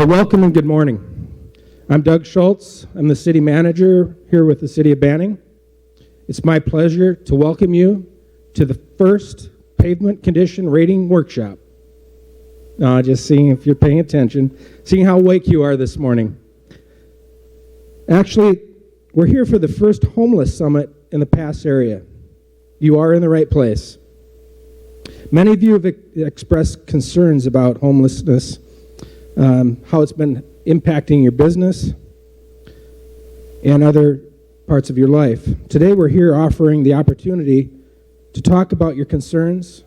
Well, welcome and good morning. I'm Doug Schultz. I'm the city manager here with the city of Banning. It's my pleasure to welcome you to the first pavement condition rating workshop. Just seeing if you're paying attention, seeing how awake you are this morning. Actually, we're here for the first homeless summit in the Pass area. You are in the right place. Many of you have expressed concerns about homelessness, how it's been impacting your business and other parts of your life. Today we're here offering the opportunity to talk about your concerns,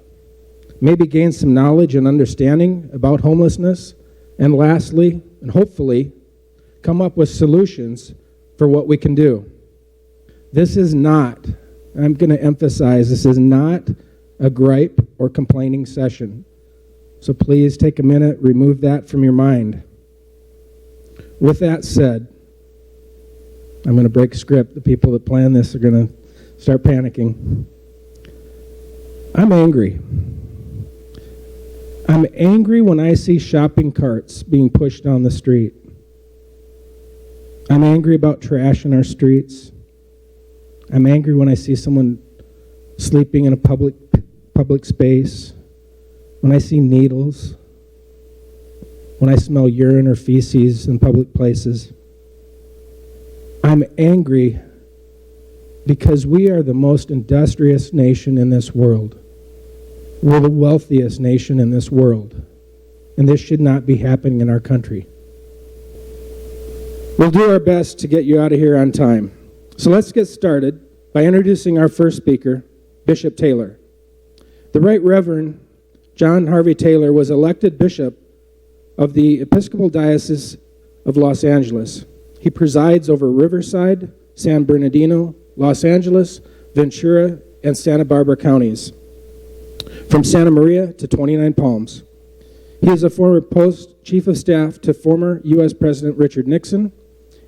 maybe gain some knowledge and understanding about homelessness, and lastly, and hopefully, come up with solutions for what we can do. This is not, I'm going to emphasize, this is not a gripe or complaining session. So please take a minute, remove that from your mind. With that said, I'm going to break script. The people that plan this are going to start panicking. I'm angry. I'm angry when I see shopping carts being pushed down the street. I'm angry about trash in our streets. I'm angry when I see someone sleeping in a public space, when I see needles, when I smell urine or feces in public places. I'm angry because we are the most industrious nation in this world. We're the wealthiest nation in this world, and this should not be happening in our country. We'll do our best to get you out of here on time. So let's get started by introducing our first speaker, Bishop Taylor. The Right Reverend John Harvey Taylor was elected bishop of the Episcopal Diocese of Los Angeles. He presides over Riverside, San Bernardino, Los Angeles, Ventura, and Santa Barbara counties, from Santa Maria to 29 Palms. He is a former chief of staff to former U.S. President Richard Nixon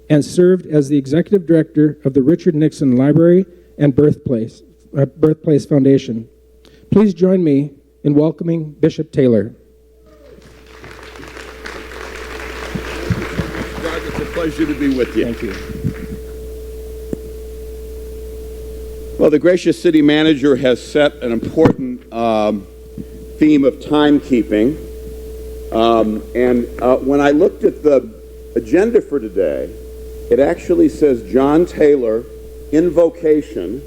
and served as the executive director of the Richard Nixon Library and Birthplace Foundation. Please join me in welcoming Bishop Taylor. Doug, it's a pleasure to be with you. Thank you. Well, the gracious city manager has set an important theme of timekeeping. When I looked at the agenda for today, it actually says John Taylor, invocation,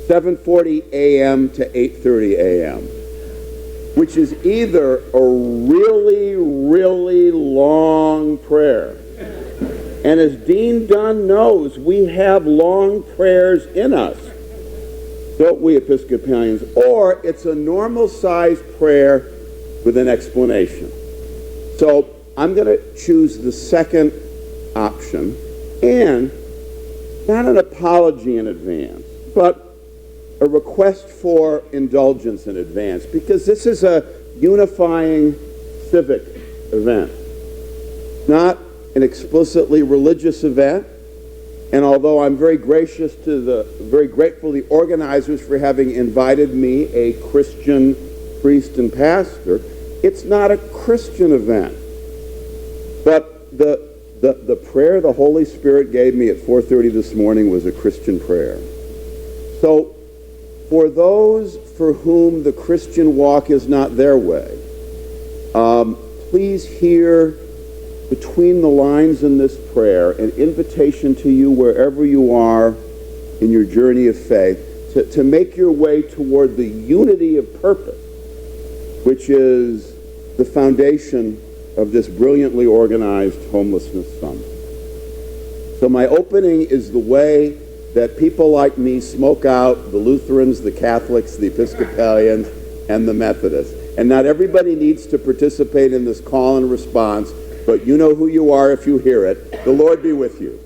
7:40 a.m. to 8:30 a.m., which is either a really, really long prayer. And as Dean Dunn knows, we have long prayers in us, don't we, Episcopalians? Or it's a normal-sized prayer with an explanation. So I'm going to choose the second option, and not an apology in advance, but a request for indulgence in advance, because this is a unifying civic event, not an explicitly religious event. And although I'm very grateful to the organizers for having invited me, a Christian priest and pastor, it's not a Christian event. But the prayer the Holy Spirit gave me at 4:30 this morning was a Christian prayer. So for those for whom the Christian walk is not their way, please hear between the lines in this prayer an invitation to you wherever you are in your journey of faith to make your way toward the unity of purpose, which is the foundation of this brilliantly organized homelessness summit. So my opening is the way that people like me smoke out the Lutherans, the Catholics, the Episcopalians, and the Methodists. And not everybody needs to participate in this call and response, but you know who you are if you hear it. The Lord be with you.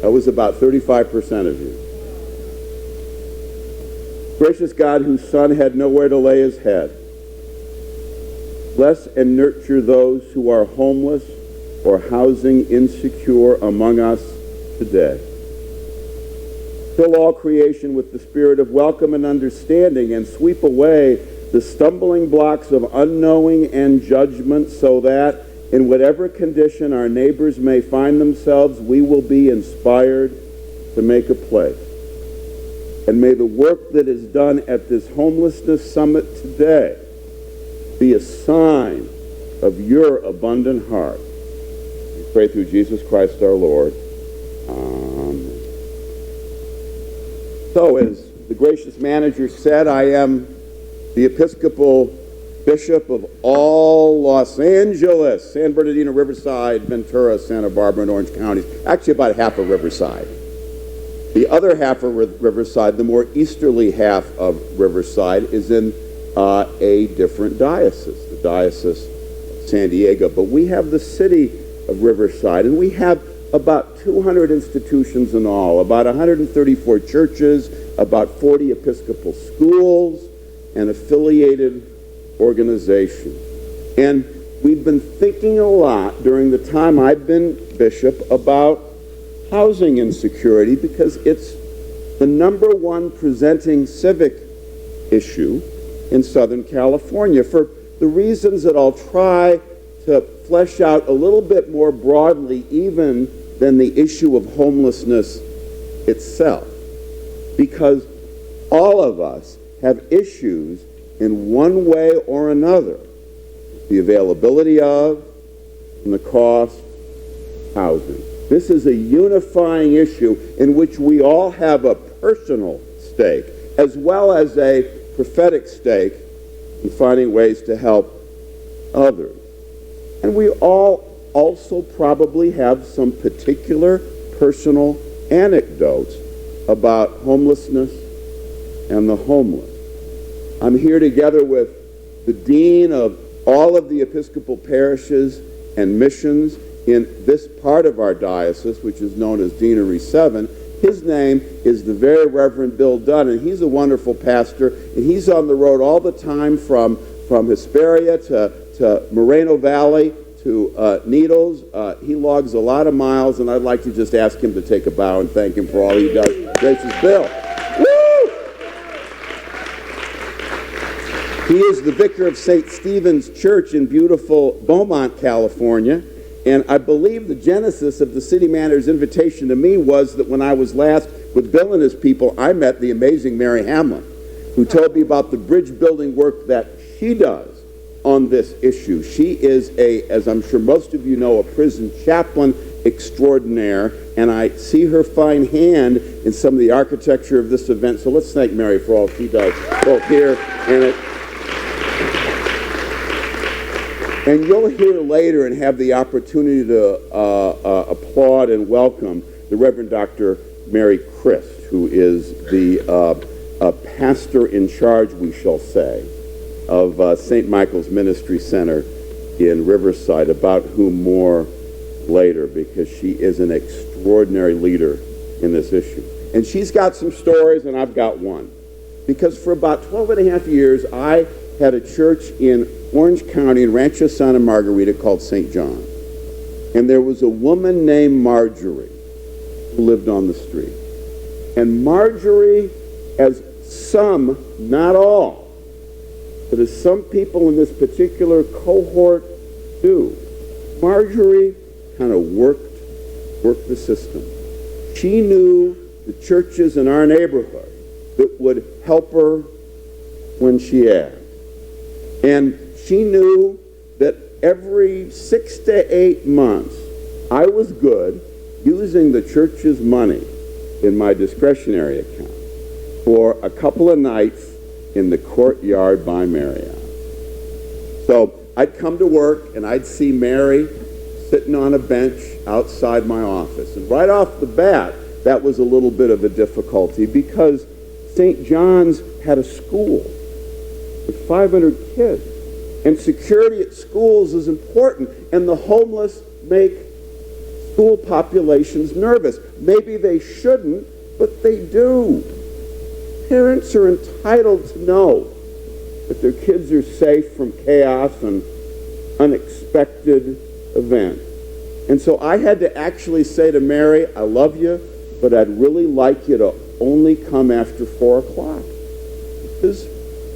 That was about 35% of you. Gracious God, whose Son had nowhere to lay his head, bless and nurture those who are homeless or housing insecure among us today. Fill all creation with the spirit of welcome and understanding, and sweep away the stumbling blocks of unknowing and judgment, so that In whatever condition our neighbors may find themselves, we will be inspired to make a place. And may the work that is done at this homelessness summit today be a sign of your abundant heart. We pray through Jesus Christ our Lord. Amen. So, as the gracious manager said, I am the Episcopal Bishop of all Los Angeles, San Bernardino, Riverside, Ventura, Santa Barbara, and Orange counties. Actually, about half of Riverside. The other half of Riverside, the more easterly half of Riverside, is in a different diocese, the Diocese of San Diego. But we have the city of Riverside, and we have about 200 institutions in all, about 134 churches, about 40 Episcopal schools, and affiliated organizations. And we've been thinking a lot during the time I've been bishop about housing insecurity, because it's the number one presenting civic issue in Southern California, for the reasons that I'll try to flesh out a little bit more broadly even than the issue of homelessness itself. Because all of us have issues in one way or another: the availability of and the cost of housing. This is a unifying issue in which we all have a personal stake as well as a prophetic stake in finding ways to help others. And we all also probably have some particular personal anecdotes about homelessness and the homeless. I'm here together with the dean of all of the Episcopal parishes and missions in this part of our diocese, which is known as Deanery 7. His name is the very Reverend Bill Dunn, and he's a wonderful pastor, and he's on the road all the time from Hesperia to Moreno Valley to Needles. He logs a lot of miles, and I'd like to just ask him to take a bow and thank him for all he does. Gracious Bill. Woo! He is the vicar of St. Stephen's Church in beautiful Beaumont, California. And I believe the genesis of the city manager's invitation to me was that when I was last with Bill and his people, I met the amazing Mary Hamlin, who told me about the bridge building work that she does on this issue. She is as I'm sure most of you know, a prison chaplain extraordinaire, and I see her fine hand in some of the architecture of this event. So let's thank Mary for all she does, both here and at... And you'll hear later and have the opportunity to applaud and welcome the Reverend Dr. Mary Christ, who is the pastor in charge, we shall say, of St. Michael's Ministry Center in Riverside, about whom more later, because she is an extraordinary leader in this issue. And she's got some stories, and I've got one. Because for about 12 and a half years, I had a church in Orange County in Rancho Santa Margarita called St. John. And there was a woman named Marjorie who lived on the street. And Marjorie, as some, not all, but as some people in this particular cohort do, Marjorie kind of worked the system. She knew the churches in our neighborhood that would help her when she asked. And she knew that every 6 to 8 months, I was good using the church's money in my discretionary account for a couple of nights in the courtyard by Marriott. So I'd come to work and I'd see Mary sitting on a bench outside my office. And right off the bat, that was a little bit of a difficulty, because St. John's had a school with 500 kids. And security at schools is important, and the homeless make school populations nervous. Maybe they shouldn't, but they do. Parents are entitled to know that their kids are safe from chaos and unexpected events. And so I had to actually say to Mary, I love you, but I'd really like you to only come after 4 o'clock. Because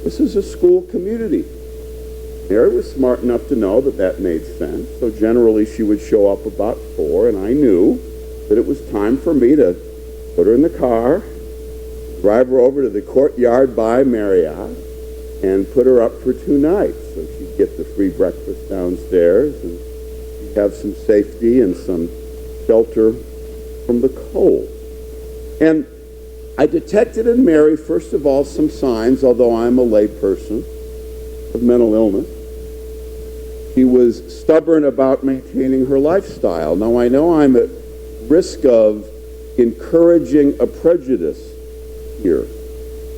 this is a school community. Mary was smart enough to know that that made sense, so generally she would show up about 4, and I knew that it was time for me to put her in the car, drive her over to the Courtyard by Marriott, and put her up for 2 nights. So she'd get the free breakfast downstairs, and she'd have some safety and some shelter from the cold. And I detected in Mary, first of all, some signs, although I'm a lay person, of mental illness. She was stubborn about maintaining her lifestyle. Now, I know I'm at risk of encouraging a prejudice here,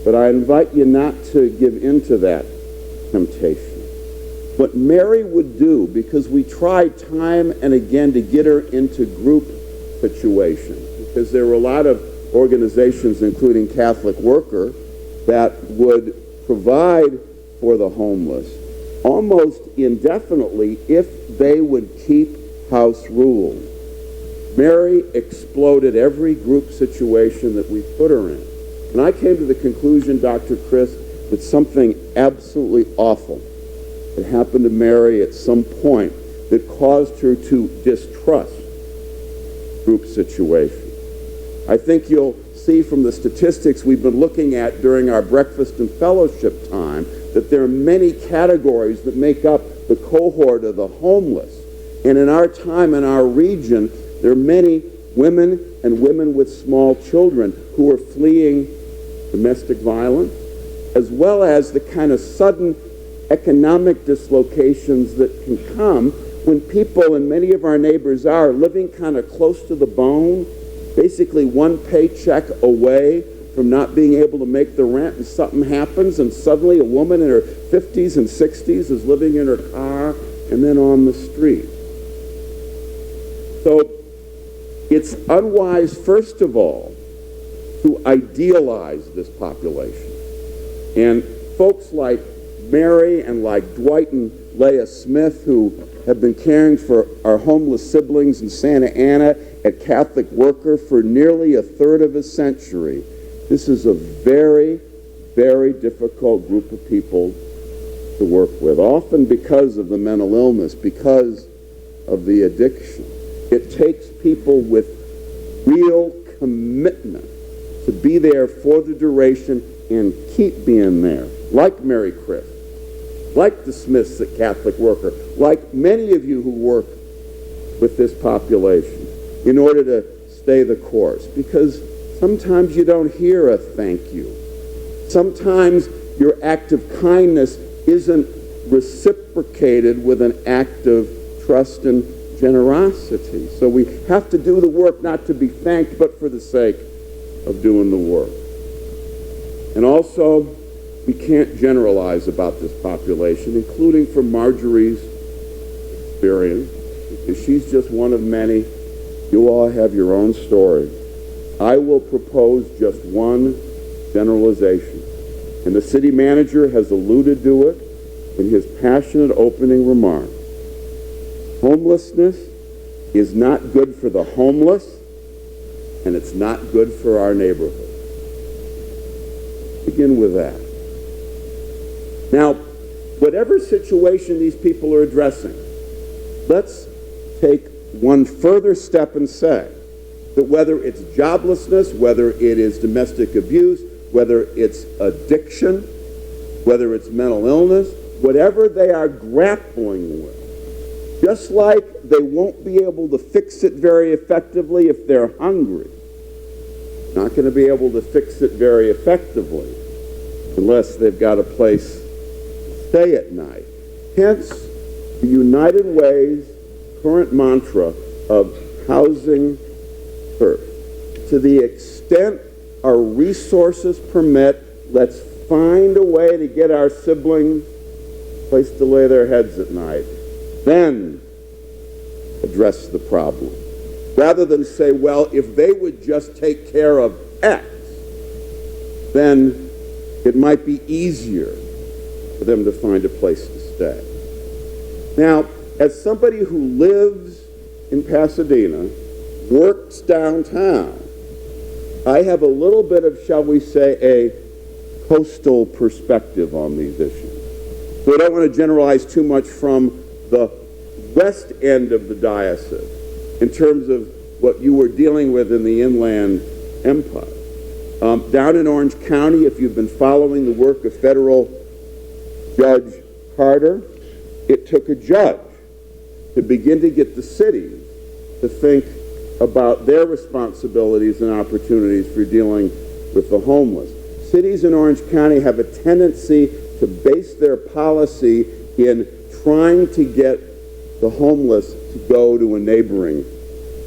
but I invite you not to give in to that temptation. What Mary would do, because we tried time and again to get her into group situations, because there were a lot of organizations, including Catholic Worker, that would provide for the homeless almost indefinitely if they would keep house rules. Mary exploded every group situation that we put her in. And I came to the conclusion, Dr. Chris, that something absolutely awful had happened to Mary at some point that caused her to distrust group situations. I think you'll see from the statistics we've been looking at during our breakfast and fellowship time that there are many categories that make up the cohort of the homeless. And in our time, in our region, there are many women and women with small children who are fleeing domestic violence, as well as the kind of sudden economic dislocations that can come when people, and many of our neighbors are, living kind of close to the bone, basically one paycheck away from not being able to make the rent, and something happens, and suddenly a woman in her 50s and 60s is living in her car and then on the street. So it's unwise, first of all, to idealize this population. And folks like Mary and like Dwight and Leah Smith, who have been caring for our homeless siblings in Santa Ana at Catholic Worker for nearly a third of a century, this is a very, very difficult group of people to work with, often because of the mental illness, because of the addiction. It takes people with real commitment to be there for the duration and keep being there, like Mary Chris, like the Smiths at Catholic Worker, like many of you who work with this population, in order to stay the course. Because sometimes you don't hear a thank you. Sometimes your act of kindness isn't reciprocated with an act of trust and generosity. So we have to do the work not to be thanked, but for the sake of doing the work. And also, we can't generalize about this population, including from Marjorie's experience, because she's just one of many. You all have your own story. I will propose just one generalization, and the city manager has alluded to it in his passionate opening remarks. Homelessness is not good for the homeless, and it's not good for our neighborhood. Begin with that. Now, whatever situation these people are addressing, let's take one further step and say that whether it's joblessness, whether it is domestic abuse, whether it's addiction, whether it's mental illness, whatever they are grappling with, just like they won't be able to fix it very effectively if they're hungry, not going to be able to fix it very effectively unless they've got a place to stay at night. Hence, the United Way's current mantra of housing first. To the extent our resources permit, let's find a way to get our siblings a place to lay their heads at night. Then address the problem. Rather than say, well, if they would just take care of X, then it might be easier for them to find a place to stay. Now, as somebody who lives in Pasadena, works downtown, I have a little bit of, shall we say, a coastal perspective on these issues. So I don't want to generalize too much from the west end of the diocese in terms of what you were dealing with in the Inland Empire. Down in Orange County, if you've been following the work of federal Judge Carter, it took a judge to begin to get the cities to think about their responsibilities and opportunities for dealing with the homeless. Cities in Orange County have a tendency to base their policy in trying to get the homeless to go to a neighboring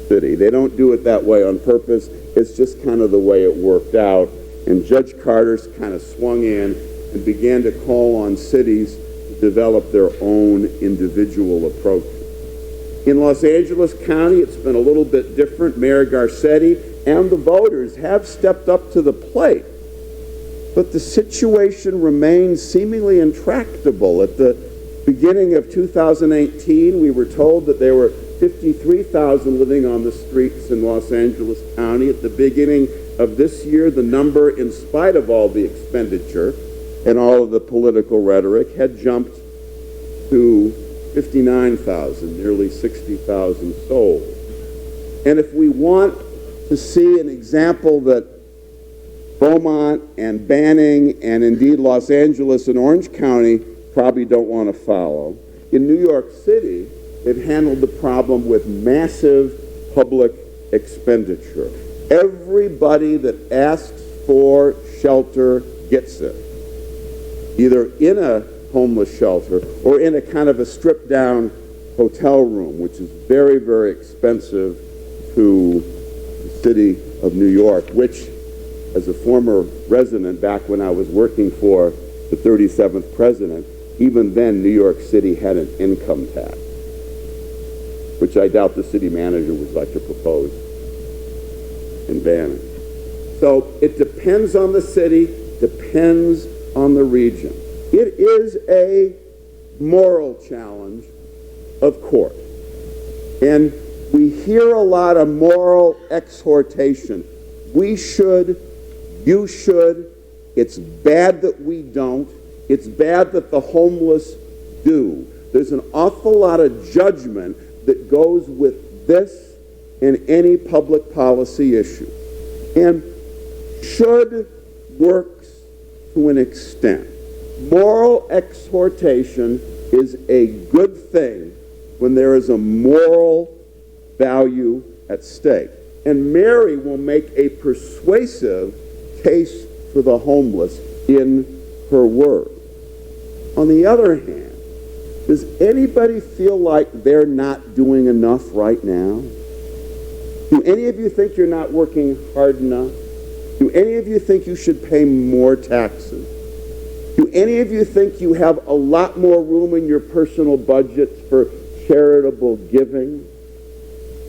city. They don't do it that way on purpose. It's just kind of the way it worked out. And Judge Carter's kind of swung in and began to call on cities to develop their own individual approaches. In Los Angeles County, it's been a little bit different. Mayor Garcetti and the voters have stepped up to the plate. But the situation remains seemingly intractable. At the beginning of 2018, we were told that there were 53,000 living on the streets in Los Angeles County. At the beginning of this year, the number, in spite of all the expenditure and all of the political rhetoric, had jumped to 59,000, nearly 60,000 souls. And if we want to see an example that Beaumont and Banning and indeed Los Angeles and Orange County probably don't want to follow, in New York City, they've handled the problem with massive public expenditure. Everybody that asks for shelter gets it, either in a homeless shelter or in a kind of a stripped-down hotel room, which is very, very expensive to the city of New York, which, as a former resident back when I was working for the 37th president, even then New York City had an income tax, which I doubt the city manager would like to propose in Banning. So it depends on the city, depends on the region. It is a moral challenge, of course. And we hear a lot of moral exhortation. We should, you should, it's bad that we don't, it's bad that the homeless do. There's an awful lot of judgment that goes with this and any public policy issue. And should works to an extent. Moral exhortation is a good thing when there is a moral value at stake. And Mary will make a persuasive case for the homeless in her word. On the other hand, does anybody feel like they're not doing enough right now? Do any of you think you're not working hard enough? Do any of you think you should pay more taxes? Do any of you think you have a lot more room in your personal budgets for charitable giving?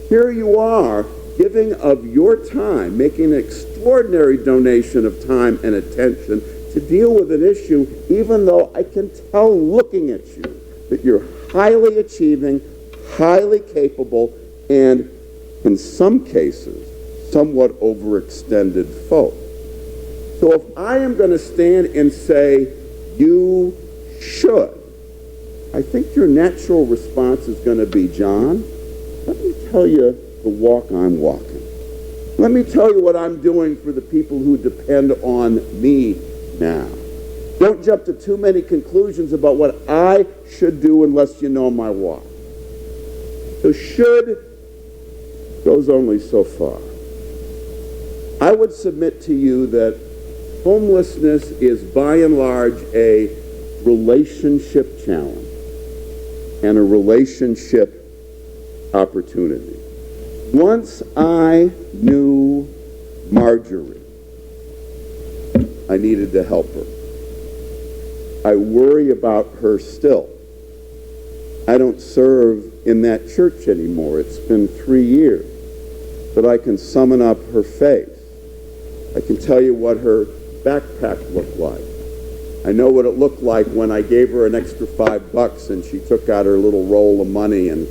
Here you are, giving of your time, making an extraordinary donation of time and attention to deal with an issue, even though I can tell looking at you that you're highly achieving, highly capable, and in some cases, somewhat overextended folk. So if I am going to stand and say, you should, I think your natural response is going to be, John, let me tell you the walk I'm walking. Let me tell you what I'm doing for the people who depend on me now. Don't jump to too many conclusions about what I should do unless you know my walk. So should goes only so far. I would submit to you that homelessness is by and large a relationship challenge and a relationship opportunity. Once I knew Marjorie, I needed to help her. I worry about her still. I don't serve in that church anymore. It's been 3 years. But I can summon up her face. I can tell you what her backpack looked like. I know what it looked like when I gave her an extra $5 and she took out her little roll of money and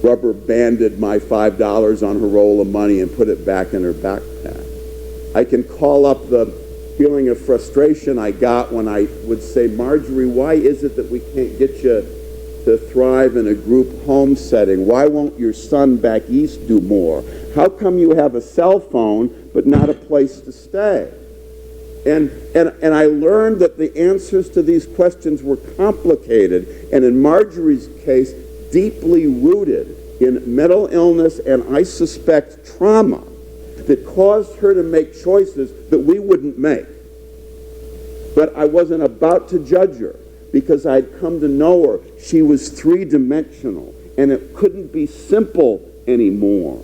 rubber banded my $5 on her roll of money and put it back in her backpack. I can call up the feeling of frustration I got when I would say, Marjorie, why is it that we can't get you to thrive in a group home setting? Why won't your son back east do more? How come you have a cell phone but not a place to stay? And I learned that the answers to these questions were complicated, and in Marjorie's case, deeply rooted in mental illness and, I suspect, trauma that caused her to make choices that we wouldn't make. But I wasn't about to judge her because I'd come to know her. She was three-dimensional, and it couldn't be simple anymore.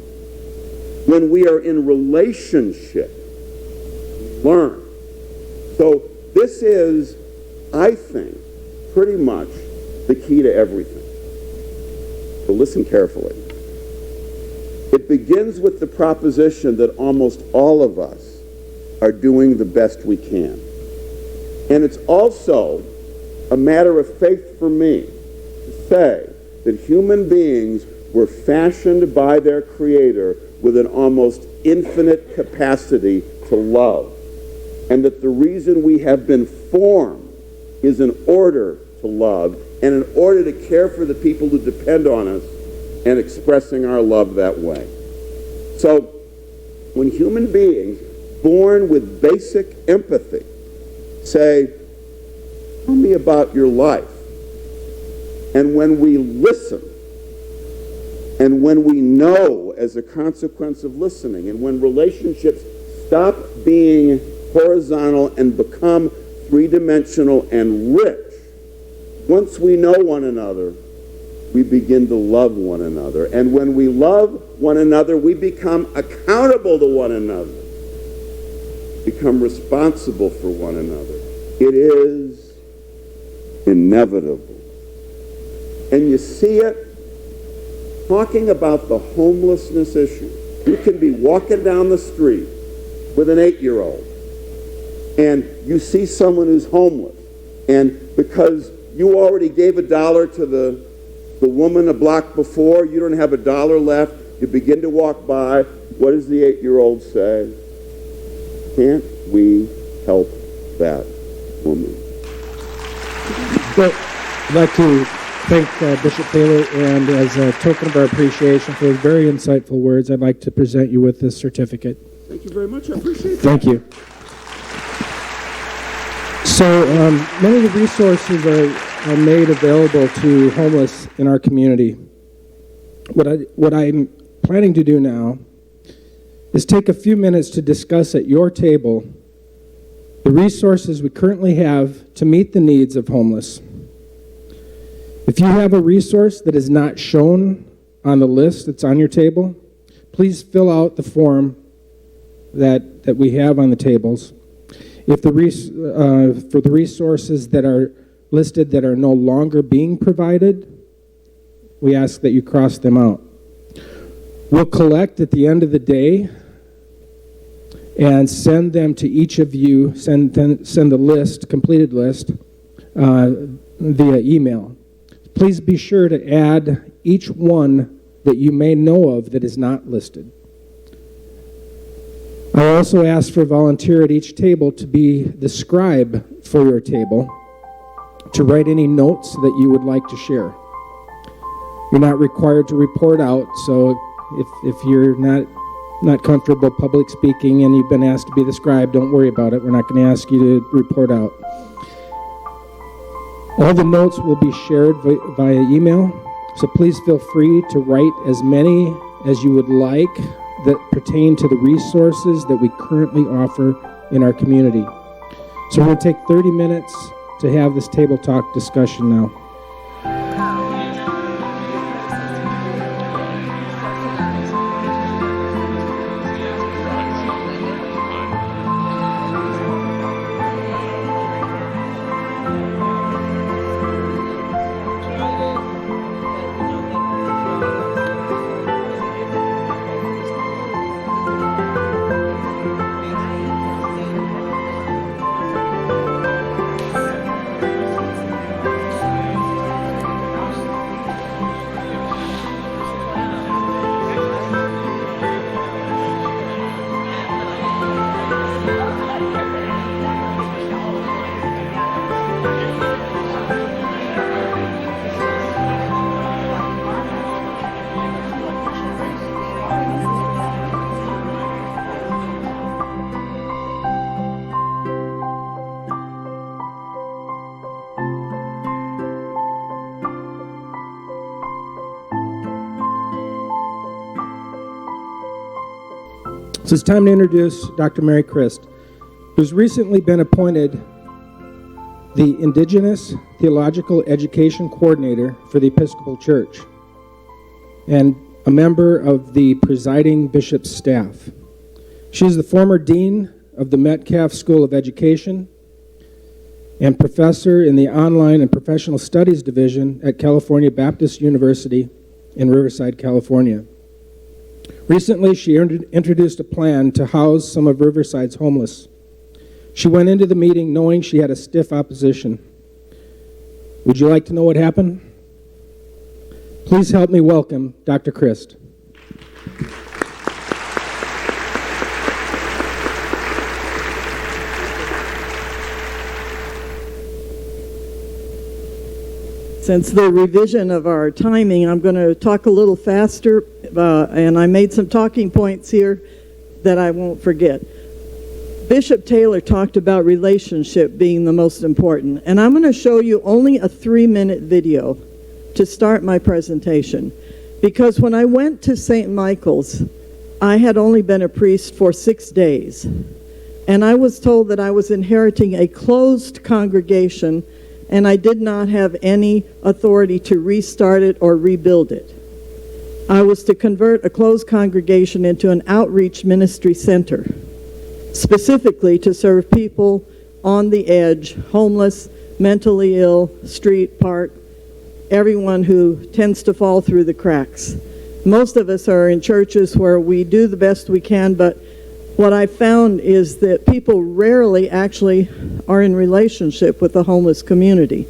When we are in relationship, we learn. So this is, I think, pretty much the key to everything. So listen carefully. It begins with the proposition that almost all of us are doing the best we can. And it's also a matter of faith for me to say that human beings were fashioned by their Creator with an almost infinite capacity to love. And that the reason we have been formed is in order to love and in order to care for the people who depend on us and expressing our love that way. So when human beings born with basic empathy say, tell me about your life, and when we listen, and when we know as a consequence of listening, and when relationships stop being horizontal and become three-dimensional and rich, once we know one another, we begin to love one another. And when we love one another, we become accountable to one another, become responsible for one another. It is inevitable. And you see it talking about the homelessness issue. You can be walking down the street with an 8-year-old, and you see someone who's homeless, and because you already gave $1 to the woman a block before, you don't have $1 left, you begin to walk by, what does the 8-year-old say? Can't we help that woman? Well, I'd like to thank Bishop Taylor, and as a token of our appreciation for his very insightful words, I'd like to present you with this certificate. Thank you very much. I appreciate that. Thank you. So many of the resources are made available to homeless in our community. What I'm planning to do now is take a few minutes to discuss at your table the resources we currently have to meet the needs of homeless. If you have a resource that is not shown on the list that's on your table, please fill out the form that we have on the tables. If for the resources that are listed that are no longer being provided, we ask that you cross them out. We'll collect at the end of the day and send them to each of you, send the list, completed list, via email. Please be sure to add each one that you may know of that is not listed. I also ask for a volunteer at each table to be the scribe for your table, to write any notes that you would like to share. You're not required to report out, so if you're not comfortable public speaking and you've been asked to be the scribe, don't worry about it. We're not going to ask you to report out. All the notes will be shared via email, so please feel free to write as many as you would like that pertain to the resources that we currently offer in our community. So we're going to take 30 minutes to have this table talk discussion now. So it's time to introduce Dr. Mary Christ, who's recently been appointed the Indigenous Theological Education Coordinator for the Episcopal Church and a member of the presiding bishop's staff. She's the former dean of the Metcalf School of Education and professor in the Online and Professional Studies Division at California Baptist University in Riverside, California. Recently, she introduced a plan to house some of Riverside's homeless. She went into the meeting knowing she had a stiff opposition. Would you like to know what happened? Please help me welcome Dr. Christ. Since the revision of our timing, I'm going to talk a little faster, and I made some talking points here that I won't forget. Bishop Taylor talked about relationship being the most important, and I'm going to show you only a 3-minute video to start my presentation, because when I went to St. Michael's, I had only been a priest for 6 days, and I was told that I was inheriting a closed congregation and I did not have any authority to restart it or rebuild it. I was to convert a closed congregation into an outreach ministry center, specifically to serve people on the edge, homeless, mentally ill, street, park, everyone who tends to fall through the cracks. Most of us are in churches where we do the best we can, but what I found is that people rarely actually are in relationship with the homeless community.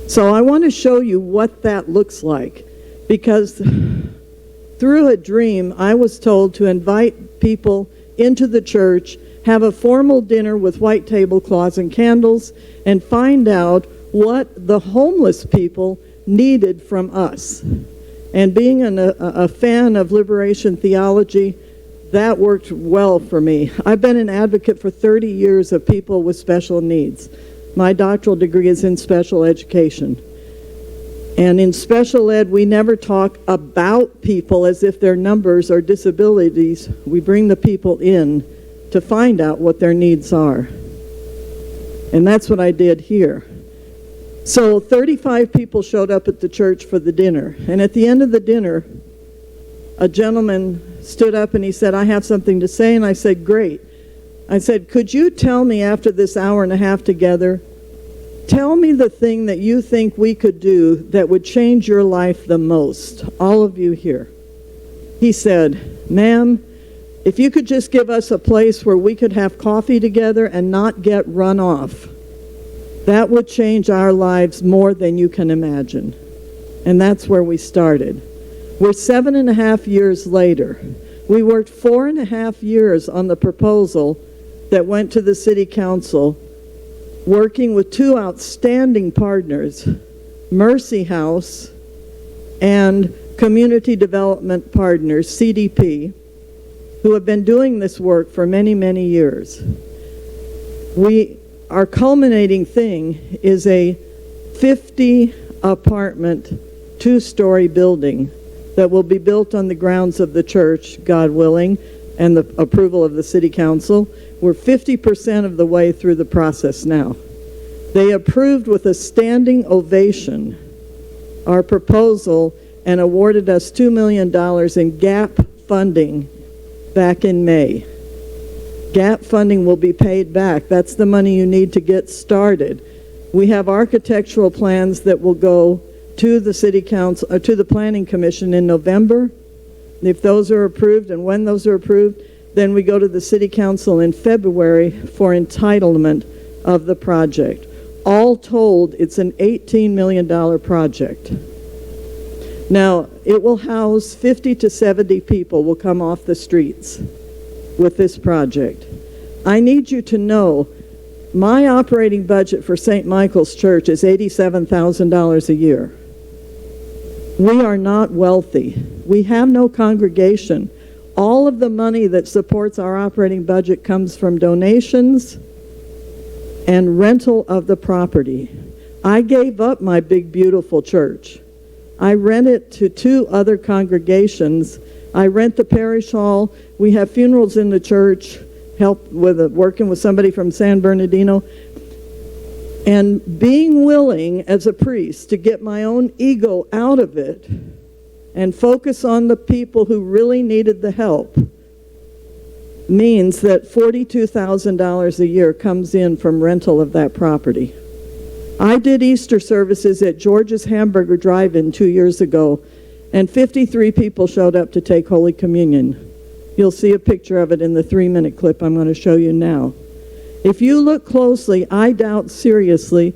So I want to show you what that looks like, because through a dream, I was told to invite people into the church, have a formal dinner with white tablecloths and candles, and find out what the homeless people needed from us. And being a fan of liberation theology, that worked well for me. I've been an advocate for 30 years of people with special needs. My doctoral degree is in special education. And in special ed, we never talk about people as if they're numbers or disabilities. We bring the people in to find out what their needs are. And that's what I did here. So 35 people showed up at the church for the dinner. And at the end of the dinner, a gentleman stood up and he said, "I have something to say." And I said, "Great." I said, "Could you tell me after this hour and a half together, tell me the thing that you think we could do that would change your life the most, all of you here?" He said, "Ma'am, if you could just give us a place where we could have coffee together and not get run off, that would change our lives more than you can imagine." And that's where we started. We're 7.5 years later. We worked 4.5 years on the proposal that went to the city council, working with 2 outstanding partners, Mercy House and Community Development Partners, CDP, who have been doing this work for many, many years. Our culminating thing is a 50-apartment, 2-story building that will be built on the grounds of the church, God willing, and the approval of the city council. We're 50% of the way through the process now. They approved with a standing ovation our proposal and awarded us $2 million in GAP funding back in May. GAP funding will be paid back. That's the money you need to get started. We have architectural plans that will go to the city council, to the planning commission in November. If those are approved, and when those are approved, then we go to the city council in February for entitlement of the project. All told, it's an $18 million project. Now, it will house 50 to 70 people will come off the streets with this project. I need you to know my operating budget for St. Michael's Church is $87,000 a year. We are not wealthy. We have no congregation. All of the money that supports our operating budget comes from donations and rental of the property. I gave up my big, beautiful church I rent it to 2 other congregations. I rent the parish hall. We have funerals in the church, help with working with somebody from San Bernardino. And being willing as a priest to get my own ego out of it and focus on the people who really needed the help means that $42,000 a year comes in from rental of that property. I did Easter services at George's Hamburger Drive-In 2 years ago, and 53 people showed up to take Holy Communion. You'll see a picture of it in the 3-minute clip I'm going to show you now. If you look closely, I doubt seriously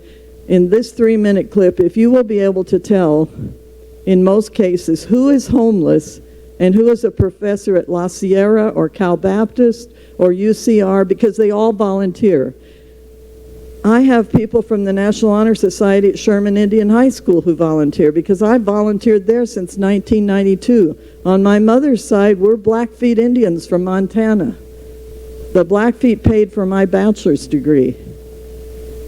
in this 3-minute clip if you will be able to tell, in most cases, who is homeless and who is a professor at La Sierra or Cal Baptist or UCR, because they all volunteer. I have people from the National Honor Society at Sherman Indian High School who volunteer, because I volunteered there since 1992. On my mother's side, we're Blackfeet Indians from Montana. The Blackfeet paid for my bachelor's degree.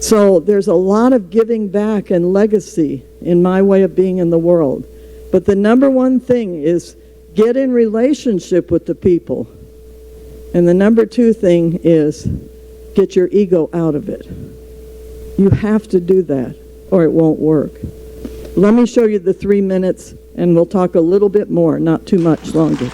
So there's a lot of giving back and legacy in my way of being in the world. But the number one thing is get in relationship with the people. And the number 2 thing is get your ego out of it. You have to do that or it won't work. Let me show you the 3 minutes and we'll talk a little bit more, not too much longer.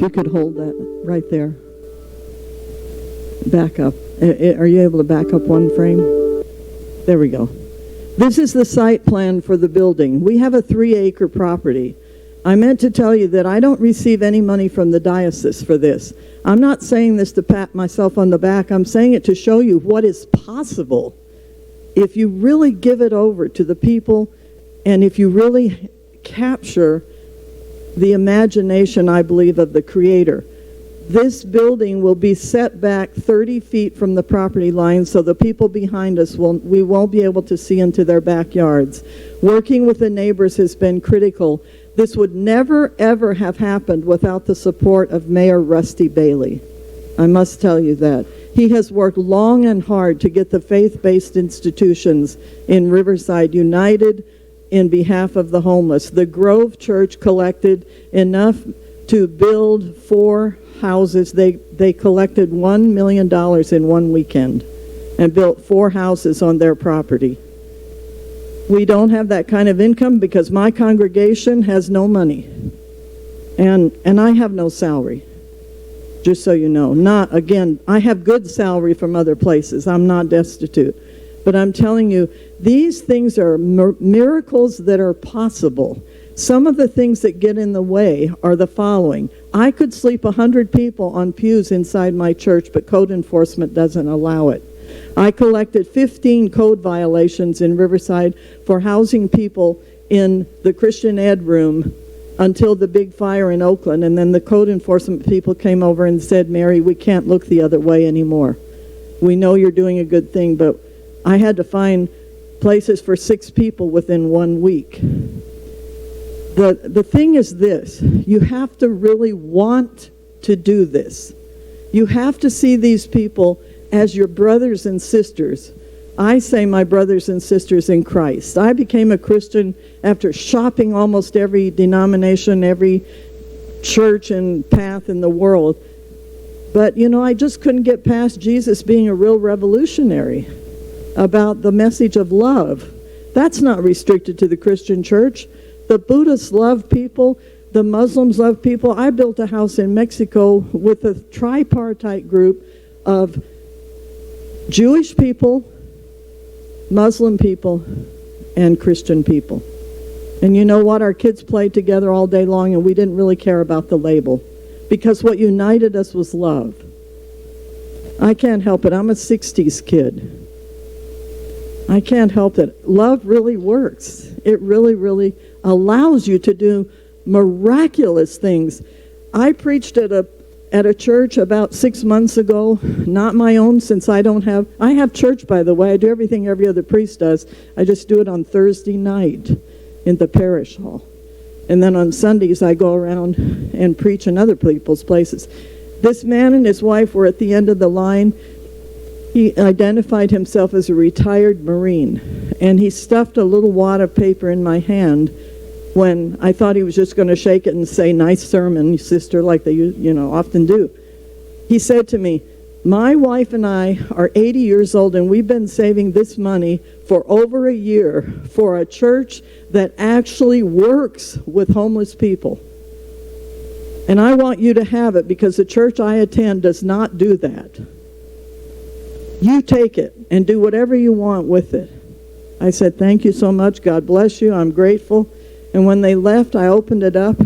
If you could hold that right there. Back up. Are you able to back up one frame? There we go. This is the site plan for the building. We have a 3-acre property. I meant to tell you that I don't receive any money from the diocese for this. I'm not saying this to pat myself on the back. I'm saying it to show you what is possible if you really give it over to the people and if you really capture the imagination, I believe, of the Creator. This building will be set back 30 feet from the property line, so the people behind us we won't be able to see into their backyards. Working with the neighbors has been critical. This would never, ever have happened without the support of Mayor Rusty Bailey. I must tell you that. He has worked long and hard to get the faith-based institutions in Riverside united in behalf of the homeless. The Grove Church collected enough to build 4 houses. They collected $1 million in one weekend and built 4 houses on their property. We don't have that kind of income because my congregation has no money. And I have no salary, just so you know. Again, I have good salary from other places. I'm not destitute. But I'm telling you, these things are miracles that are possible. Some of the things that get in the way are the following. I could sleep 100 people on pews inside my church, but code enforcement doesn't allow it. I collected 15 code violations in Riverside for housing people in the Christian Ed room until the big fire in Oakland, and then the code enforcement people came over and said, Mary, we can't look the other way anymore. We know you're doing a good thing, but I had to find places for 6 people within 1 week. The thing is this, you have to really want to do this. You have to see these people as your brothers and sisters. I say my brothers and sisters in Christ. I became a Christian after shopping almost every denomination, every church and path in the world. But, you know, I just couldn't get past Jesus being a real revolutionary about the message of love. That's not restricted to the Christian church. The Buddhists love people. The Muslims love people. I built a house in Mexico with a tripartite group of Jewish people, Muslim people, and Christian people. And you know what? Our kids played together all day long, and we didn't really care about the label because what united us was love. I can't help it. I'm a 60s kid. I can't help it. Love really works. It really, really allows you to do miraculous things. I preached at a church about 6 months ago, not my own, since I have church, by the way. I do everything every other priest does. I just do it on Thursday night in the parish hall. And then on Sundays, I go around and preach in other people's places. This man and his wife were at the end of the line. He identified himself as a retired Marine, and he stuffed a little wad of paper in my hand when I thought he was just going to shake it and say, nice sermon, sister, like they often do. He said to me, my wife and I are 80 years old, and we've been saving this money for over a year for a church that actually works with homeless people. And I want you to have it because the church I attend does not do that. You take it and do whatever you want with it. I said, thank you so much. God bless you. I'm grateful. And when they left, I opened it up.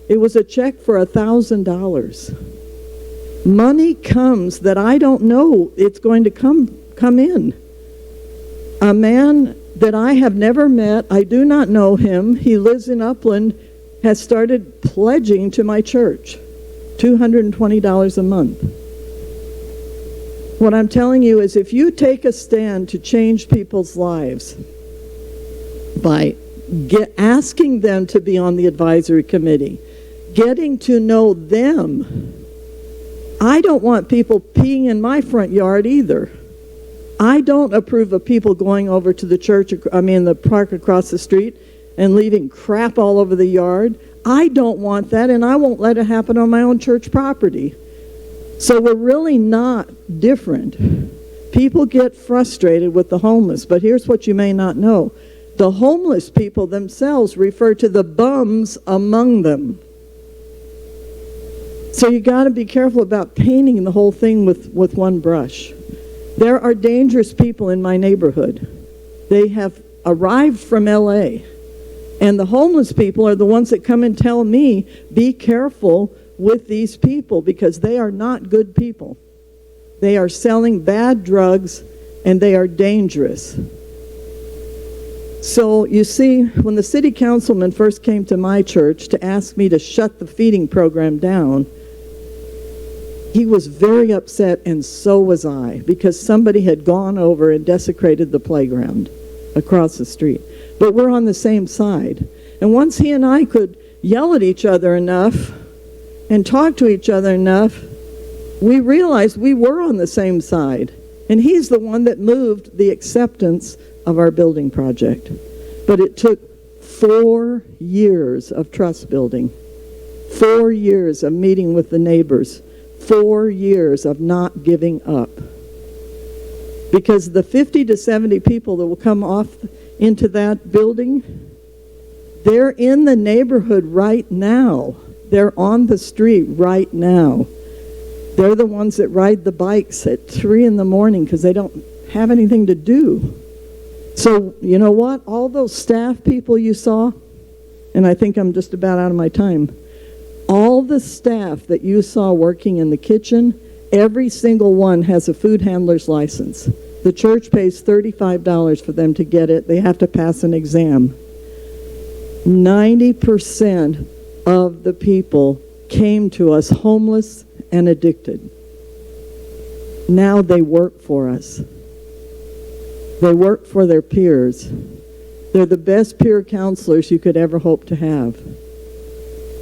It was a check for $1,000. Money comes that I don't know it's going to come in. A man that I have never met, I do not know him, he lives in Upland, has started pledging to my church $220 a month. What I'm telling you is if you take a stand to change people's lives by asking them to be on the advisory committee, getting to know them. I don't want people peeing in my front yard either. I don't approve of people going over to the park across the street and leaving crap all over the yard. I don't want that, and I won't let it happen on my own church property. So we're really not different. People get frustrated with the homeless, but here's what you may not know. The homeless people themselves refer to the bums among them. So you got to be careful about painting the whole thing with one brush. There are dangerous people in my neighborhood. They have arrived from LA, And the homeless people are the ones that come and tell me, be careful with these people because they are not good people. They are selling bad drugs and they are dangerous. So you see, when the city councilman first came to my church to ask me to shut the feeding program down, he was very upset, and so was I, because somebody had gone over and desecrated the playground across the street. But we're on the same side. And once he and I could yell at each other enough and talk to each other enough, we realized we were on the same side. And he's the one that moved the acceptance of our building project. But it took 4 years of trust building, 4 years of meeting with the neighbors, 4 years of not giving up. Because the 50 to 70 people that will come off into that building, they're in the neighborhood right now. They're on the street right now. They're the ones that ride the bikes at 3 in the morning because they don't have anything to do. So, you know what? All those staff people you saw, and I think I'm just about out of my time, all the staff that you saw working in the kitchen, every single one has a food handler's license. The church pays $35 for them to get it. They have to pass an exam. 90% of the people came to us homeless and addicted. Now they work for us. They work for their peers. They're the best peer counselors you could ever hope to have.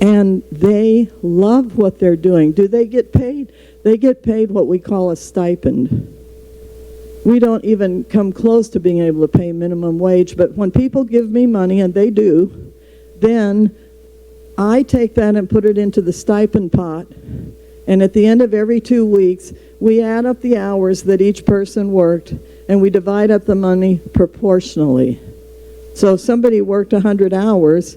And they love what they're doing. Do they get paid? They get paid what we call a stipend. We don't even come close to being able to pay minimum wage, but when people give me money, and they do, then I take that and put it into the stipend pot, and at the end of every 2 weeks, we add up the hours that each person worked, and we divide up the money proportionally. So if somebody worked 100 hours,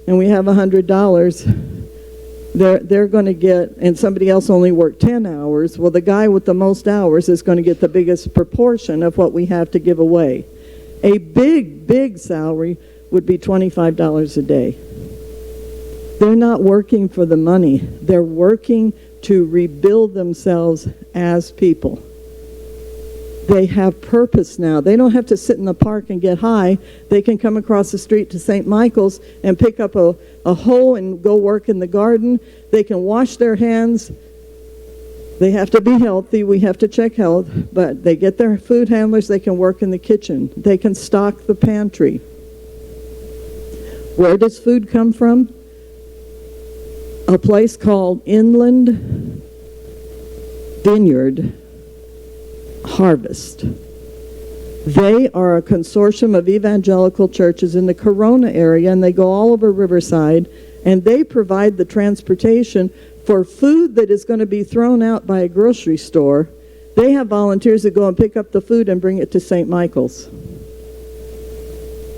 and we have $100, they're going to get, and somebody else only worked 10 hours, well, the guy with the most hours is going to get the biggest proportion of what we have to give away. A big salary would be $25 a day. They're not working for the money. They're working to rebuild themselves as people. They have purpose now. They don't have to sit in the park and get high. They can come across the street to St. Michael's and pick up a hoe and go work in the garden. They can wash their hands. They have to be healthy. We have to check health. But they get their food handlers. They can work in the kitchen. They can stock the pantry. Where does food come from? A place called Inland Vineyard Harvest. They are a consortium of evangelical churches in the Corona area, and they go all over Riverside, and they provide the transportation for food that is going to be thrown out by a grocery store. They have volunteers that go and pick up the food and bring it to St. Michael's.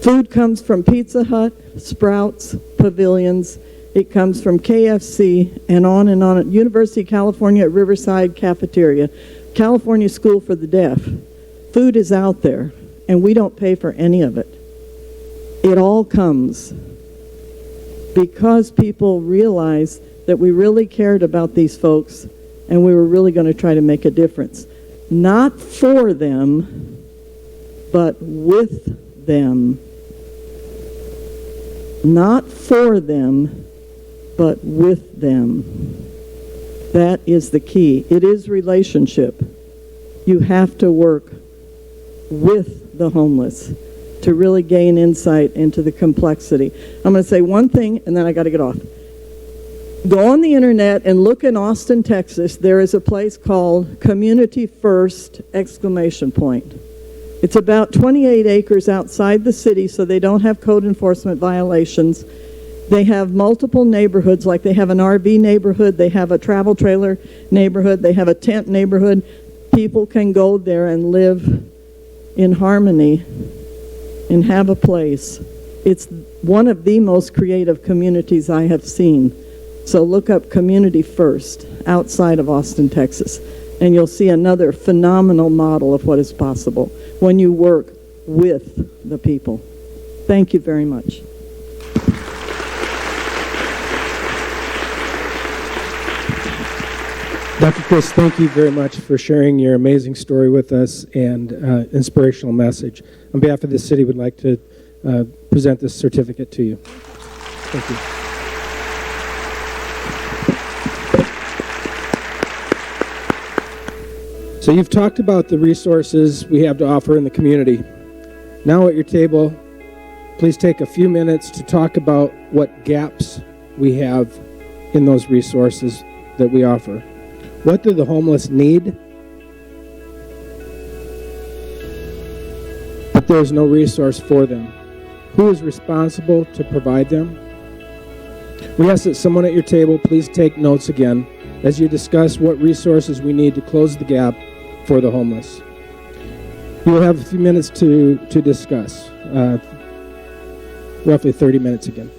Food comes from Pizza Hut, Sprouts, Pavilions. It comes from KFC and on and on. University of California at Riverside Cafeteria, California School for the Deaf. Food is out there, and we don't pay for any of it. It all comes because people realized that we really cared about these folks, and we were really going to try to make a difference. Not for them, but with them. Not for them, but with them. That is the key. It is relationship. You have to work with the homeless to really gain insight into the complexity. I'm going to say one thing, and then I got to get off. Go on the internet and look in Austin, Texas. There is a place called Community First! It's about 28 acres outside the city, so they don't have code enforcement violations. They have multiple neighborhoods, like they have an RV neighborhood, they have a travel trailer neighborhood, they have a tent neighborhood. People can go there and live in harmony and have a place. It's one of the most creative communities I have seen. So look up Community First outside of Austin, Texas, and you'll see another phenomenal model of what is possible when you work with the people. Thank you very much. Dr. Chris, thank you very much for sharing your amazing story with us and inspirational message. On behalf of the city, we'd like to present this certificate to you. Thank you. So you've talked about the resources we have to offer in the community. Now at your table, please take a few minutes to talk about what gaps we have in those resources that we offer. What do the homeless need? But there's no resource for them. Who is responsible to provide them? We ask that someone at your table please take notes again as you discuss what resources we need to close the gap for the homeless. You will have a few minutes to discuss, roughly 30 minutes again.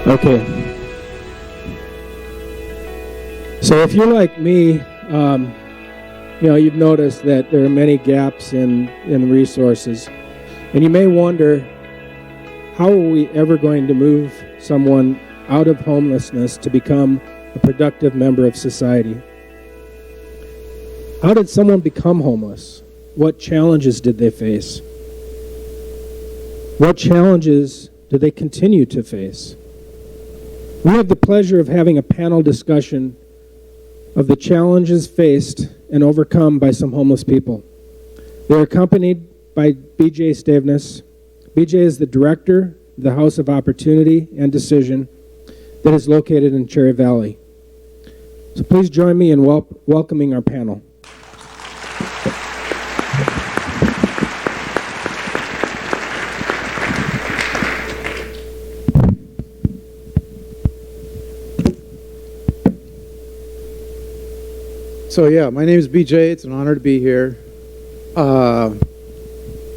Okay. So if you're like me, you've noticed that there are many gaps in resources. And you may wonder, how are we ever going to move someone out of homelessness to become a productive member of society? How did someone become homeless? What challenges did they face? What challenges do they continue to face? We have the pleasure of having a panel discussion of the challenges faced and overcome by some homeless people. They're accompanied by B.J. Staveness. B.J. is the director of the House of Opportunity and Decision that is located in Cherry Valley. So please join me in welcoming our panel. So yeah, my name is BJ. It's an honor to be here.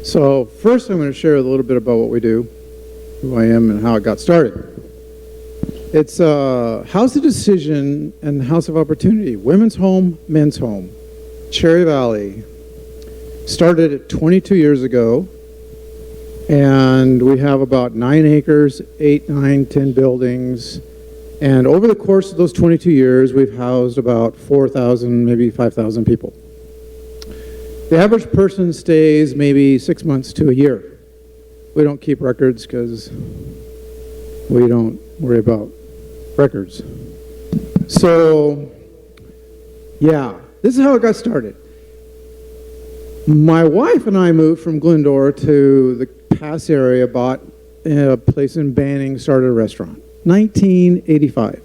So first I'm going to share a little bit about what we do, who I am, and how it got started. It's House of Decision and House of Opportunity, women's home, men's home, Cherry Valley. Started it 22 years ago, and we have about 9 acres, 8, 9, 10 buildings. And over the course of those 22 years, we've housed about 4,000, maybe 5,000 people. The average person stays maybe 6 months to a year. We don't keep records because we don't worry about records. So, yeah, this is how it got started. My wife and I moved from Glendora to the Pass area, bought a place in Banning, started a restaurant. 1985.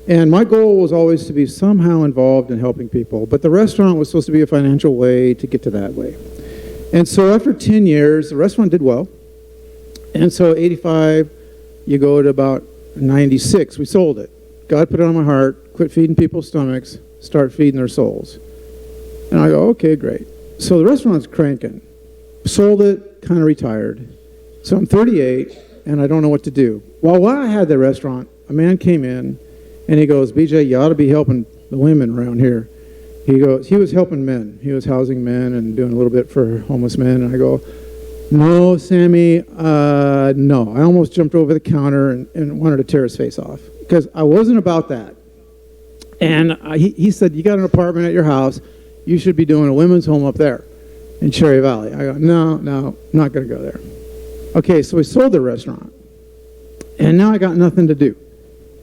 And my goal was always to be somehow involved in helping people, but the restaurant was supposed to be a financial way to get to that way. And so after 10 years, the restaurant did well. And so 85, you go to about 96, we sold it. God put it on my heart, quit feeding people's stomachs, start feeding their souls. And I go, okay, great. So the restaurant's cranking. Sold it, kind of retired. So I'm 38, and I don't know what to do. Well, while I had the restaurant, a man came in, and he goes, BJ, you ought to be helping the women around here. He goes, he was helping men. He was housing men and doing a little bit for homeless men. And I go, no, Sammy, no. I almost jumped over the counter and wanted to tear his face off because I wasn't about that. And he said, you got an apartment at your house. You should be doing a women's home up there in Cherry Valley. I go, no, I'm not going to go there. Okay, so we sold the restaurant. And now I got nothing to do.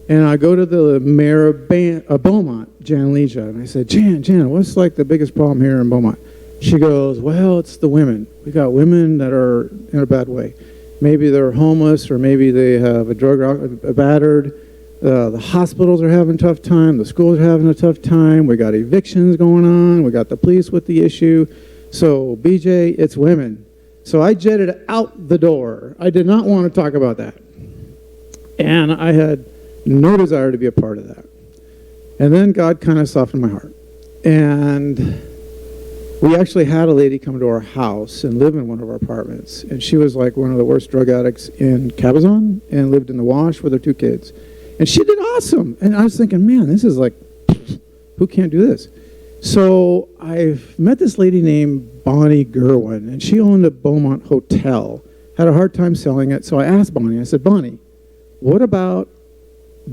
And I go to the mayor of Beaumont, Jan Legia, and I said, Jan, what's like the biggest problem here in Beaumont? She goes, well, it's the women. We got women that are in a bad way. Maybe they're homeless, or maybe they have a battered. The hospitals are having a tough time. The schools are having a tough time. We got evictions going on. We got the police with the issue. So, BJ, it's women. So I jetted out the door. I did not want to talk about that. And I had no desire to be a part of that. And then God kind of softened my heart. And we actually had a lady come to our house and live in one of our apartments. And she was like one of the worst drug addicts in Cabazon and lived in the Wash with her 2 kids. And she did awesome. And I was thinking, man, this is like, who can't do this? So I met this lady named Bonnie Gerwin, and she owned a Beaumont hotel. Had a hard time selling it, so I asked Bonnie, I said, Bonnie, what about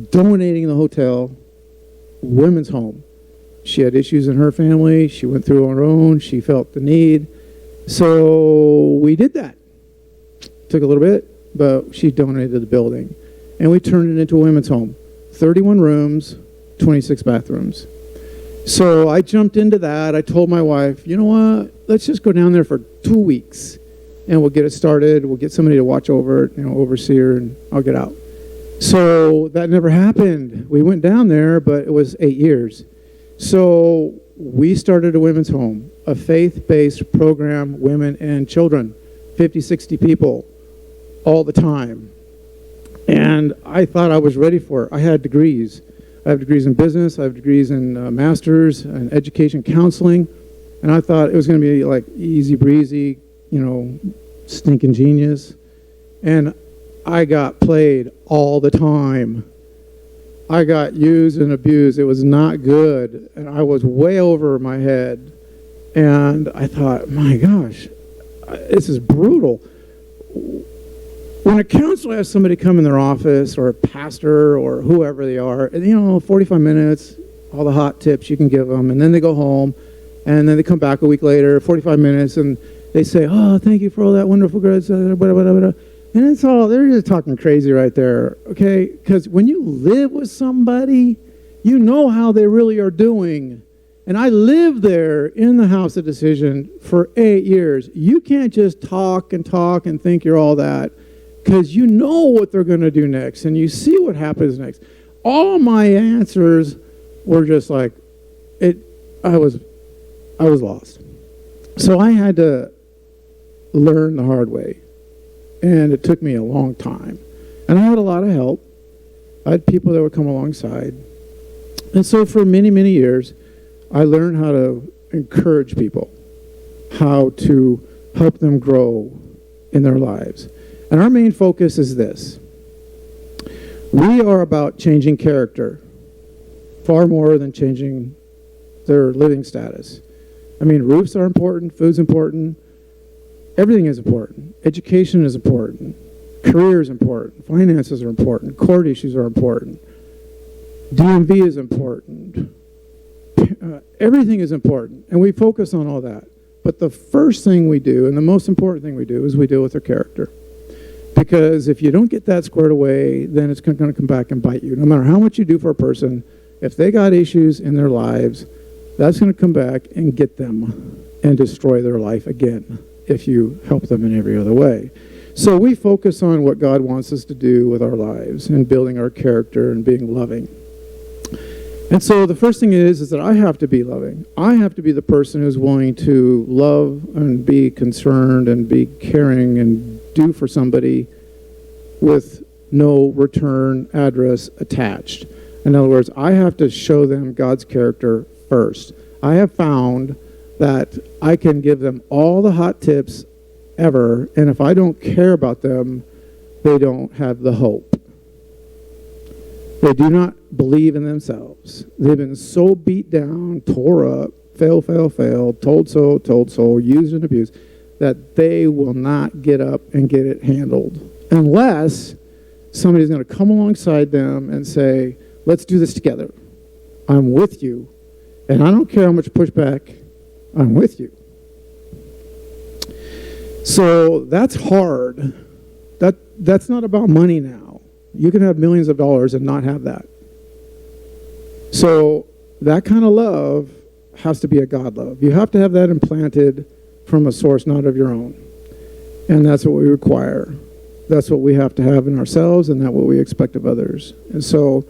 donating the hotel, women's home? She had issues in her family. She went through on her own. She felt the need. So we did that. Took a little bit, but she donated the building. And we turned it into a women's home. 31 rooms, 26 bathrooms. So I jumped into that. I told my wife, you know what? Let's just go down there for 2 weeks, and we'll get it started. We'll get somebody to watch over it, overseer, and I'll get out. So that never happened. We went down there, but it was 8 years. So we started a women's home, a faith-based program, women and children, 50, 60 people all the time. And I thought I was ready for it. I had degrees. I have degrees in business. I have degrees in masters and education counseling. And I thought it was going to be like easy breezy, stinking genius. And I got played all the time. I got used and abused. It was not good. And I was way over my head. And I thought, my gosh, this is brutal. When a counselor has somebody come in their office, or a pastor, or whoever they are, 45 minutes, all the hot tips you can give them, and then they go home, and then they come back a week later, 45 minutes, and they say, oh, thank you for all that wonderful grace, blah, blah, blah, blah. And it's all, they're just talking crazy right there, okay? Because when you live with somebody, you know how they really are doing. And I lived there in the house of decision for 8 years. You can't just talk and think you're all that, because you know what they're going to do next, and you see what happens next. All my answers were just like, I was lost. So I had to learn the hard way, and it took me a long time. And I had a lot of help. I had people that would come alongside. And so for many, many years, I learned how to encourage people, how to help them grow in their lives. And our main focus is this. We are about changing character far more than changing their living status. I mean, roofs are important, food's important, everything is important. Education is important, career is important, finances are important, court issues are important, DMV is important, everything is important, and we focus on all that. But the first thing we do, and the most important thing we do, is we deal with their character. Because if you don't get that squared away, then it's going to come back and bite you. No matter how much you do for a person, if they got issues in their lives, that's going to come back and get them and destroy their life again if you help them in every other way. So we focus on what God wants us to do with our lives and building our character and being loving. And so the first thing is that I have to be loving. I have to be the person who's willing to love and be concerned and be caring and do for somebody with no return address attached. In other words, I have to show them God's character first. I have found that I can give them all the hot tips ever, and if I don't care about them, they don't have the hope. They do not believe in themselves. They've been so beat down, tore up, fail, told so, used and abused, that they will not get up and get it handled unless somebody's going to come alongside them and say, let's do this together. I'm with you, and I don't care how much pushback, I'm with you. So that's hard. That's not about money now. You can have millions of dollars and not have that. So that kind of love has to be a God love. You have to have that implanted from a source not of your own. And that's what we require. That's what we have to have in ourselves, and that's what we expect of others. And so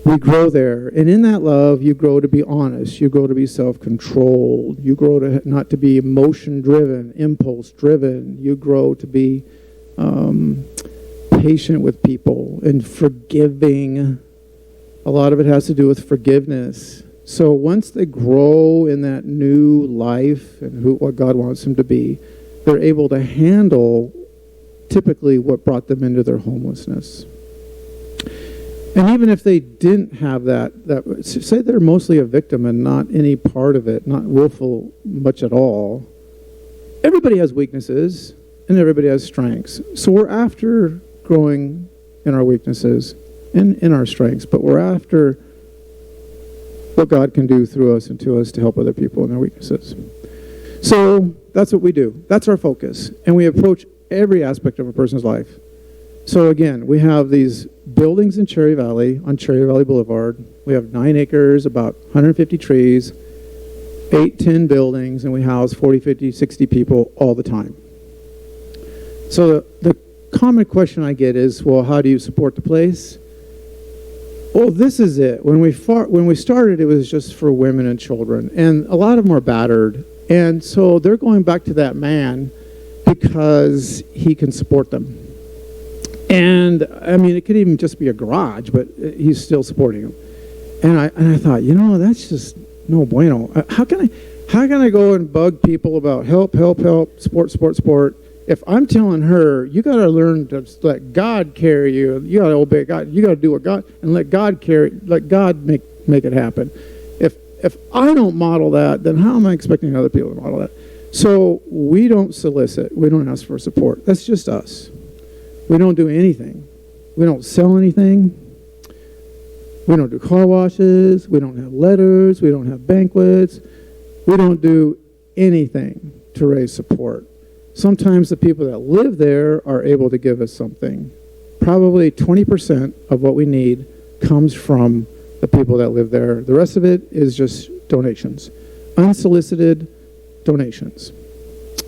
we grow there. And in that love, you grow to be honest. You grow to be self-controlled. You grow to not to be emotion-driven, impulse-driven. You grow to be patient with people and forgiving. A lot of it has to do with forgiveness. So once they grow in that new life and what God wants them to be, they're able to handle typically what brought them into their homelessness. And even if they didn't have that, say they're mostly a victim and not any part of it, not willful much at all, everybody has weaknesses and everybody has strengths. So we're after growing in our weaknesses and in our strengths, but we're after what God can do through us and to us to help other people in their weaknesses. So that's what we do. That's our focus. And we approach every aspect of a person's life. So again, we have these buildings in Cherry Valley, on Cherry Valley Boulevard. We have 9 acres, about 150 trees, 8-10 buildings, and we house 40, 50, 60 people all the time. So the common question I get is, well, how do you support the place? Well, this is it. When we started, it was just for women and children, and a lot of them are battered. And so they're going back to that man because he can support them. And I mean, it could even just be a garage, but he's still supporting them. And I thought, that's just no bueno. How can I go and bug people about help, support? If I'm telling her, you got to learn to let God carry you. You got to obey God. You got to do what God, and let God make it happen. If I don't model that, then how am I expecting other people to model that? So we don't solicit. We don't ask for support. That's just us. We don't do anything. We don't sell anything. We don't do car washes. We don't have letters. We don't have banquets. We don't do anything to raise support. Sometimes the people that live there are able to give us something. Probably 20% of what we need comes from the people that live there. The rest of it is just donations, unsolicited donations.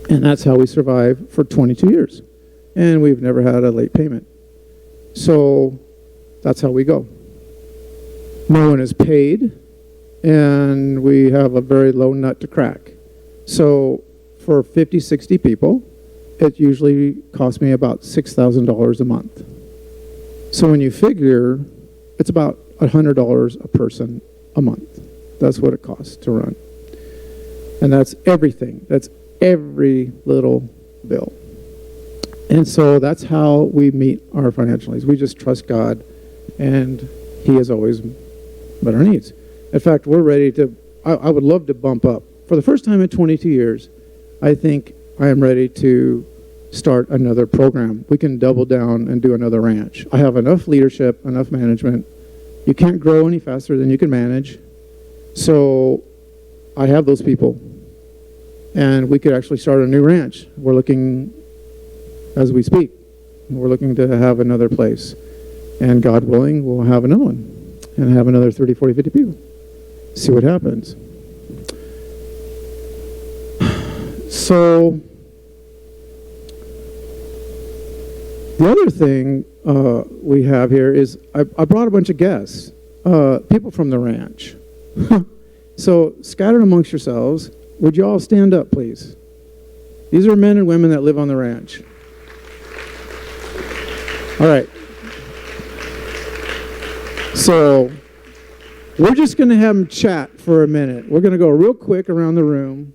And that's how we survive for 22 years. And we've never had a late payment. So that's how we go. No one is paid, and we have a very low nut to crack. So for 50, 60 people, it usually costs me about $6,000 a month. So when you figure, it's about $100 a person a month. That's what it costs to run. And that's everything. That's every little bill. And so that's how we meet our financial needs. We just trust God, and He has always met our needs. In fact, we're ready to, I would love to bump up. For the first time in 22 years, I think I am ready to start another program. We can double down and do another ranch. I have enough leadership, enough management. You can't grow any faster than you can manage. So I have those people. And we could actually start a new ranch. We're looking, as we speak, we're looking to have another place. And God willing, we'll have another one. And have another 30, 40, 50 people. See what happens. So the other thing we have here is I brought a bunch of guests, people from the ranch. So scattered amongst yourselves, would you all stand up, please? These are men and women that live on the ranch. All right. So we're just going to have them chat for a minute. We're going to go real quick around the room.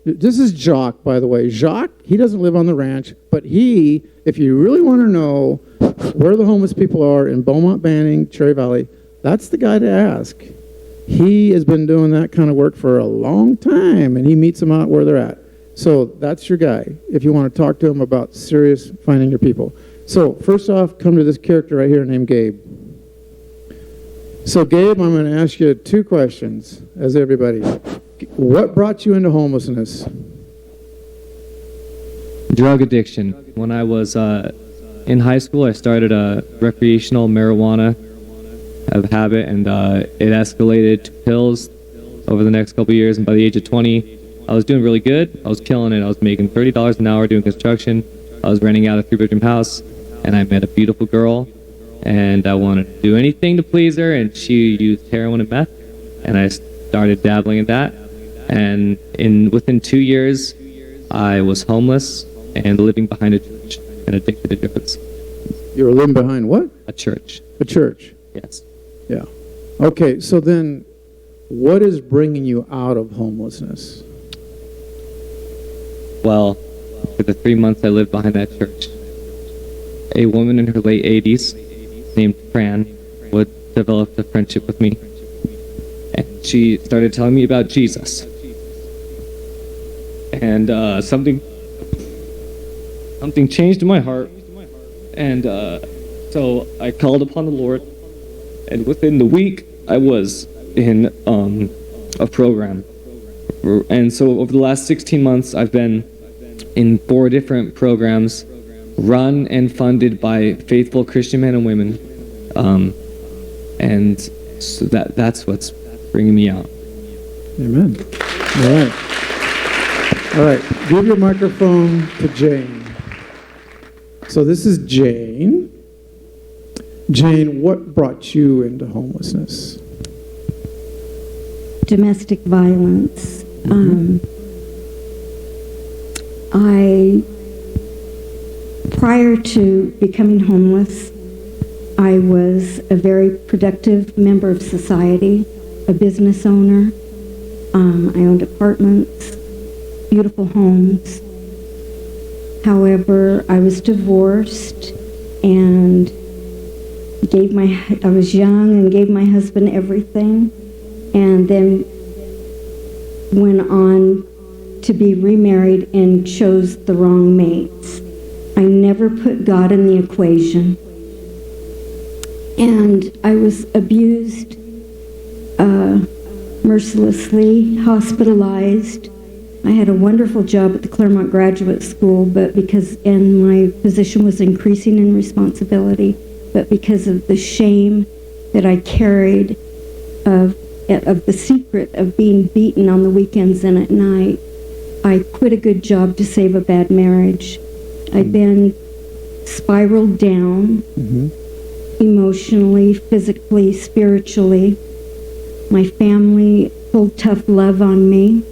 This is Jacques, by the way. Jacques, he doesn't live on the ranch, but he, if you really want to know where the homeless people are in Beaumont, Banning, Cherry Valley, that's the guy to ask. He has been doing that kind of work for a long time, and he meets them out where they're at. So that's your guy, if you want to talk to him about serious finding your people. So first off, come to this character right here named Gabe. So Gabe, I'm going to ask you 2 questions, as everybody. What brought you into homelessness? Drug addiction. When I was in high school, I started a recreational marijuana habit, and it escalated to pills over the next couple of years. And by the age of 20, I was doing really good. I was killing it. I was making $30 an hour doing construction. I was renting out a 3-bedroom house, and I met a beautiful girl, and I wanted to do anything to please her, and she used heroin and meth, and I started dabbling in that. And within 2 years, I was homeless and living behind a church and addicted to drugs. You were living behind what? A church. A church. Yes. Yeah. Okay, so then what is bringing you out of homelessness? Well, for the 3 months I lived behind that church, a woman in her late 80s named Fran developed a friendship with me. And she started telling me about Jesus. And something changed in my heart. And so I called upon the Lord. And within the week, I was in a program. And so over the last 16 months, I've been in 4 different programs run and funded by faithful Christian men and women. And so that's what's bringing me out. Amen. All right. All right. Give your microphone to Jane. So this is Jane. Jane, what brought you into homelessness? Domestic violence. Prior to becoming homeless, I was a very productive member of society, a business owner. I owned apartments, beautiful homes. However, I was divorced and I was young and gave my husband everything, and then went on to be remarried and chose the wrong mates. I never put God in the equation. And I was abused, mercilessly, hospitalized. I had a wonderful job at the Claremont Graduate School, and my position was increasing in responsibility, but because of the shame that I carried of the secret of being beaten on the weekends and at night, I quit a good job to save a bad marriage. I then spiraled down emotionally, physically, spiritually. My family pulled tough love on me,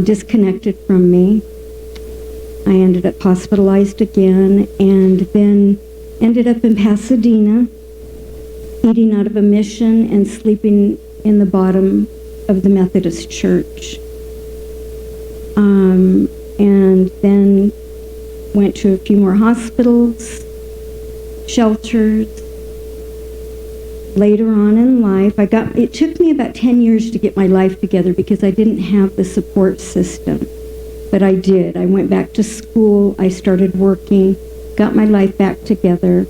disconnected from me. I ended up hospitalized again, and then ended up in Pasadena, eating out of a mission and sleeping in the bottom of the Methodist church. And then went to a few more hospitals, shelters. Later on in life, it took me about 10 years to get my life together because I didn't have the support system. But I did. I went back to school, I started working, got my life back together.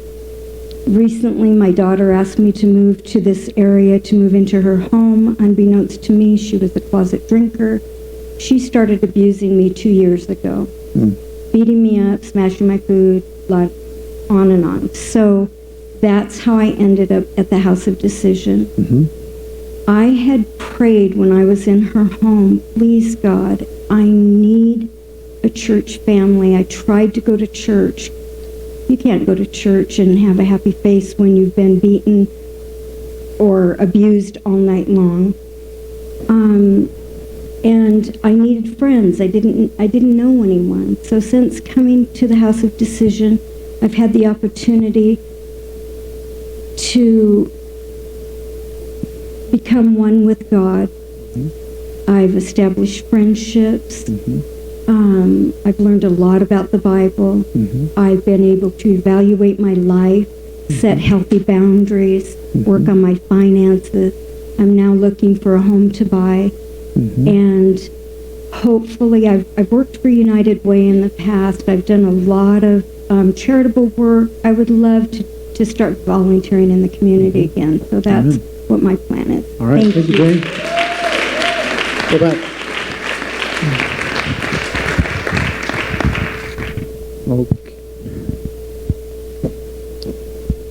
Recently, my daughter asked me to move to this area, to move into her home. Unbeknownst to me, she was a closet drinker. She started abusing me 2 years ago, beating me up, smashing my food, on and on. So that's how I ended up at the House of Decision. I had prayed when I was in her home, please God, I need a church family. I tried to go to church. You can't go to church and have a happy face when you've been beaten or abused all night long. And I needed friends. I didn't know anyone. So since coming to the House of Decision, I've had the opportunity to become one with God. I've established friendships. I've learned a lot about the Bible. I've been able to evaluate my life, set healthy boundaries, work on my finances. I'm now looking for a home to buy. And hopefully, I've worked for United Way in the past. I've done a lot of charitable work. I would love to start volunteering in the community again. So that's what my plan is. All right. Thank you, Jane. Go back. Okay.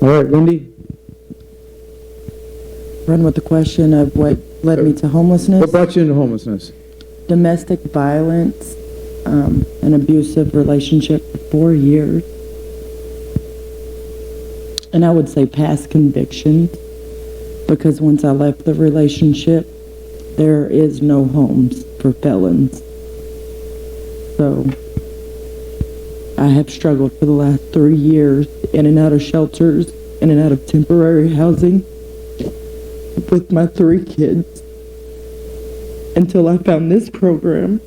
All right, Wendy, Run with the question of what led me to homelessness. what brought you into homelessness? Domestic violence, an abusive relationship for 4 years. And I would say past conviction, because once I left the relationship, there is no homes for felons. So I have struggled for the last 3 years in and out of shelters, in and out of temporary housing with my 3 kids until I found this program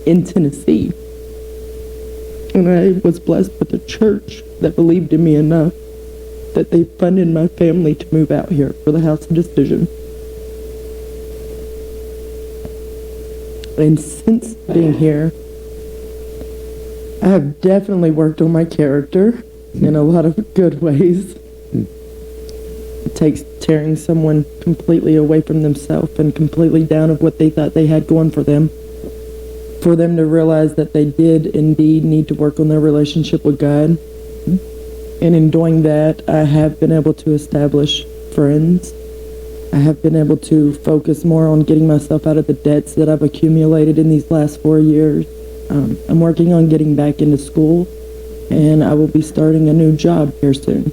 in Tennessee. And I was blessed with a church that believed in me enough that they funded my family to move out here for the House of Decision. And since being here, I have definitely worked on my character in a lot of good ways. It takes tearing someone completely away from themselves and completely down of what they thought they had going for them to realize that they did indeed need to work on their relationship with God. And in doing that, I have been able to establish friends. I have been able to focus more on getting myself out of the debts that I've accumulated in these last 4 years. I'm working on getting back into school, and I will be starting a new job here soon.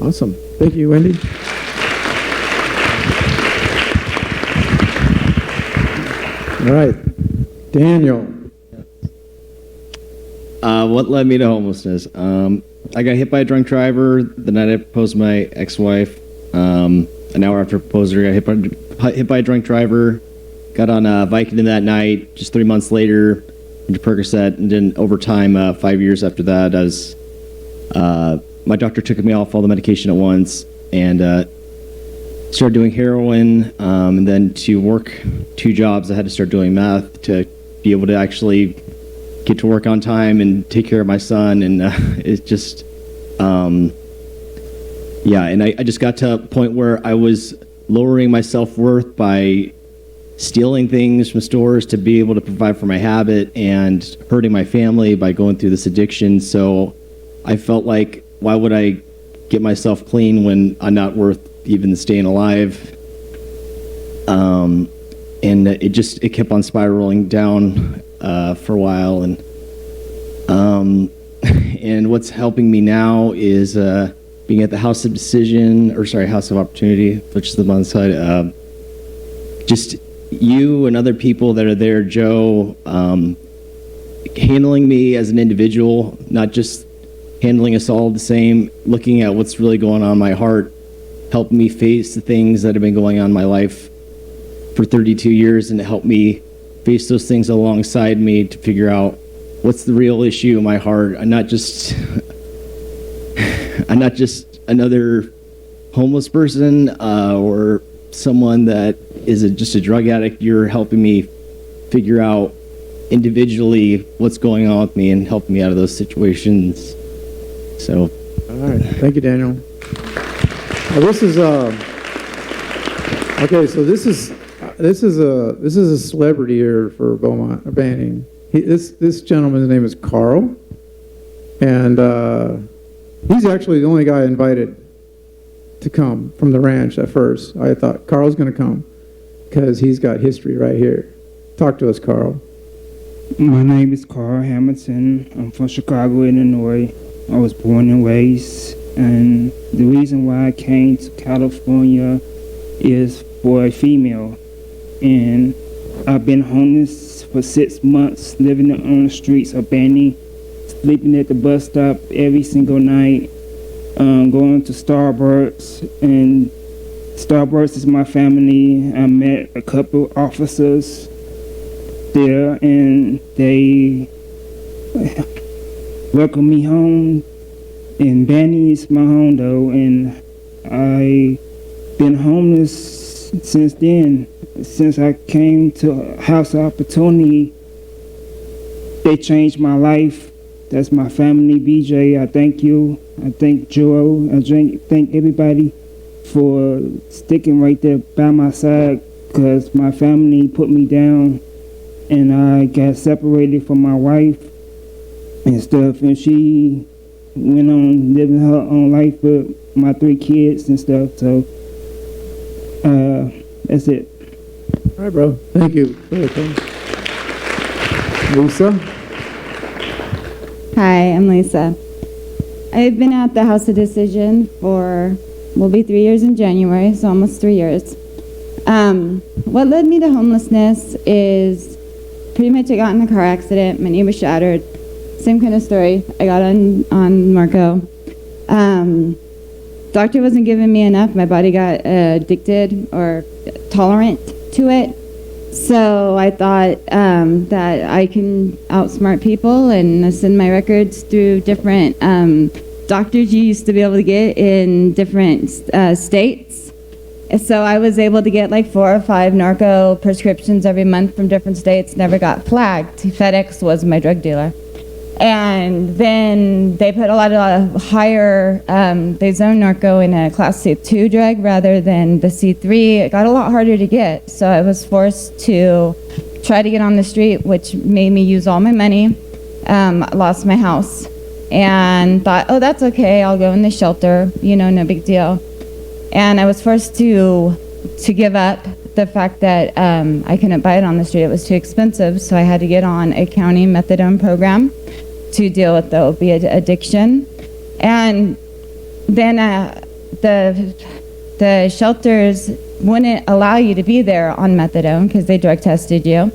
Awesome. Thank you, Wendy. All right, Daniel. What led me to homelessness? I got hit by a drunk driver the night I proposed to my ex-wife. An hour after proposing, I got hit by a drunk driver. Got on Vicodin that night. Just 3 months later, into Percocet, and then over time, 5 years after that, as my doctor took me off all the medication at once and started doing heroin. And then to work 2 jobs, I had to start doing meth to be able to actually get to work on time and take care of my son. And it's just, and I just got to a point where I was lowering my self-worth by stealing things from stores to be able to provide for my habit and hurting my family by going through this addiction. So I felt like, why would I get myself clean when I'm not worth even staying alive? And it kept on spiraling down for a while. And what's helping me now is being at the House of Opportunity, which is the one side. Just you and other people that are there, Joe, handling me as an individual, not just handling us all the same, looking at what's really going on in my heart, helped me face the things that have been going on in my life for 32 years, and to help me face those things alongside me to figure out what's the real issue in my heart. I'm not just another homeless person or someone that is just a drug addict. You're helping me figure out individually what's going on with me and helping me out of those situations. So, All right. Thank you, Daniel. This is okay. So this is a celebrity here for Beaumont Banning. This gentleman's name is Carl, and he's actually the only guy invited to come from the ranch at first. I thought Carl's going to come because he's got history right here. Talk to us, Carl. My name is Carl Hamilton. I'm from Chicago, Illinois. I was born and raised, and the reason why I came to California is for a female. And I've been homeless for 6 months, living on the streets of Banning, sleeping at the bus stop every single night, going to Starbucks, and Starbucks is my family. I met a couple officers there, and they welcomed me home. And Banning is my home, though, and I've been homeless since then. Since I came to House of Opportunity, they changed my life. That's my family, BJ. I thank you. I thank Joe. I thank everybody for sticking right there by my side, because my family put me down, and I got separated from my wife and stuff, and she went on living her own life with my 3 kids and stuff. So that's it. All right, bro. Thank you. Lisa? Hi, I'm Lisa. I've been at the House of Decision for, will be 3 years in January, so almost 3 years. What led me to homelessness is pretty much I got in a car accident, my knee was shattered. Same kind of story. I got on Marco. Doctor wasn't giving me enough. My body got addicted or tolerant to it. So I thought that I can outsmart people and send my records through different doctors you used to be able to get in different states. So I was able to get like 4 or 5 narco prescriptions every month from different states, never got flagged. FedEx was my drug dealer. And then they put a lot of higher, they zone narco in a class C2 drug rather than the C3. It got a lot harder to get. So I was forced to try to get on the street, which made me use all my money. Lost my house and thought, oh, that's okay. I'll go in the shelter, you know, no big deal. And I was forced to give up the fact that I couldn't buy it on the street. It was too expensive. So I had to get on a county methadone program to deal with the opiate addiction. And then the shelters wouldn't allow you to be there on methadone because they drug tested you.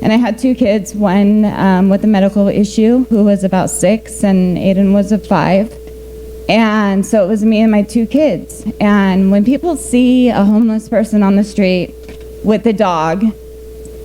And I had 2 kids, one with a medical issue who was about 6 and Aiden was 5. And so it was me and my 2 kids. And when people see a homeless person on the street with a dog,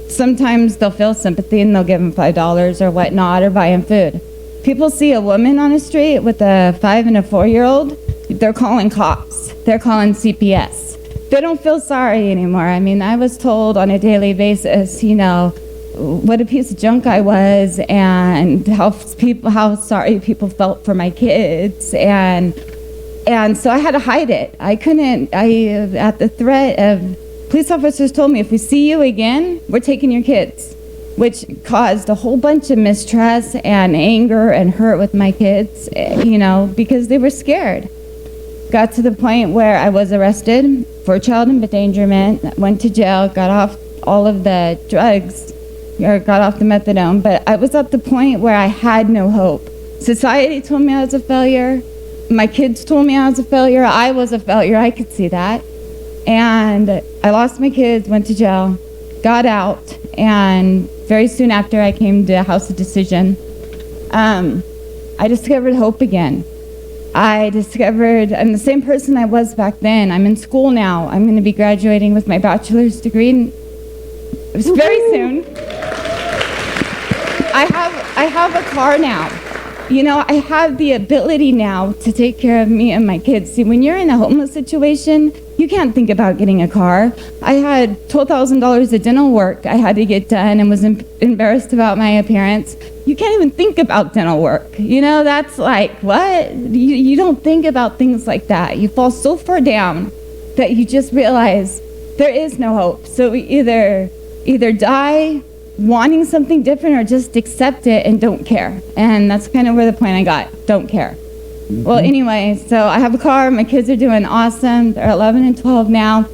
sometimes they'll feel sympathy and they'll give them $5 or whatnot or buy them food. People see a woman on the street with a 5 and a 4-year-old, they're calling cops. They're calling CPS. They don't feel sorry anymore. I mean, I was told on a daily basis, you know, what a piece of junk I was and how sorry people felt for my kids. And so I had to hide it. At the threat of, police officers told me, if we see you again, we're taking your kids, which caused a whole bunch of mistrust and anger and hurt with my kids, you know, because they were scared. Got to the point where I was arrested for child endangerment, went to jail, got off all of the drugs, or got off the methadone, but I was at the point where I had no hope. Society told me I was a failure. My kids told me I was a failure. I was a failure. I could see that. And I lost my kids, went to jail, got out, and very soon after I came to House of Decision, I discovered hope again. I discovered I'm the same person I was back then. I'm in school now. I'm going to be graduating with my bachelor's degree. It was very soon. I have a car now. You know, I have the ability now to take care of me and my kids. See, when you're in a homeless situation, you can't think about getting a car. I had $12,000 of dental work I had to get done and was embarrassed about my appearance. You can't even think about dental work. You know, that's like, what? You don't think about things like that. You fall so far down that you just realize there is no hope. So we either die wanting something different or just accept it and don't care. And that's kind of where the point I got, don't care. Mm-hmm. Well, anyway, so I have a car. My kids are doing awesome. They're 11 and 12 now.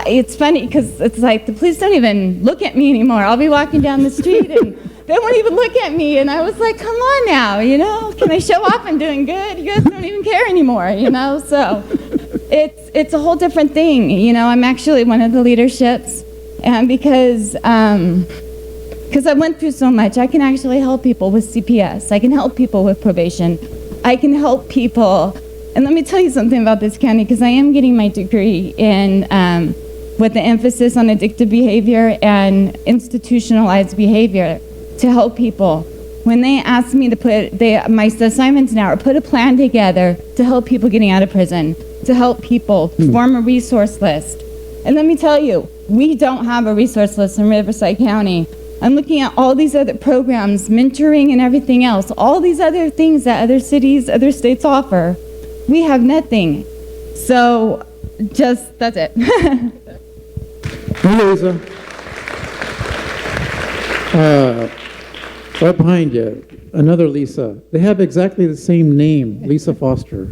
It's funny because it's like the police don't even look at me anymore. I'll be walking down the street and they won't even look at me. And I was like, come on now, you know, can I show off I'm doing good? You guys don't even care anymore, you know? So it's a whole different thing. You know, I'm actually one of the leaderships. And because I went through so much, I can actually help people with CPS. I can help people with probation. I can help people. And let me tell you something about this county, because I am getting my degree in with the emphasis on addictive behavior and institutionalized behavior to help people. When they ask me to my assignments now are put a plan together to help people getting out of prison, to help people form a resource list. And let me tell you, we don't have a resource list in Riverside County. I'm looking at all these other programs, mentoring and everything else, all these other things that other cities, other states offer. We have nothing. So that's it. Hey, Lisa. Right behind you. another Lisa. They have exactly the same name, Lisa Foster.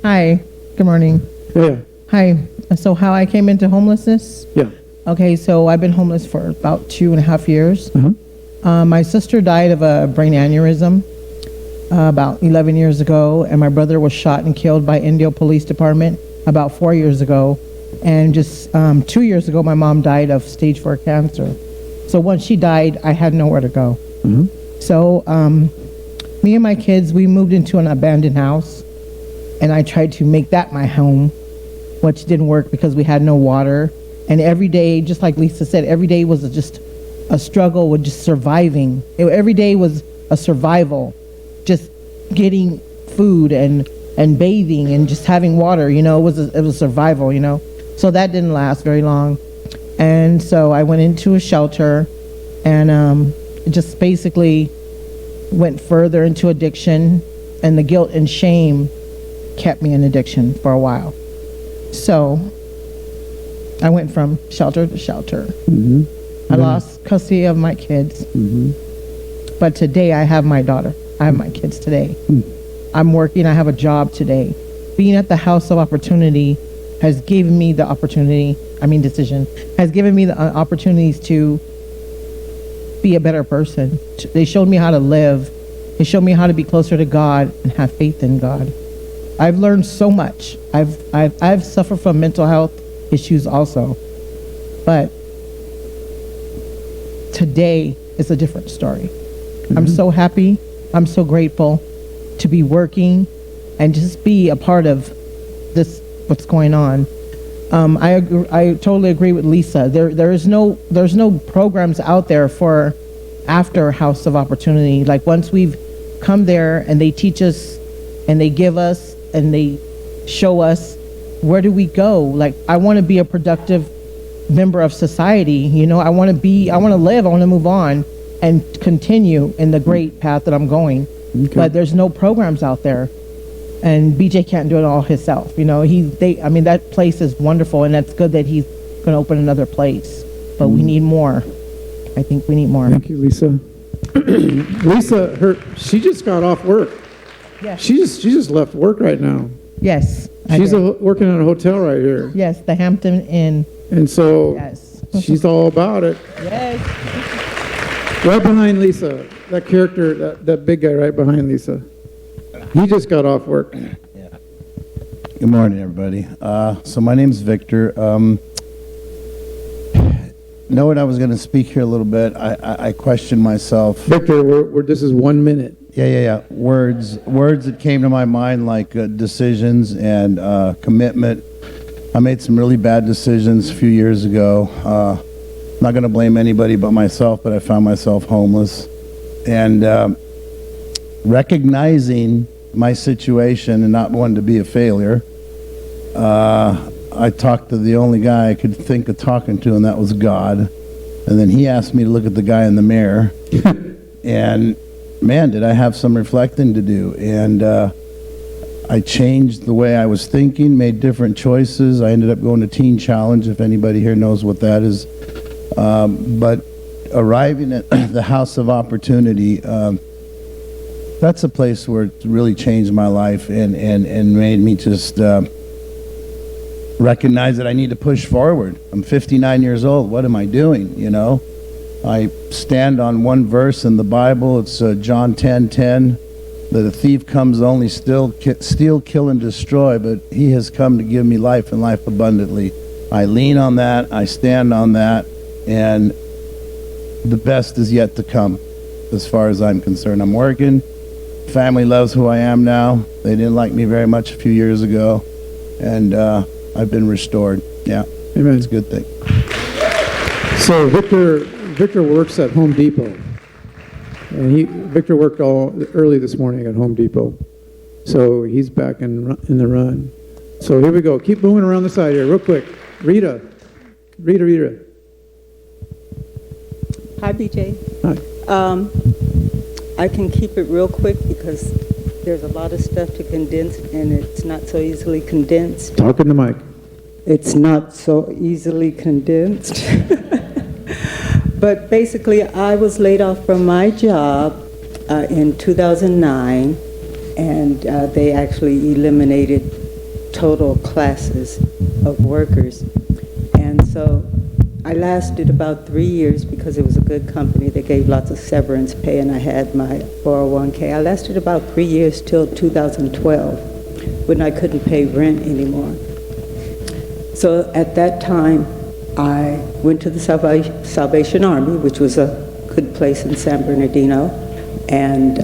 Hi, good morning. Yeah, Hi, so how I came into homelessness? yeah. Okay, so I've been homeless for about 2.5 years. Uh-huh. My sister died of a brain aneurysm about 11 years ago, and my brother was shot and killed by Indio Police Department about 4 years ago. And just 2 years ago, my mom died of stage 4 cancer. So once she died, I had nowhere to go. Mhm. So me and my kids, we moved into an abandoned house, and I tried to make that my home, which didn't work because we had no water. And every day, just like Lisa said, every day was just a struggle with just surviving. Every day was a survival, just getting food and bathing and just having water. You know, it was survival. You know, so that didn't last very long. And so I went into a shelter, and just basically went further into addiction, and the guilt and shame kept me in addiction for a while. So I went from shelter to shelter. Mm-hmm. I lost custody of my kids. Mm-hmm. But today I have my daughter. I have my kids today. I'm working. I have a job today. Being at the House of Opportunity has given me the decision, has given me the opportunities to be a better person. They showed me how to live. They showed me how to be closer to God and have faith in God. I've learned so much. I've suffered from mental health issues also, but today is a different story. I'm so happy. I'm so grateful to be working and just be a part of this, what's going on. I totally agree with Lisa. There's no programs out there for after House of Opportunity. Like once we've come there and they teach us and they give us and they show us, where do we go? Like, I want to be a productive member of society. You know, I want to live, I want to move on and continue in the great path that I'm going. Okay. But there's no programs out there. And BJ can't do it all himself. You know, that place is wonderful, and that's good that he's going to open another place. But we need more. I think we need more. Thank you, Lisa. Lisa, she just got off work. Yes. She just left work right now. Yes. She's working at a hotel right here. Yes, the Hampton Inn. And so yes. She's all about it. Yes. Right behind Lisa, that character, that big guy right behind Lisa. He just got off work. Yeah. Good morning, everybody. So my name's Victor. Knowing I was going to speak here a little bit, I questioned myself. Victor, this is 1 minute. Yeah. Words that came to my mind, like decisions and commitment. I made some really bad decisions a few years ago. I'm not going to blame anybody but myself, but I found myself homeless. And recognizing my situation and not wanting to be a failure, I talked to the only guy I could think of talking to, and that was God. And then he asked me to look at the guy in the mirror. And man, did I have some reflecting to do. And I changed the way I was thinking, made different choices. I ended up going to Teen Challenge, if anybody here knows what that is. But arriving at the House of Opportunity, that's a place where it really changed my life and made me just recognize that I need to push forward. I'm 59 years old. What am I doing, you know? I stand on one verse in the Bible. It's John 10:10, that a thief comes only steal, kill, and destroy, but he has come to give me life and life abundantly. I lean on that. I stand on that. And the best is yet to come as far as I'm concerned. I'm working. Family loves who I am now. They didn't like me very much a few years ago. And I've been restored. Yeah. Amen. It's a good thing. So Victor works at Home Depot. And Victor worked early this morning at Home Depot. So he's back in the run. So here we go. Keep moving around the side here real quick. Rita. Hi, BJ. Hi. I can keep it real quick because there's a lot of stuff to condense, and it's not so easily condensed. Talk in the mic. It's not so easily condensed. But basically, I was laid off from my job in 2009, and they actually eliminated total classes of workers. And so I lasted about 3 years because it was a good company. They gave lots of severance pay, and I had my 401k. I lasted about 3 years till 2012, when I couldn't pay rent anymore. So at that time, I went to the Salvation Army, which was a good place in San Bernardino. And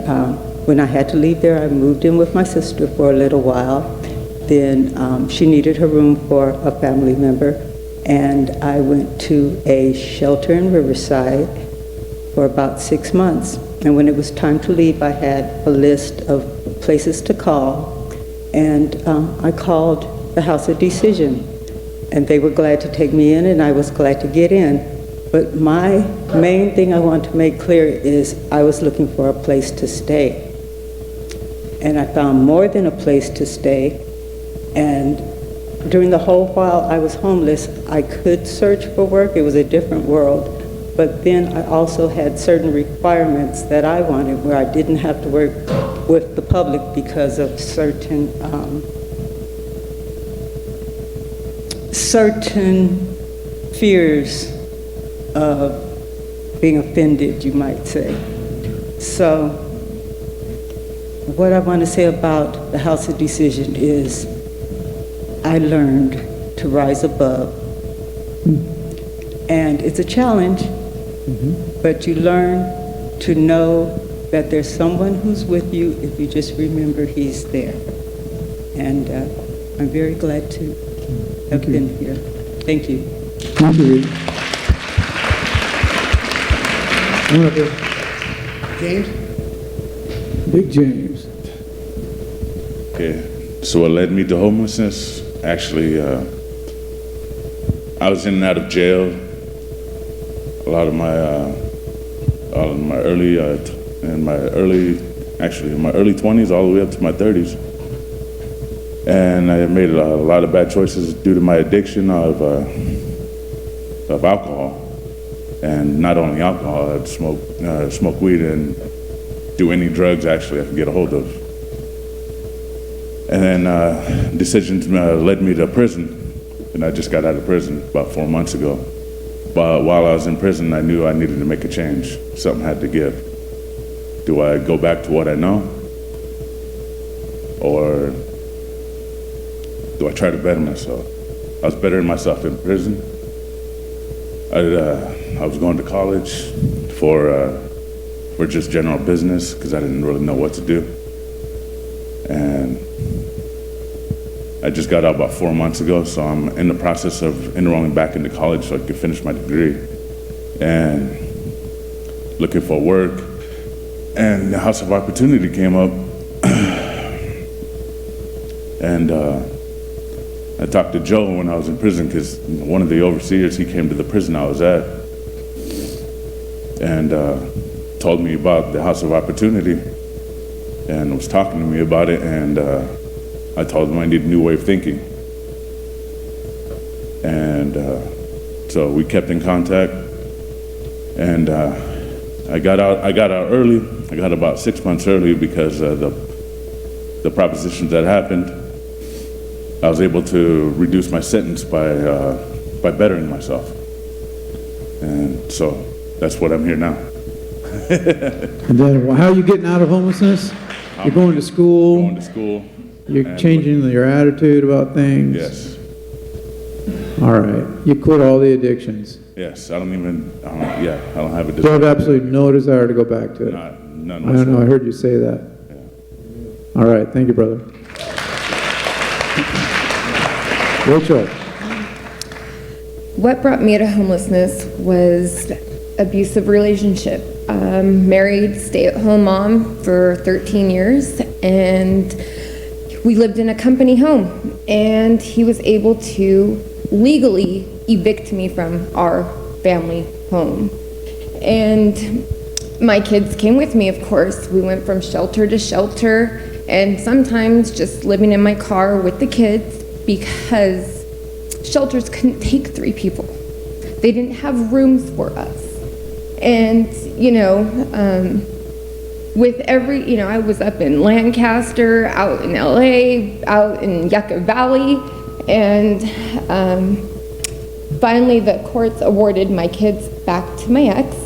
when I had to leave there, I moved in with my sister for a little while. Then she needed her room for a family member, and I went to a shelter in Riverside for about 6 months. And when it was time to leave, I had a list of places to call, and I called the House of Decision. And they were glad to take me in, and I was glad to get in. But my main thing I want to make clear is I was looking for a place to stay. And I found more than a place to stay. And during the whole while I was homeless, I could search for work. It was a different world. But then I also had certain requirements that I wanted, where I didn't have to work with the public because of certain fears of being offended, you might say. So what I want to say about the House of Decision is I learned to rise above. And it's a challenge, but you learn to know that there's someone who's with you if you just remember he's there. And I'm very glad to have been here. Thank you. Thank you. One up here. James? Big James. Okay, so what led me to homelessness? Actually, I was in and out of jail. A lot of my early 20s, all the way up to my 30s. And I made a lot of bad choices due to my addiction of alcohol. And not only alcohol, I'd smoke weed and do any drugs actually I could get a hold of. And then decisions led me to prison. And I just got out of prison about 4 months ago. But while I was in prison, I knew I needed to make a change. Something had to give. Do I go back to what I know? Or do I try to better myself? I was bettering myself in prison. I was going to college for just general business because I didn't really know what to do. And I just got out about 4 months ago, so I'm in the process of enrolling back into college so I can finish my degree. And looking for work. And the House of Opportunity came up. And I talked to Joe when I was in prison because one of the overseers, he came to the prison I was at and told me about the House of Opportunity and was talking to me about it, and I told him I need a new way of thinking. And so we kept in contact, and I got out early. I got about 6 months early because the propositions that happened. I was able to reduce my sentence by bettering myself. And so that's what I'm here now. And then, how are you getting out of homelessness? You're going to school. Going to school. You're changing your attitude about things. Yes. All right. You quit all the addictions. Yes. I don't have a desire. You have absolutely no desire to go back to it. None I know. I heard you say that. Yeah. All right. Thank you, brother. Rachel. What brought me to homelessness was abusive relationship. Married, stay-at-home mom for 13 years, and we lived in a company home, and he was able to legally evict me from our family home. And my kids came with me, of course. We went from shelter to shelter, and sometimes just living in my car with the kids, because shelters couldn't take 3 people. They didn't have rooms for us. And, with every, I was up in Lancaster, out in LA, out in Yucca Valley, and finally the courts awarded my kids back to my ex,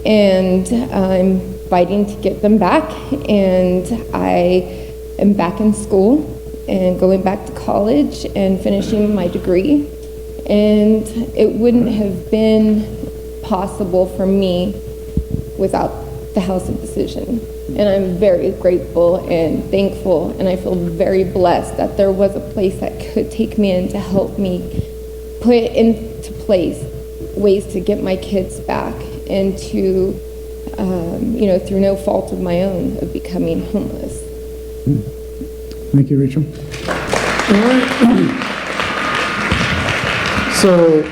and I'm fighting to get them back, and I am back in school and going back to college and finishing my degree, and it wouldn't have been possible for me without the House of Decision. And I'm very grateful and thankful, and I feel very blessed that there was a place that could take me in to help me put into place ways to get my kids back and to, through no fault of my own, of becoming homeless. Thank you, Rachel. All right. So,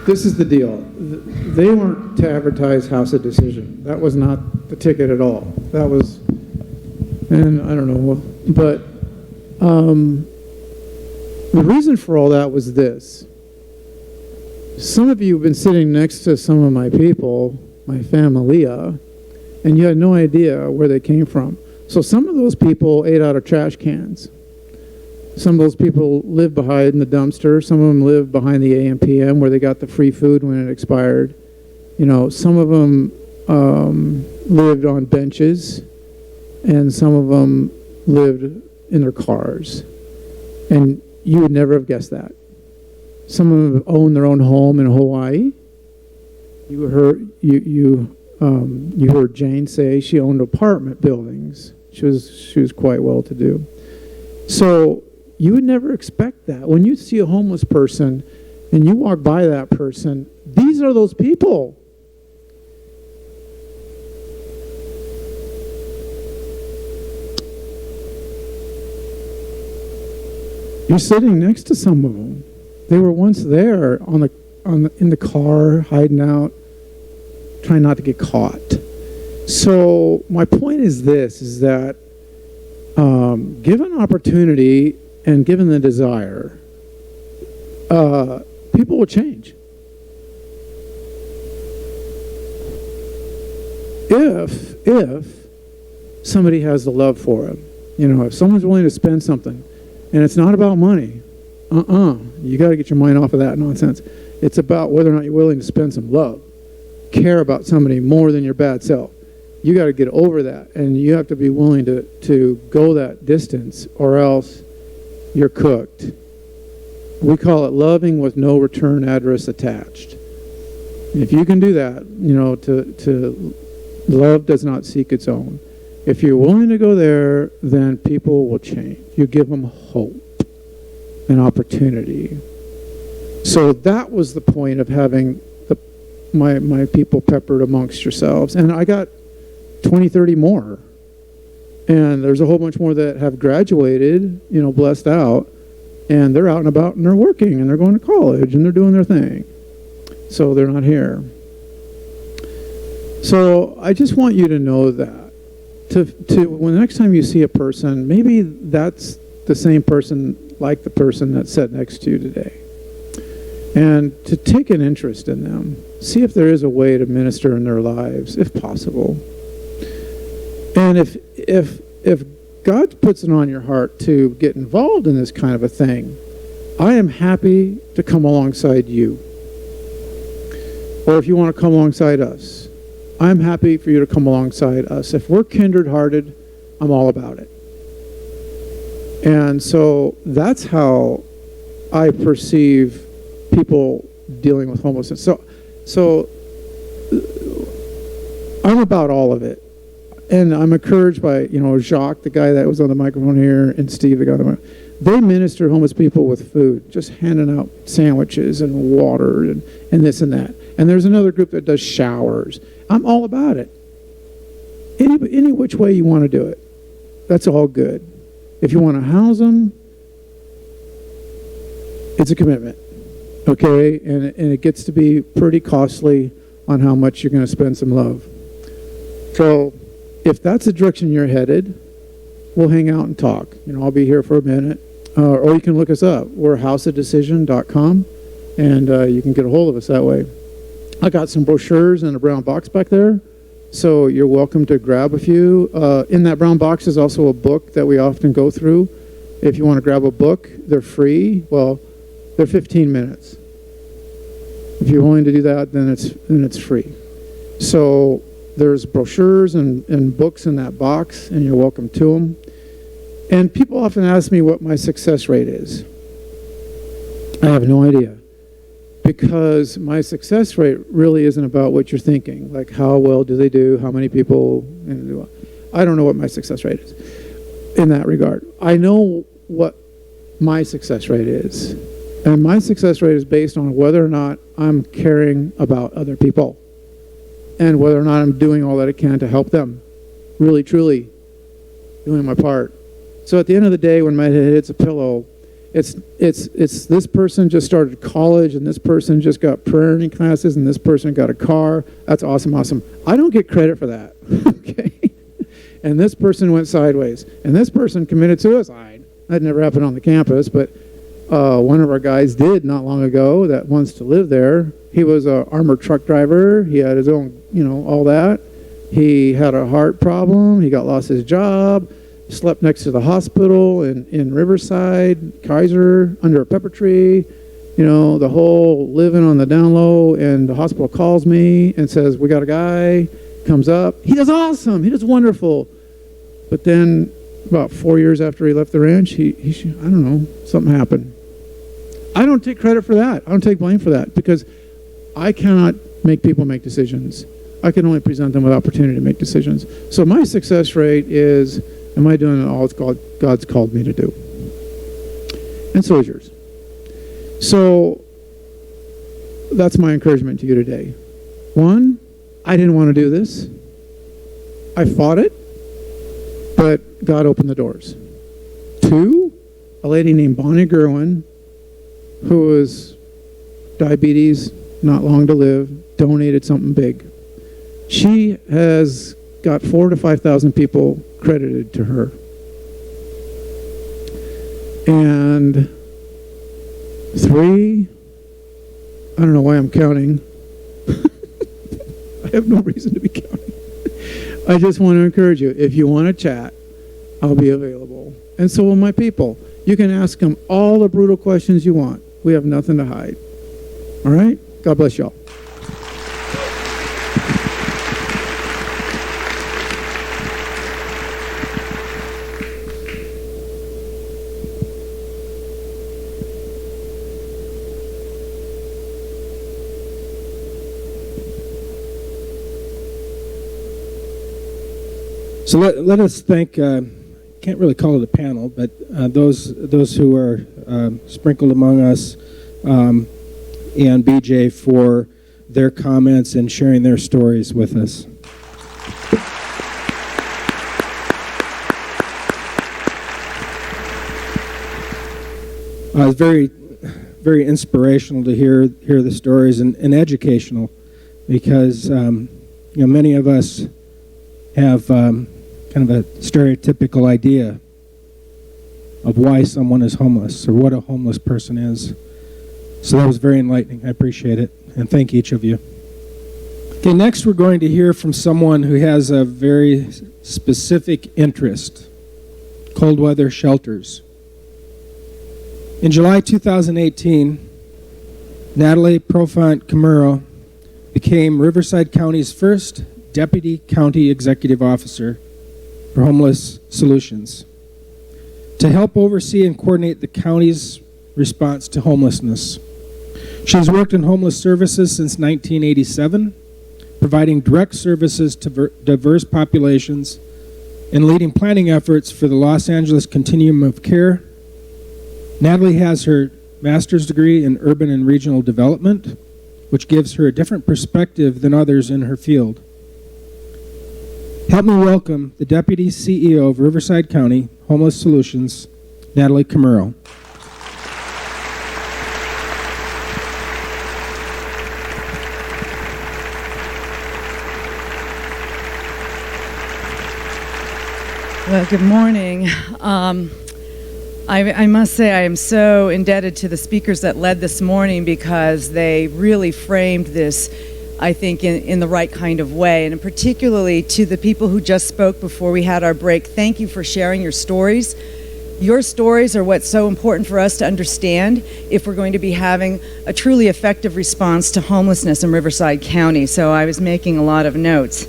this is the deal. They weren't to advertise House of Decision. That was not the ticket at all. That was, and I don't know, but the reason for all that was this. Some of you have been sitting next to some of my people, my familia, and you had no idea where they came from. So some of those people ate out of trash cans. Some of those people lived behind the dumpster. Some of them lived behind the AM/PM where they got the free food when it expired. Some of them lived on benches, and some of them lived in their cars. And you would never have guessed that. Some of them owned their own home in Hawaii. You heard Jane say she owned apartment buildings. She was quite well to do. So you would never expect that. When you see a homeless person and you walk by that person, these are those people. You're sitting next to some of them. They were once there in the car, hiding out, trying not to get caught. So my point is this, is that given opportunity and given the desire, people will change. If somebody has the love for them, if someone's willing to spend something, and it's not about money, you got to get your mind off of that nonsense. It's about whether or not you're willing to spend some love, care about somebody more than your bad self. You got to get over that, and you have to be willing to go that distance, or else you're cooked. We call it loving with no return address attached. If you can do that, to love does not seek its own. If you're willing to go there, then people will change. You give them hope and opportunity. So that was the point of having my people peppered amongst yourselves. And I got 20, 30 more. And there's a whole bunch more that have graduated, blessed out. And they're out and about and they're working and they're going to college and they're doing their thing. So they're not here. So I just want you to know that. When the next time you see a person, maybe that's the same person like the person that sat next to you today. And to take an interest in them. See if there is a way to minister in their lives, if possible. And if God puts it on your heart to get involved in this kind of a thing, I am happy to come alongside you. Or if you want to come alongside us, I'm happy for you to come alongside us. If we're kindred-hearted, I'm all about it. And so that's how I perceive people dealing with homelessness. So I'm about all of it. And I'm encouraged by, Jacques, the guy that was on the microphone here, and Steve, the guy on the microphone. They minister homeless people with food, just handing out sandwiches and water and this and that. And there's another group that does showers. I'm all about it. Any which way you want to do it, that's all good. If you want to house them, it's a commitment, okay? And it gets to be pretty costly on how much you're going to spend some love. So if that's the direction you're headed, we'll hang out and talk. I'll be here for a minute. Or you can look us up. We're houseofdecision.com, and you can get a hold of us that way. I got some brochures in a brown box back there. So you're welcome to grab a few. In that brown box is also a book that we often go through. If you want to grab a book, they're free. Well, they're 15 minutes. If you're willing to do that, then it's free. So there's brochures and books in that box, and you're welcome to them. And people often ask me what my success rate is. I have no idea, because my success rate really isn't about what you're thinking, like how well do they do, how many people. I don't know what my success rate is in that regard. I know what my success rate is, and my success rate is based on whether or not I'm caring about other people and whether or not I'm doing all that I can to help them, really, truly doing my part. So at the end of the day, when my head hits a pillow, it's this person just started college, and this person just got prayer classes, and this person got a car. That's awesome, awesome. I don't get credit for that, okay? And this person went sideways, and this person committed suicide. That never happened on the campus, but one of our guys did not long ago that wants to live there. He was an armored truck driver. He had his own, all that. He had a heart problem. He lost his job. Slept next to the hospital in Riverside, Kaiser, under a pepper tree, the whole living on the down low. And the hospital calls me and says, we got a guy, comes up. He does awesome. He does wonderful. But then about 4 years after he left the ranch, I don't know, something happened. I don't take credit for that. I don't take blame for that, because I cannot make people make decisions. I can only present them with opportunity to make decisions. So my success rate is, am I doing all God's called me to do? And so is yours. So that's my encouragement to you today. One, I didn't want to do this. I fought it, but God opened the doors. Two, a lady named Bonnie Gerwin, who was diabetes, not long to live, donated something big. She has got 4,000 to 5,000 people credited to her. And three, I don't know why I'm counting. I have no reason to be counting. I just want to encourage you, if you want to chat, I'll be available. And so will my people. You can ask them all the brutal questions you want. We have nothing to hide. All right? God bless y'all. So let us thank, can't really call it a panel, but those who are sprinkled among us, and BJ for their comments and sharing their stories with us. It's very, very inspirational to hear the stories, and educational, because many of us have kind of a stereotypical idea of why someone is homeless or what a homeless person is. So that was very enlightening. I appreciate it, and thank each of you. Okay, next we're going to hear from someone who has a very specific interest: cold weather shelters. In July 2018, Natalie Profant Camero became Riverside County's first Deputy County Executive Officer for Homeless Solutions to help oversee and coordinate the county's response to homelessness. She's worked in homeless services since 1987, providing direct services to diverse populations and leading planning efforts for the Los Angeles Continuum of Care. Natalie has her master's degree in urban and regional development, which gives her a different perspective than others in her field. Help me welcome the Deputy CEO of Riverside County Homeless Solutions, Natalie Camero. Well, good morning. I must say I am so indebted to the speakers that led this morning, because they really framed this I think, in the right kind of way. And particularly to the people who just spoke before we had our break, thank you for sharing your stories. Your stories are what's so important for us to understand if we're going to be having a truly effective response to homelessness in Riverside County. So I was making a lot of notes.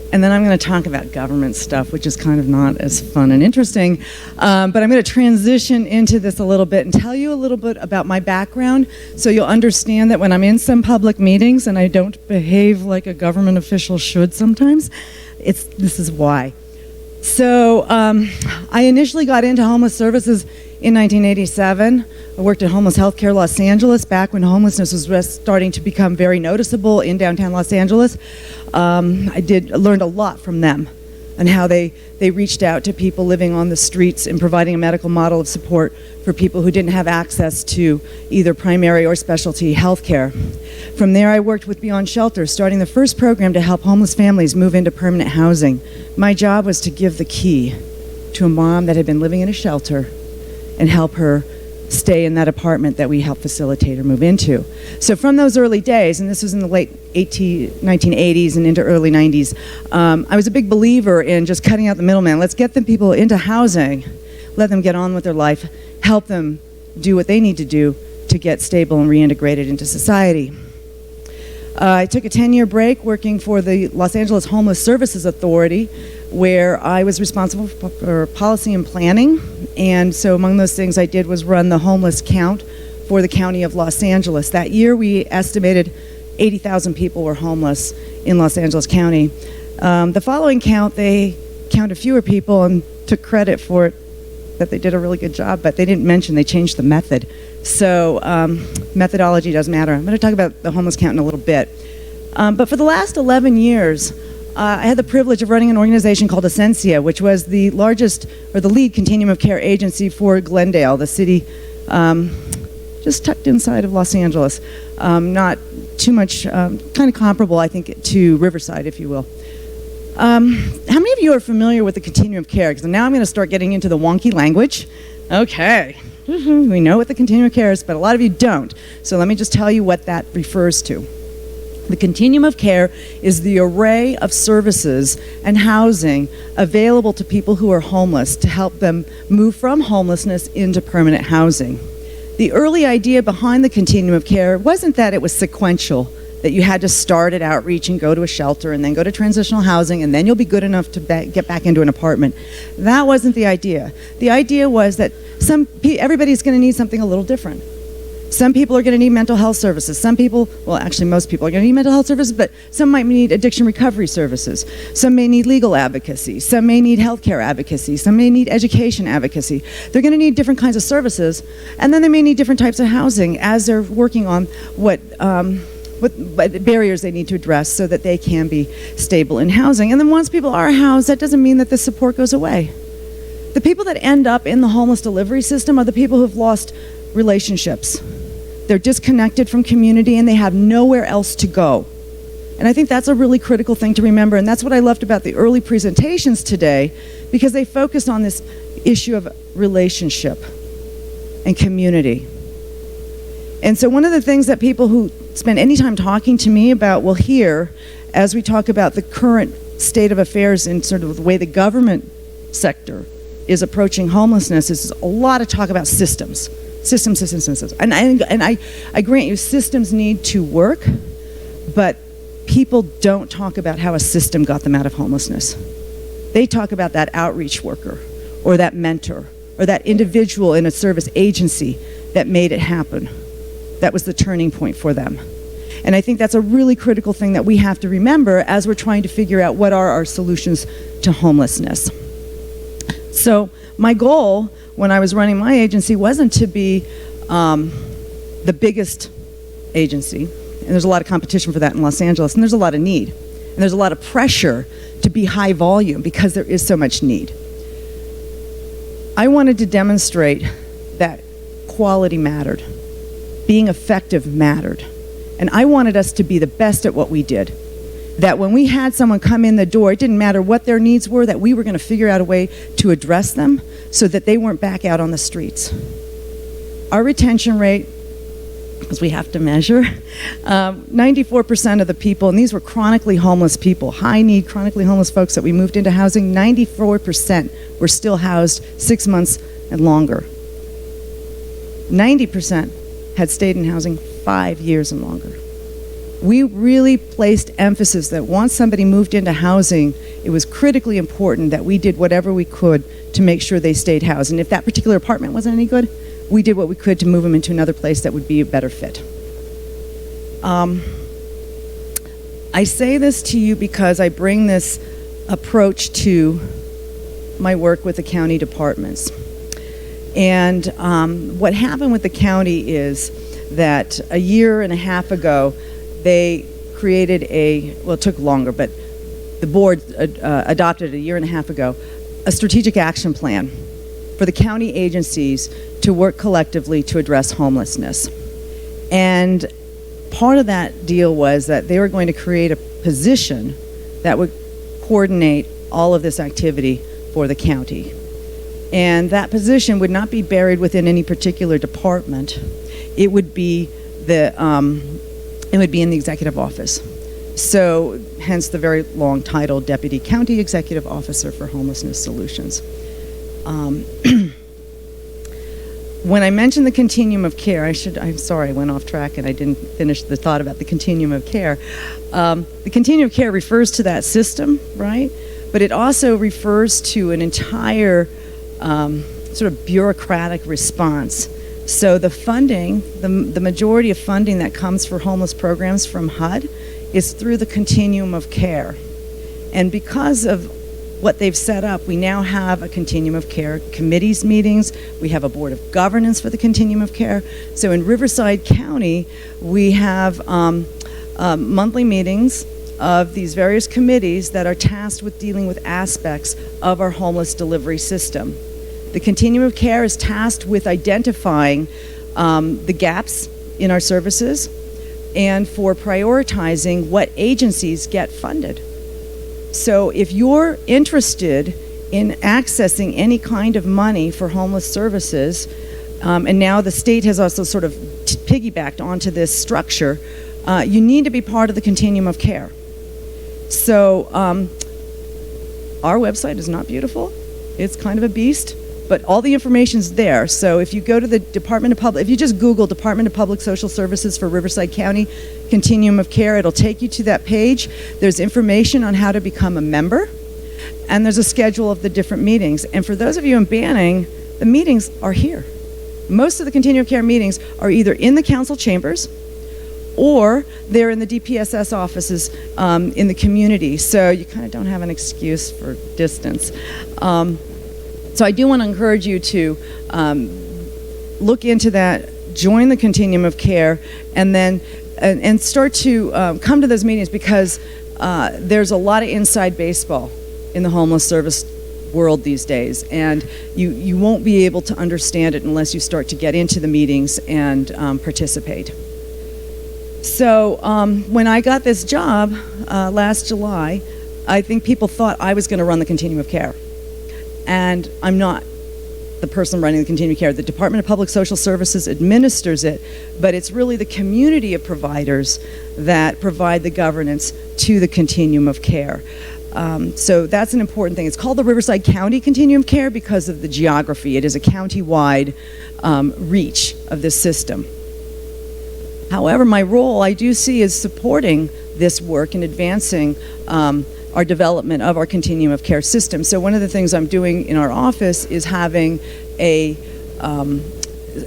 And then I'm going to talk about government stuff, which is kind of not as fun and interesting. But I'm going to transition into this a little bit and tell you a little bit about my background so you'll understand that when I'm in some public meetings and I don't behave like a government official should sometimes, this is why. So I initially got into homeless services in 1987. I worked at Homeless Healthcare Los Angeles back when homelessness was just starting to become very noticeable in downtown Los Angeles. I learned a lot from them and how they reached out to people living on the streets and providing a medical model of support for people who didn't have access to either primary or specialty health care. From there, I worked with Beyond Shelter, starting the first program to help homeless families move into permanent housing. My job was to give the key to a mom that had been living in a shelter and help her stay in that apartment that we helped facilitate her move into. So from those early days, and this was in the late 1980s and into early 90s, I was a big believer in just cutting out the middleman. Let's get the people into housing, let them get on with their life, help them do what they need to do to get stable and reintegrated into society. I took a 10-year break working for the Los Angeles Homeless Services Authority, where I was responsible for policy and planning. And so among those things I did was run the homeless count for the county of Los Angeles. That year we estimated 80,000 people were homeless in Los Angeles County. The following count, they counted fewer people and took credit for it, that they did a really good job, but they didn't mention they changed the method. So methodology does matter. I'm going to talk about the homeless count in a little bit. But for the last 11 years, I had the privilege of running an organization called Essentia, which was the largest, or the lead continuum of care agency for Glendale, the city just tucked inside of Los Angeles. Not too much, kind of comparable, I think, to Riverside, if you will. How many of you are familiar with the continuum of care? Because now I'm going to start getting into the wonky language. Okay, we know what the continuum of care is, but a lot of you don't. So let me just tell you what that refers to. The continuum of care is the array of services and housing available to people who are homeless to help them move from homelessness into permanent housing. The early idea behind the continuum of care wasn't that it was sequential, that you had to start at outreach and go to a shelter and then go to transitional housing and then you'll be good enough to get back into an apartment. That wasn't the idea. The idea was that everybody's going to need something a little different. Some people are going to need mental health services. Some people, well, actually most people are going to need mental health services, but some might need addiction recovery services. Some may need legal advocacy. Some may need healthcare advocacy. Some may need education advocacy. They're going to need different kinds of services, and then they may need different types of housing as they're working on what barriers they need to address so that they can be stable in housing. And then once people are housed, that doesn't mean that the support goes away. The people that end up in the homeless delivery system are the people who've lost relationships. They're disconnected from community and they have nowhere else to go. And I think that's a really critical thing to remember, and that's what I loved about the early presentations today, because they focused on this issue of relationship and community. And so one of the things that people who spend any time talking to me about will hear as we talk about the current state of affairs and sort of the way the government sector is approaching homelessness is a lot of talk about systems. Systems. And I grant you, systems need to work, but people don't talk about how a system got them out of homelessness. They talk about that outreach worker or that mentor or that individual in a service agency that made it happen. That was the turning point for them. And I think that's a really critical thing that we have to remember as we're trying to figure out what are our solutions to homelessness. So my goal when I was running my agency wasn't to be the biggest agency, and there's a lot of competition for that in Los Angeles, and there's a lot of need, and there's a lot of pressure to be high volume because there is so much need. I wanted to demonstrate that quality mattered, being effective mattered, and I wanted us to be the best at what we did. That when we had someone come in the door, it didn't matter what their needs were, that we were going to figure out a way to address them so that they weren't back out on the streets. Our retention rate because we have to measure. 94% of the people, and these were chronically homeless people, high-need, chronically homeless folks that we moved into housing, 94% were still housed 6 months and longer. 90% had stayed in housing 5 years and longer. We really placed emphasis that once somebody moved into housing, it was critically important that we did whatever we could to make sure they stayed housed. And if that particular apartment wasn't any good, we did what we could to move them into another place that would be a better fit. I say this to you because I bring this approach to my work with the county departments. And what happened with the county is that a year and a half ago, they created well, it took longer, but the board adopted a year and a half ago, a strategic action plan for the county agencies to work collectively to address homelessness. And part of that deal was that they were going to create a position that would coordinate all of this activity for the county. And that position would not be buried within any particular department. It would be in the executive office. So hence the very long title, Deputy County Executive Officer for Homelessness Solutions. When I mentioned the continuum of care, I'm sorry, I went off track and I didn't finish the thought about the continuum of care. The continuum of care refers to that system, right? But it also refers to an entire sort of bureaucratic response. So the funding, the majority of funding that comes for homeless programs from HUD is through the continuum of care. And because of what they've set up, we now have a continuum of care committees meetings. We have a board of governance for the continuum of care. So in Riverside County, we have monthly meetings of these various committees that are tasked with dealing with aspects of our homeless delivery system. The continuum of care is tasked with identifying the gaps in our services and for prioritizing what agencies get funded. So if you're interested in accessing any kind of money for homeless services, and now the state has also sort of piggybacked onto this structure, you need to be part of the continuum of care. So our website is not beautiful. It's kind of a beast, but all the information's there. So if you go to the Department of Public, if you just Google Department of Public Social Services for Riverside County Continuum of Care, it'll take you to that page. There's information on how to become a member, and there's a schedule of the different meetings. And for those of you in Banning, the meetings are here. Most of the Continuum of Care meetings are either in the council chambers or they're in the DPSS offices in the community. So you kind of don't have an excuse for distance. So I do want to encourage you to look into that, join the Continuum of Care, and then and start to come to those meetings, because there's a lot of inside baseball in the homeless service world these days, and you won't be able to understand it unless you start to get into the meetings and participate. So when I got this job last July, I think people thought I was going to run the Continuum of Care. And I'm not the person running the Continuum of Care. The Department of Public Social Services administers it, but it's really the community of providers that provide the governance to the Continuum of Care. So that's an important thing. It's called the Riverside County Continuum of Care because of the geography. It is a county-wide reach of this system. However, my role, I do see, is supporting this work and advancing our development of our Continuum of Care system. So one of the things I'm doing in our office is having an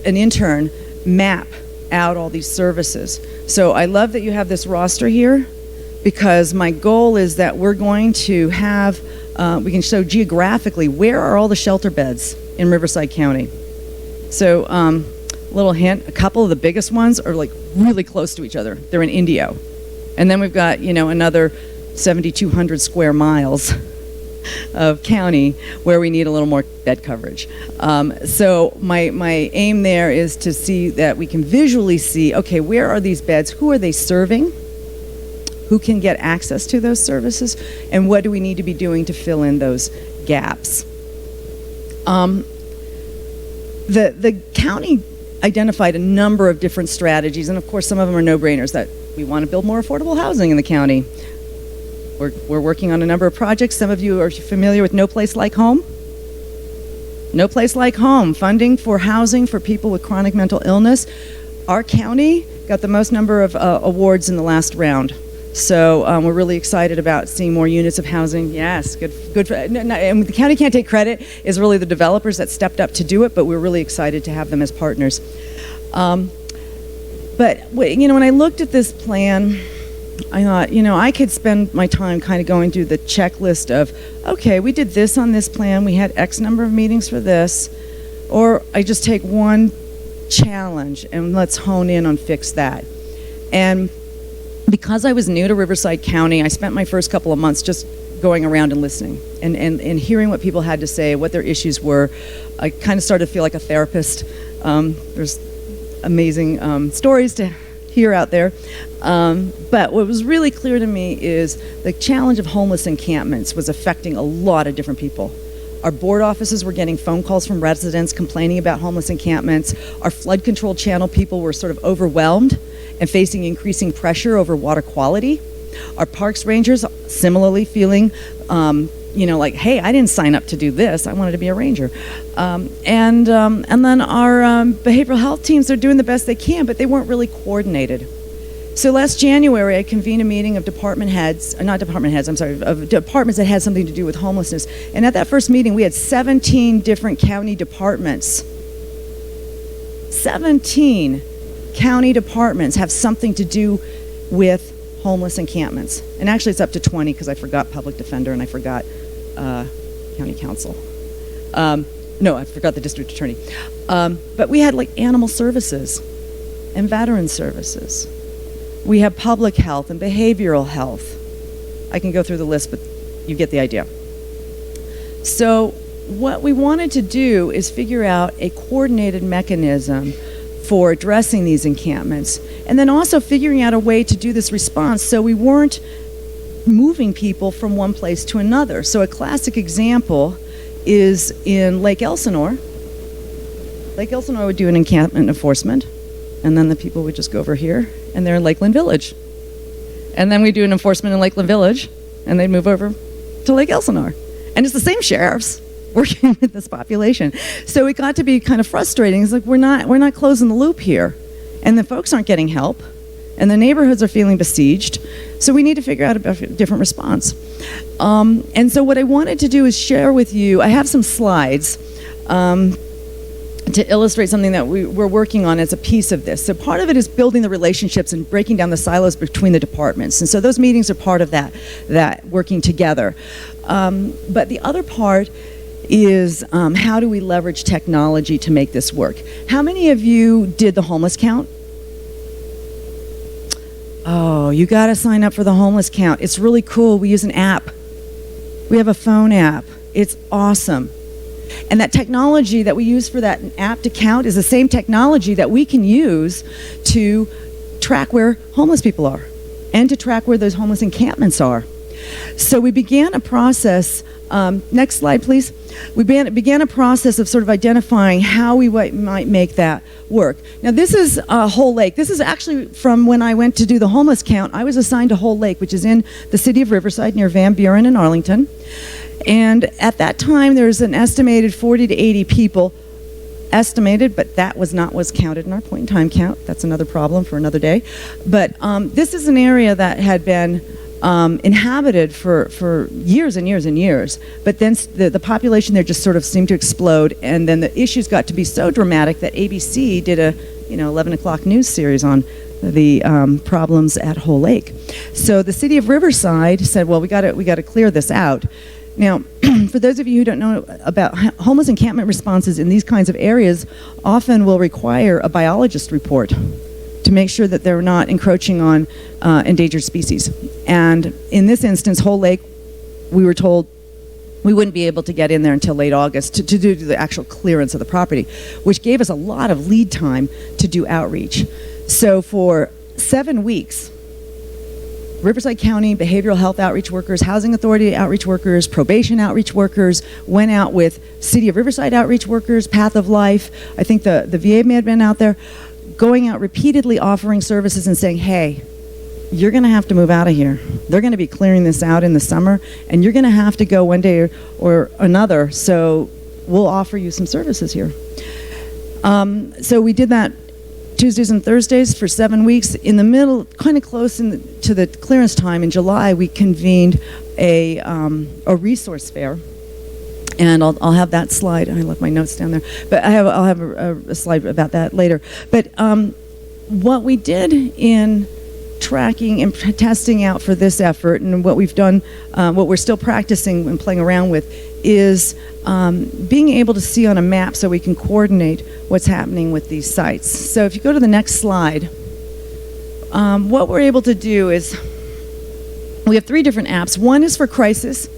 intern map out all these services. So I love that you have this roster here, because my goal is that we're going to have, we can show geographically where are all the shelter beds in Riverside County. So little hint, a couple of the biggest ones are like really close to each other. They're in Indio. And then we've got, another 7,200 square miles of county where we need a little more bed coverage. So my aim there is to see that we can visually see, okay, where are these beds? Who are they serving? Who can get access to those services? And what do we need to be doing to fill in those gaps? The county identified a number of different strategies, and of course some of them are no-brainers, that we want to build more affordable housing in the county. We're working on a number of projects. Some of you are familiar with No Place Like Home. No Place Like Home, funding for housing for people with chronic mental illness. Our county got the most number of awards in the last round. So we're really excited about seeing more units of housing. Yes, good. For, and the county can't take credit. It's really the developers that stepped up to do it, but we're really excited to have them as partners. But when I looked at this plan, I thought, I could spend my time kind of going through the checklist of, okay, we did this on this plan, we had X number of meetings for this, or I just take one challenge and let's hone in on fix that. And because I was new to Riverside County, I spent my first couple of months just going around and listening and hearing what people had to say, what their issues were. I kind of started to feel like a therapist. There's amazing stories to hear out there. But what was really clear to me is the challenge of homeless encampments was affecting a lot of different people. Our board offices were getting phone calls from residents complaining about homeless encampments. Our flood control channel people were sort of overwhelmed and facing increasing pressure over water quality. Our parks rangers similarly feeling, like, hey, I didn't sign up to do this. I wanted to be a ranger. And then our behavioral health teams are doing the best they can, but they weren't really coordinated. So last January, I convened a meeting of departments that had something to do with homelessness. And at that first meeting, we had 17 different county departments. 17 county departments have something to do with homeless encampments. And actually, it's up to 20 because I forgot public defender and I forgot county council. No, I forgot the district attorney. But we had like animal services and veteran services. We have public health and behavioral health. I can go through the list, but you get the idea. So what we wanted to do is figure out a coordinated mechanism for addressing these encampments, and then also figuring out a way to do this response so we weren't moving people from one place to another. So a classic example is in Lake Elsinore. Lake Elsinore would do an encampment enforcement, and then the people would just go over here, and they're in Lakeland Village. And then we do an enforcement in Lakeland Village, and they'd move over to Lake Elsinore. And it's the same sheriffs working with this population. So it got to be kind of frustrating. It's like we're not closing the loop here. And the folks aren't getting help. And the neighborhoods are feeling besieged. So we need to figure out a different response. And so what I wanted to do is share with you, I have some slides to illustrate something that we're working on as a piece of this. So part of it is building the relationships and breaking down the silos between the departments. And so those meetings are part of that working together. But the other part is how do we leverage technology to make this work? How many of you did the homeless count? Oh, you got to sign up for the homeless count. It's really cool. We use an app. We have a phone app. It's awesome. And that technology that we use for that app to count is the same technology that we can use to track where homeless people are and to track where those homeless encampments are. So we began a process, next slide please. We began a process of sort of identifying how we might make that work. Now this is Whole Lake. This is actually from when I went to do the homeless count. I was assigned to Whole Lake, which is in the city of Riverside near Van Buren and Arlington. And at that time, there's an estimated 40 to 80 people estimated, but that was not what's counted in our point in time count. That's another problem for another day. But this is an area that had been inhabited for years and years and years. But then the population there just sort of seemed to explode, and then the issues got to be so dramatic that ABC did a 11 o'clock news series on the problems at Whole Lake. So the city of Riverside said, well, we got to clear this out. Now, for those of you who don't know about homeless encampment responses in these kinds of areas, often will require a biologist report to make sure that they're not encroaching on endangered species. And in this instance, Whole Lake, we were told we wouldn't be able to get in there until late August to do the actual clearance of the property, which gave us a lot of lead time to do outreach. So for 7 weeks, Riverside County behavioral health outreach workers, housing authority outreach workers, probation outreach workers, went out with City of Riverside outreach workers, Path of Life. I think the VA may have been out there, going out repeatedly offering services and saying, hey, you're going to have to move out of here. They're going to be clearing this out in the summer, and you're going to have to go one day or another, so we'll offer you some services here. So we did that Tuesdays and Thursdays for 7 weeks. In the middle, kind of close to the clearance time in July, we convened a resource fair. And I'll have that slide. I left my notes down there, but I'll have a slide about that later. But what we did in tracking and testing out for this effort, and what we've done, what we're still practicing and playing around with, is being able to see on a map so we can coordinate what's happening with these sites. So if you go to the next slide, what we're able to do is we have 3 different apps. One is for crisis.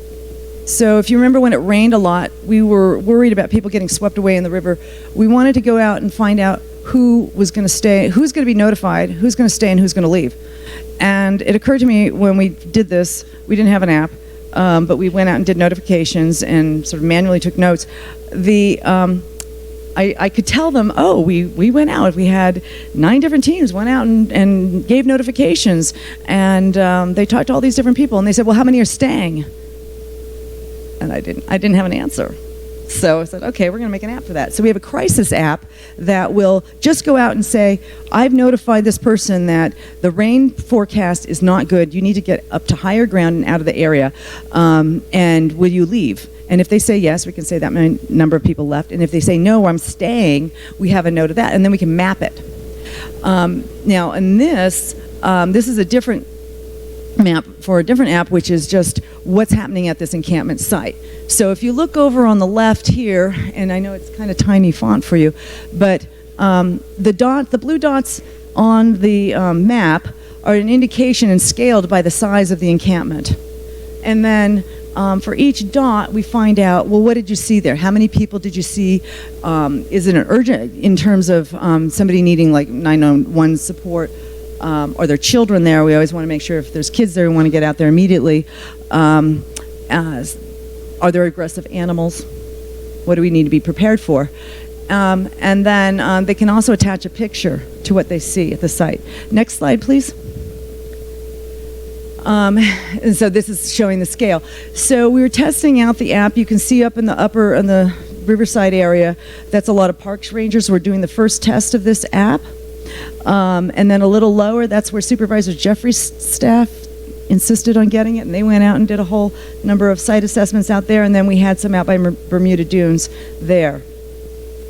So if you remember when it rained a lot, we were worried about people getting swept away in the river. We wanted to go out and find out who was going to stay, who's going to be notified, who's going to stay, and who's going to leave. And it occurred to me when we did this, we didn't have an app, but we went out and did notifications and sort of manually took notes. I could tell them, oh, we went out. We had 9 different teams went out and gave notifications, and they talked to all these different people, and they said, well, how many are staying? And I didn't have an answer. So I said, okay, we're going to make an app for that. So we have a crisis app that will just go out and say, I've notified this person that the rain forecast is not good. You need to get up to higher ground and out of the area. And will you leave? And if they say yes, we can say that many number of people left. And if they say no, I'm staying, we have a note of that. And then we can map it. Now, in this is a different map for a different app, which is just what's happening at this encampment site. So if you look over on the left here, and I know it's kind of tiny font for you, but the blue dots on the map are an indication and scaled by the size of the encampment. And then for each dot, we find out, well, what did you see there? How many people did you see? Is it an urgent in terms of somebody needing like 911 support? Are there children there? We always want to make sure if there's kids there, we want to get out there immediately. Are there aggressive animals? What do we need to be prepared for? And then they can also attach a picture to what they see at the site. Next slide, please. And so this is showing the scale. So we were testing out the app. You can see up in the Riverside area, that's a lot of parks rangers. We're doing the first test of this app. And then a little lower, that's where Supervisor Jeffrey's staff insisted on getting it, and they went out and did a whole number of site assessments out there, and then we had some out by Bermuda Dunes there.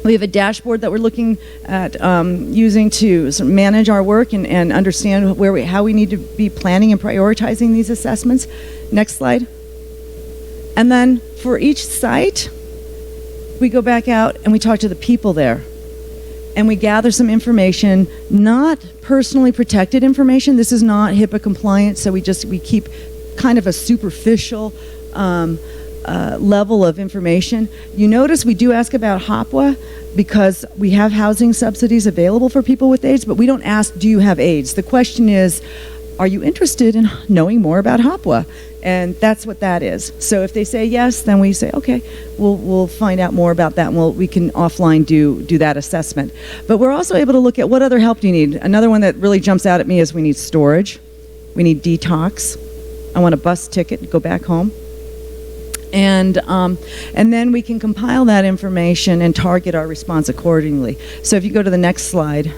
We have a dashboard that we're looking at using to sort of manage our work and understand how we need to be planning and prioritizing these assessments. Next slide. And then for each site, we go back out and we talk to the people there. And we gather some information, not personally protected information. This is not HIPAA compliant, so we keep kind of a superficial level of information. You notice we do ask about HOPWA because we have housing subsidies available for people with AIDS, but we don't ask, do you have AIDS? The question is, are you interested in knowing more about HOPWA? And that's what that is. So if they say yes, then we say, okay, we'll find out more about that, and we can offline do that assessment. But we're also able to look at what other help do you need. Another one that really jumps out at me is we need storage. We need detox. I want a bus ticket to go back home. And then we can compile that information and target our response accordingly. So if you go to the next slide.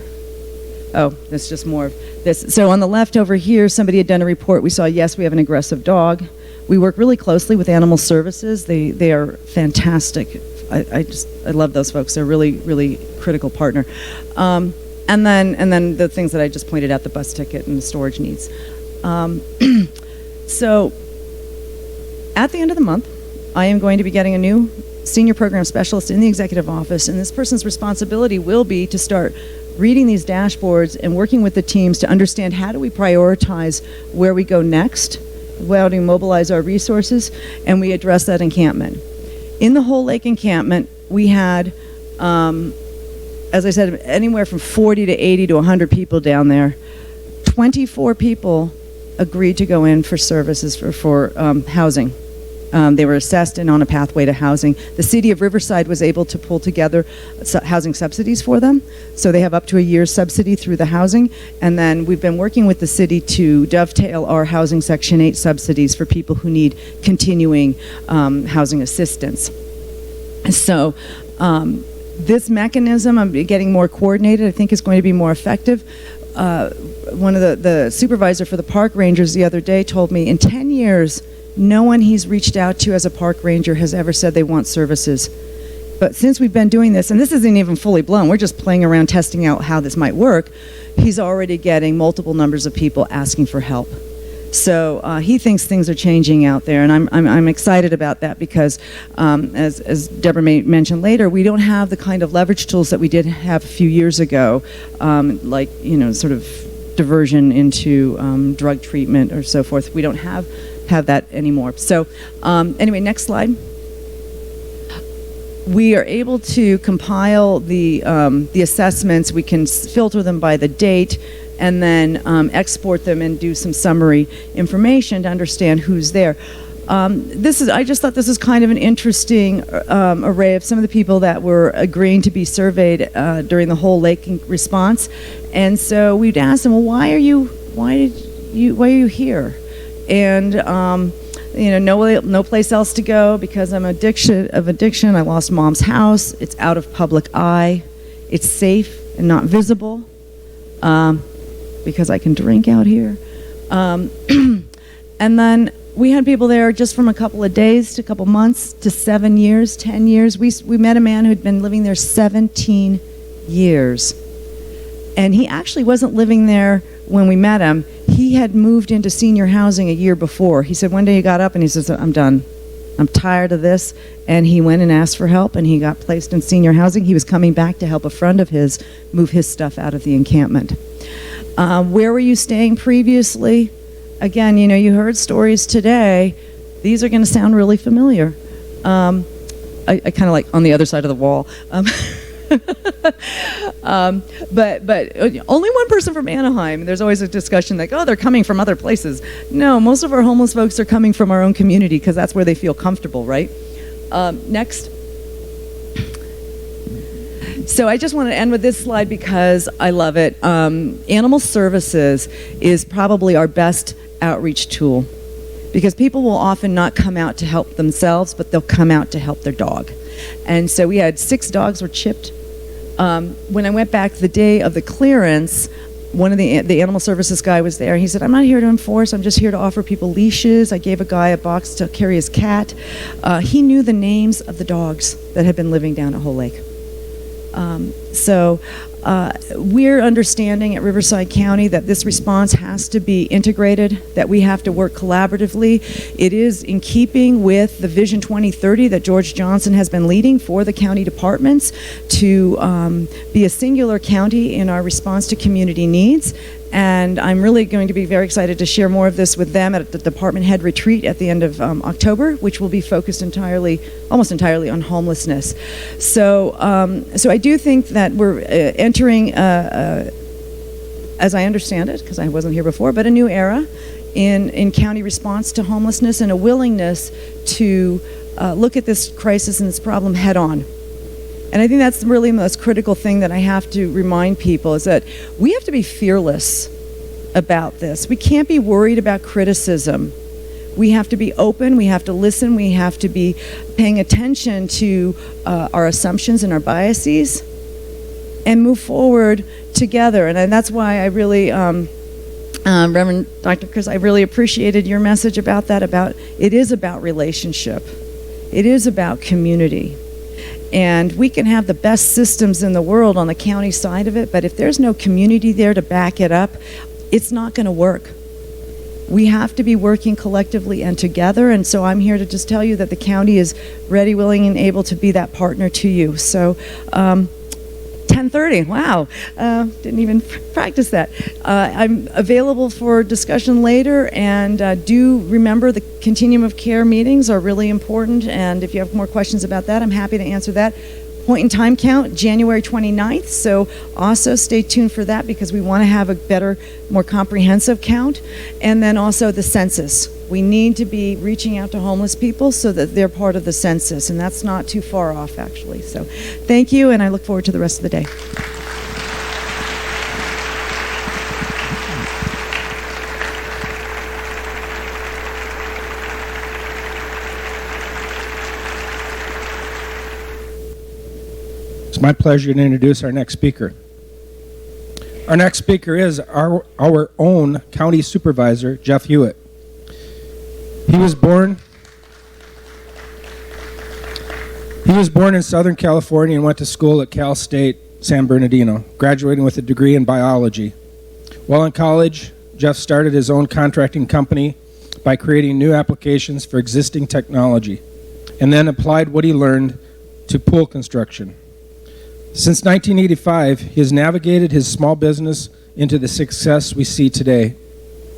Oh, that's just more of this. So on the left over here, somebody had done a report. We saw, yes, we have an aggressive dog. We work really closely with Animal Services. They are fantastic. I love those folks. They're a really, really critical partner. And then the things that I just pointed out, the bus ticket and the storage needs. So at the end of the month, I am going to be getting a new senior program specialist in the executive office, and this person's responsibility will be to start reading these dashboards and working with the teams to understand how do we prioritize where we go next, how do we mobilize our resources, and we address that encampment. In the whole lake encampment, we had, as I said, anywhere from 40 to 80 to 100 people down there. 24 people agreed to go in for services for housing. They were assessed and on a pathway to housing. The city of Riverside was able to pull together housing subsidies for them. So they have up to a year's subsidy through the housing. And then we've been working with the city to dovetail our housing Section 8 subsidies for people who need continuing housing assistance. So this mechanism of getting more coordinated, I think, is going to be more effective. One of the supervisor for the park rangers the other day told me in 10 years, no one he's reached out to as a park ranger has ever said they want services. But since we've been doing this, and this isn't even fully blown, we're just playing around testing out how this might work, he's already getting multiple numbers of people asking for help. So he thinks things are changing out there, and I'm excited about that because, as Deborah may mention later, we don't have the kind of leverage tools that we did have a few years ago, like, sort of diversion into drug treatment or so forth. We don't have that anymore. So anyway, next slide. We are able to compile the assessments. We can filter them by the date and then export them and do some summary information to understand who's there. I just thought this is kind of an interesting array of some of the people that were agreeing to be surveyed during the whole lake response. And so we'd ask them, well, why are you here? And no place else to go because I'm addiction. I lost mom's house. It's out of public eye. It's safe and not visible because I can drink out here. And then we had people there just from a couple of days to a couple months to 7 years, 10 years. We met a man who'd been living there 17 years. And he actually wasn't living there when we met him. He had moved into senior housing a year before. He said one day he got up and he says, I'm done. I'm tired of this. And he went and asked for help and he got placed in senior housing. He was coming back to help a friend of his move his stuff out of the encampment. Where were you staying previously? Again, you heard stories today. These are going to sound really familiar. I kind of like on the other side of the wall. But only one person from Anaheim. There's always a discussion like, oh, they're coming from other places. No, most of our homeless folks are coming from our own community because that's where they feel comfortable, right? Next. So I just want to end with this slide because I love it. Animal services is probably our best outreach tool because people will often not come out to help themselves, but they'll come out to help their dog. And so we had 6 dogs were chipped. When I went back the day of the clearance, one of the animal services guy was there. He said, I'm not here to enforce. I'm just here to offer people leashes. I gave a guy a box to carry his cat. He knew the names of the dogs that had been living down at Whole Lake. So we're understanding at Riverside County that this response has to be integrated, that we have to work collaboratively. It is in keeping with the Vision 2030 that George Johnson has been leading for the county departments to be a singular county in our response to community needs. And I'm really going to be very excited to share more of this with them at the department head retreat at the end of October, which will be focused almost entirely on homelessness. So I do think that we're entering, as I understand it, because I wasn't here before, but a new era in county response to homelessness and a willingness to look at this crisis and this problem head on. And I think that's really the most critical thing that I have to remind people is that we have to be fearless about this. We can't be worried about criticism. We have to be open, we have to listen, we have to be paying attention to our assumptions and our biases and move forward together. And that's why I really, Reverend Dr. Chris, I really appreciated your message about that, it is about relationship. It is about community. And we can have the best systems in the world on the county side of it, but if there's no community there to back it up, it's not going to work. We have to be working collectively and together, and so I'm here to just tell you that the county is ready, willing, and able to be that partner to you. So 10:30, wow, didn't even practice that. I'm available for discussion later, and do remember the continuum of care meetings are really important, and if you have more questions about that, I'm happy to answer that. point in time count, January 29th. So also stay tuned for that because we want to have a better, more comprehensive count. And then also the census. We need to be reaching out to homeless people so that they're part of the census, and that's not too far off, actually. So thank you, and I look forward to the rest of the day. It's my pleasure to introduce our next speaker. Our next speaker is our own county supervisor, Jeff Hewitt. He was born in Southern California and went to school at Cal State San Bernardino, graduating with a degree in biology. While in college, Jeff started his own contracting company by creating new applications for existing technology, and then applied what he learned to pool construction. Since 1985, he has navigated his small business into the success we see today.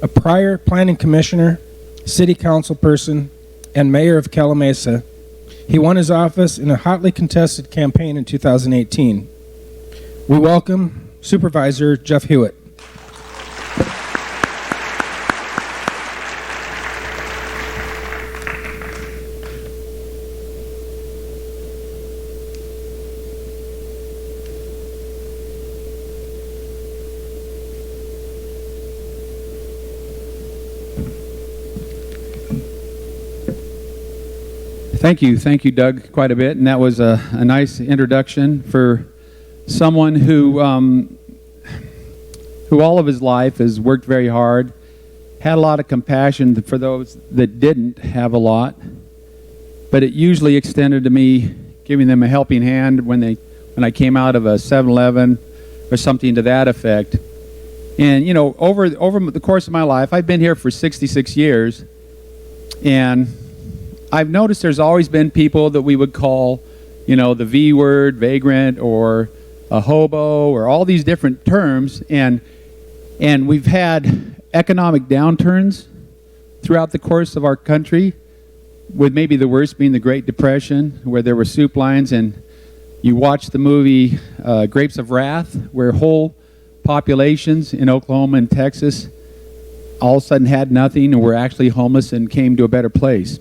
A prior planning commissioner, city council person, and mayor of Calamasa, he won his office in a hotly contested campaign in 2018. We welcome Supervisor Jeff Hewitt. Thank you, Doug, quite a bit, and that was a nice introduction for someone who all of his life has worked very hard, had a lot of compassion for those that didn't have a lot, but it usually extended to me giving them a helping hand when I came out of a 7-Eleven or something to that effect. And you know, over the course of my life, I've been here for 66 years, and I've noticed there's always been people that we would call, you know, the V word, vagrant, or a hobo, or all these different terms, and we've had economic downturns throughout the course of our country, with maybe the worst being the Great Depression, where there were soup lines, and you watch the movie Grapes of Wrath, where whole populations in Oklahoma and Texas all of a sudden had nothing or were actually homeless and came to a better place.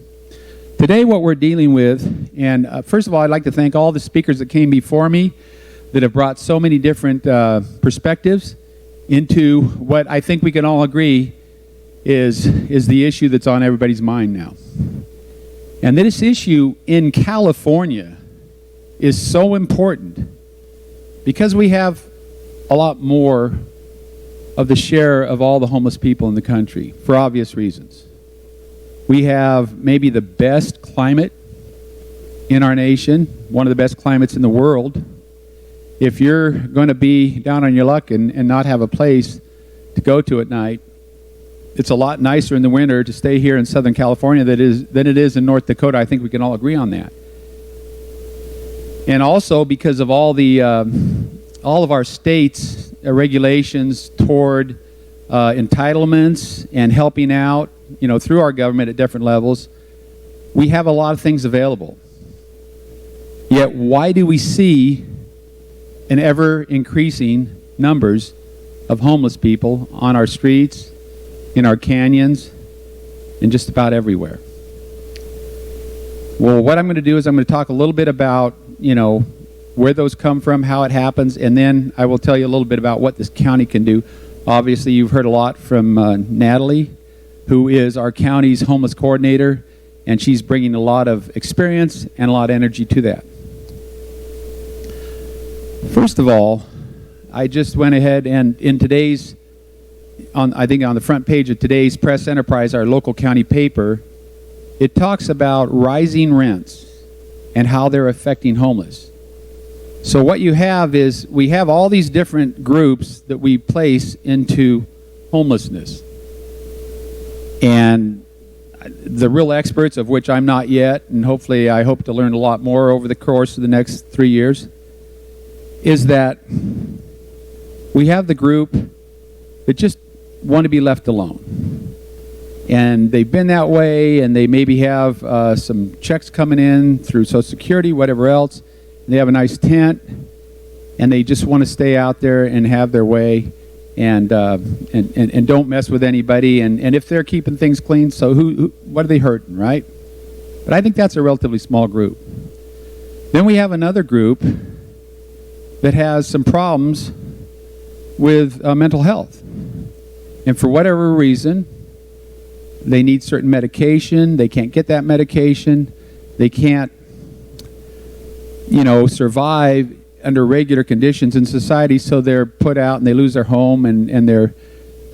Today what we're dealing with, and first of all I'd like to thank all the speakers that came before me that have brought so many different perspectives into what I think we can all agree is the issue that's on everybody's mind now. And this issue in California is so important because we have a lot more of the share of all the homeless people in the country for obvious reasons. We have maybe the best climate in our nation, one of the best climates in the world. If you're going to be down on your luck and not have a place to go to at night, it's a lot nicer in the winter to stay here in Southern California than it is in North Dakota. I think we can all agree on that. And also because of all of our states' regulations toward entitlements and helping out, you know, through our government at different levels, we have a lot of things available. Yet why do we see an ever increasing numbers of homeless people on our streets, in our canyons, and just about everywhere? Well, what I'm going to do is I'm going to talk a little bit about, you know, where those come from, how it happens, and then I will tell you a little bit about what this county can do. Obviously, you've heard a lot from Natalie, who is our county's homeless coordinator, and she's bringing a lot of experience and a lot of energy to that. First of all, I just went ahead and in today's, I think on the front page of today's Press Enterprise, our local county paper, it talks about rising rents and how they're affecting homeless. So what you have is we have all these different groups that we place into homelessness. And the real experts, of which I'm not yet, and hopefully I hope to learn a lot more over the course of the next 3 years, is that we have the group that just want to be left alone. And they've been that way, and they maybe have some checks coming in through Social Security, whatever else, they have a nice tent, and they just want to stay out there and have their way, and don't mess with anybody. And if they're keeping things clean, so what are they hurting, right? But I think that's a relatively small group. Then we have another group that has some problems with mental health. And for whatever reason, they need certain medication. They can't get that medication. They can't, survive under regular conditions in society, so they're put out and they lose their home, and they're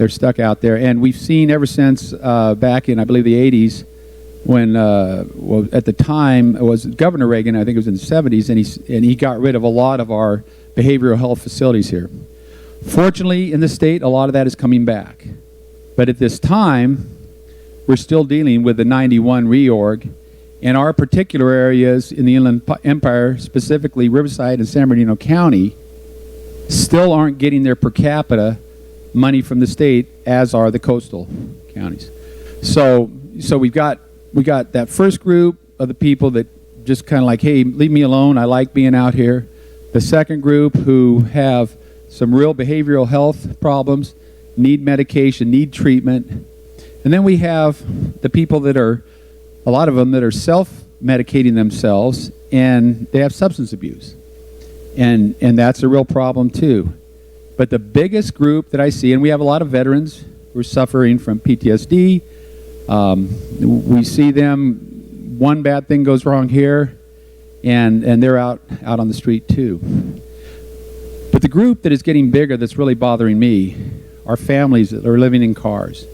stuck out there. And we've seen ever since back in, I believe, the 80s, when, at the time, it was Governor Reagan, I think it was in the 70s, and he got rid of a lot of our behavioral health facilities here. Fortunately, in the state, a lot of that is coming back. But at this time, we're still dealing with the 91 reorg, and our particular areas in the Inland Empire, specifically Riverside and San Bernardino County, still aren't getting their per capita money from the state, as are the coastal counties. So we got that first group of the people that just kind of like, hey, leave me alone, I like being out here. The second group who have some real behavioral health problems, need medication, need treatment. And then we have the people that are, a lot of them that are self-medicating themselves, and they have substance abuse. And that's a real problem too. But the biggest group that I see, and we have a lot of veterans who are suffering from PTSD. We see them, one bad thing goes wrong here, and they're out on the street too. But the group that is getting bigger that's really bothering me are families that are living in cars.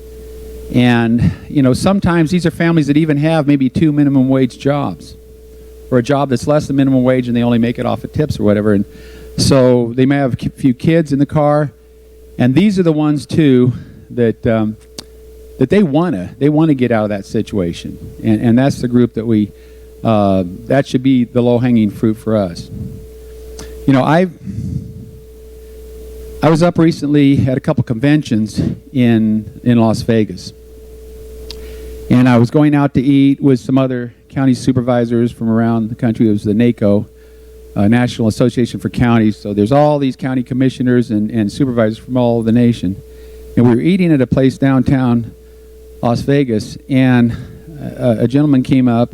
And, sometimes these are families that even have maybe 2 minimum wage jobs, or a job that's less than minimum wage and they only make it off of tips or whatever. And so they may have a few kids in the car. And these are the ones, too, that they want to get out of that situation. And that's the group that that should be the low-hanging fruit for us. I was up recently at a couple conventions in Las Vegas. And I was going out to eat with some other county supervisors from around the country. It was the NACO, National Association for Counties. So there's all these county commissioners and supervisors from all over the nation. And we were eating at a place downtown Las Vegas, and a gentleman came up.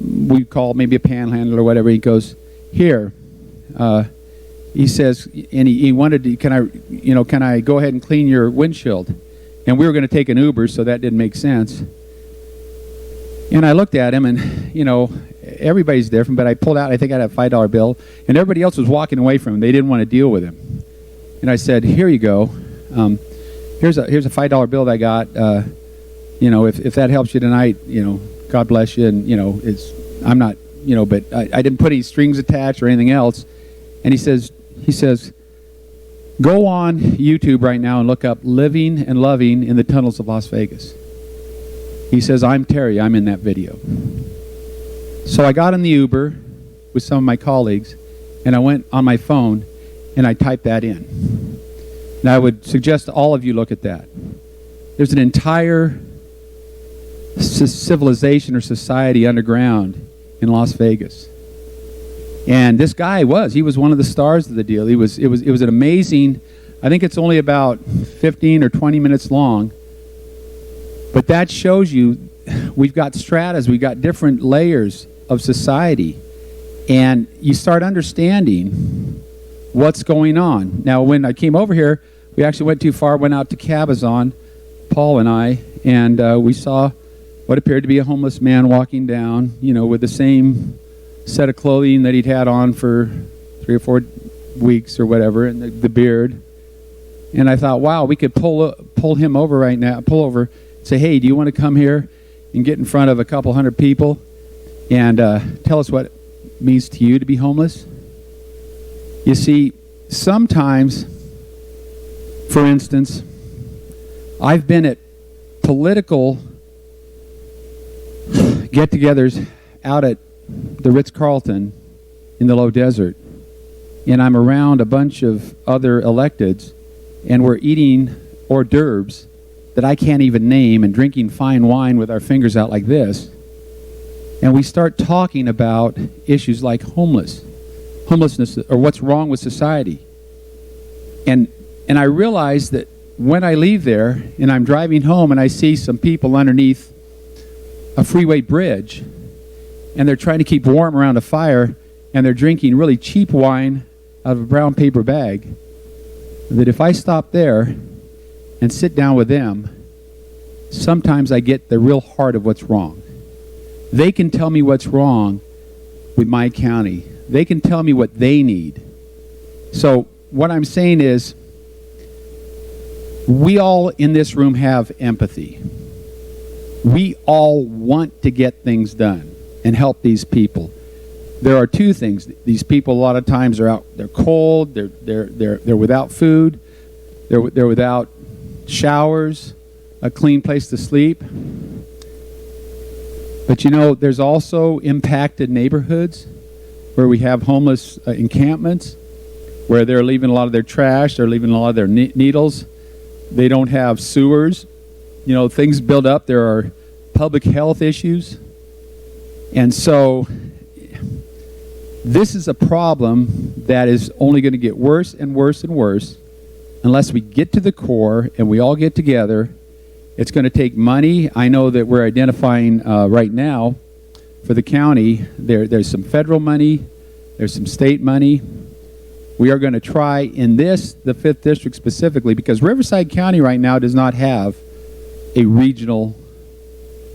We called maybe a panhandler or whatever. He goes, here. He says, and he wanted to, can I go ahead and clean your windshield? And we were going to take an Uber, so that didn't make sense. And I looked at him, and, everybody's different, but I pulled out, I think I had a $5 bill, and everybody else was walking away from him. They didn't want to deal with him. And I said, here you go. Here's a $5 bill that I got. If that helps you tonight, God bless you. And, I'm not, but I didn't put any strings attached or anything else. And he says, go on YouTube right now and look up Living and Loving in the Tunnels of Las Vegas. He says, I'm Terry, I'm in that video. So I got in the Uber with some of my colleagues, and I went on my phone and I typed that in. And I would suggest all of you look at that. There's an entire civilization or society underground in Las Vegas. And this guy he was one of the stars of the deal. It was an amazing, I think it's only about 15 or 20 minutes long. But that shows you we've got stratas, we've got different layers of society. And you start understanding what's going on. Now, when I came over here, we actually went too far, went out to Cabazon, Paul and I, and we saw what appeared to be a homeless man walking down, with the same set of clothing that he'd had on for 3 or 4 weeks or whatever, and the beard. And I thought, wow, we could pull him over right now, pull over, and say, hey, do you want to come here and get in front of a couple hundred people and tell us what it means to you to be homeless? You see, sometimes, for instance, I've been at political get-togethers out at the Ritz-Carlton in the low desert, and I'm around a bunch of other electeds, and we're eating hors d'oeuvres that I can't even name and drinking fine wine with our fingers out like this, and we start talking about issues like homelessness homelessness or what's wrong with society. And I realize that when I leave there and I'm driving home and I see some people underneath a freeway bridge and they're trying to keep warm around a fire and they're drinking really cheap wine out of a brown paper bag, that if I stop there and sit down with them, sometimes I get the real heart of what's wrong. They can tell me what's wrong with my county. They can tell me what they need. So what I'm saying is, we all in this room have empathy. We all want to get things done and help these people. There are two things. These people a lot of times are out. They're cold. They're without food. They're without showers, a clean place to sleep. But you know, there's also impacted neighborhoods where we have homeless encampments, where they're leaving a lot of their trash. They're leaving a lot of their needles. They don't have sewers. You know, things build up. There are public health issues. And so this is a problem that is only going to get worse and worse and worse unless we get to the core and we all get together. It's going to take money. I know that we're identifying right now for the county. There's some federal money. There's some state money. We are going to try in this, the 5th District specifically, because Riverside County right now does not have a regional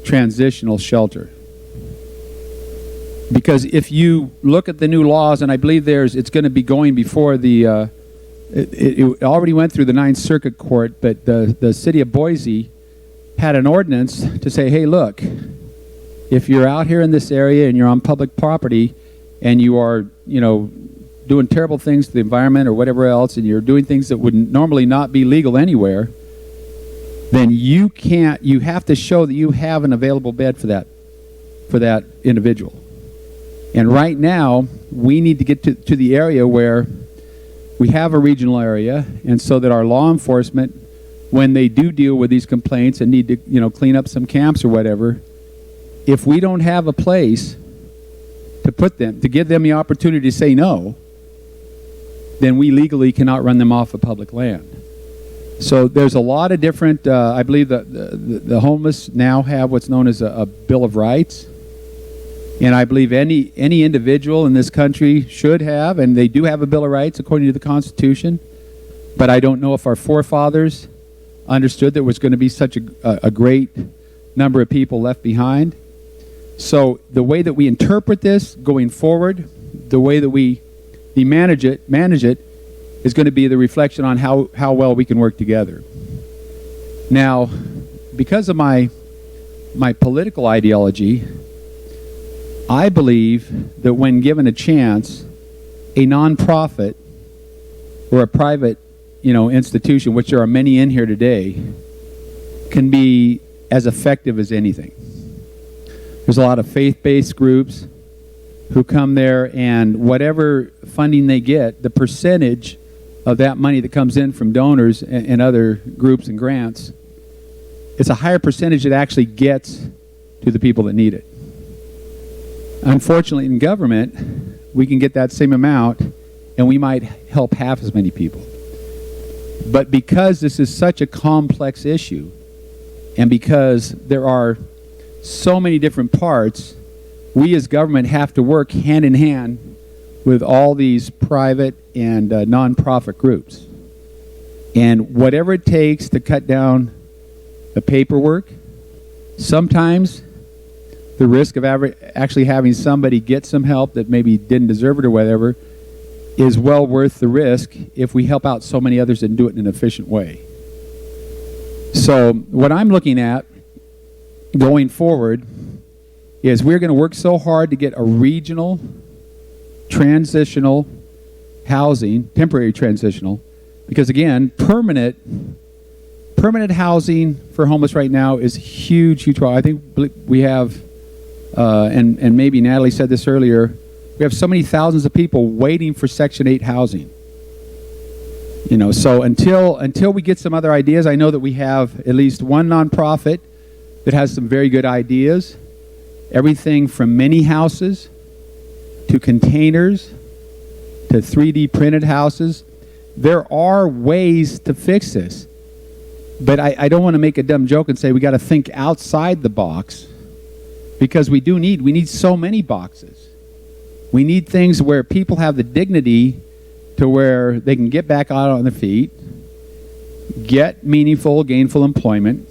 transitional shelter. Because if you look at the new laws, and I believe it's going to be going before the, it already went through the 9th Circuit Court, but the city of Boise had an ordinance to say, hey, look, if you're out here in this area and you're on public property and you are, you know, doing terrible things to the environment or whatever else, and you're doing things that would normally not be legal anywhere, then you have to show that you have an available bed for that individual. And right now, we need to get to the area where we have a regional area, and so that our law enforcement, when they do deal with these complaints and need to, you know, clean up some camps or whatever, if we don't have a place to put them, to give them the opportunity to say no, then we legally cannot run them off of public land. So there's a lot of different, I believe the homeless now have what's known as a Bill of Rights. And I believe any individual in this country should have, and they do have a Bill of Rights according to the Constitution. But I don't know if our forefathers understood there was going to be such a great number of people left behind. So the way that we interpret this going forward, the way that we manage it is going to be the reflection on how well we can work together. Now, because of my political ideology, I believe that when given a chance, a nonprofit or a private, you know, institution, which there are many in here today, can be as effective as anything. There's a lot of faith-based groups who come there, and whatever funding they get, the percentage of that money that comes in from donors and other groups and grants, it's a higher percentage that actually gets to the people that need it. Unfortunately, in government, we can get that same amount, and we might help half as many people. But because this is such a complex issue, and because there are so many different parts, we as government have to work hand in hand with all these private and nonprofit groups. And whatever it takes to cut down the paperwork, sometimes the risk of actually having somebody get some help that maybe didn't deserve it or whatever is well worth the risk if we help out so many others and do it in an efficient way. So what I'm looking at going forward is we're going to work so hard to get a regional transitional housing, temporary transitional, because again, permanent housing for homeless right now is huge problem. I think we have, and maybe Natalie said this earlier, we have so many thousands of people waiting for Section 8 housing. You know, so until we get some other ideas, I know that we have at least one nonprofit that has some very good ideas. Everything from mini houses to containers to 3D printed houses. There are ways to fix this. But I don't want to make a dumb joke and say we got to think outside the box, because we need so many boxes. We need things where people have the dignity to where they can get back out on their feet, get meaningful, gainful employment,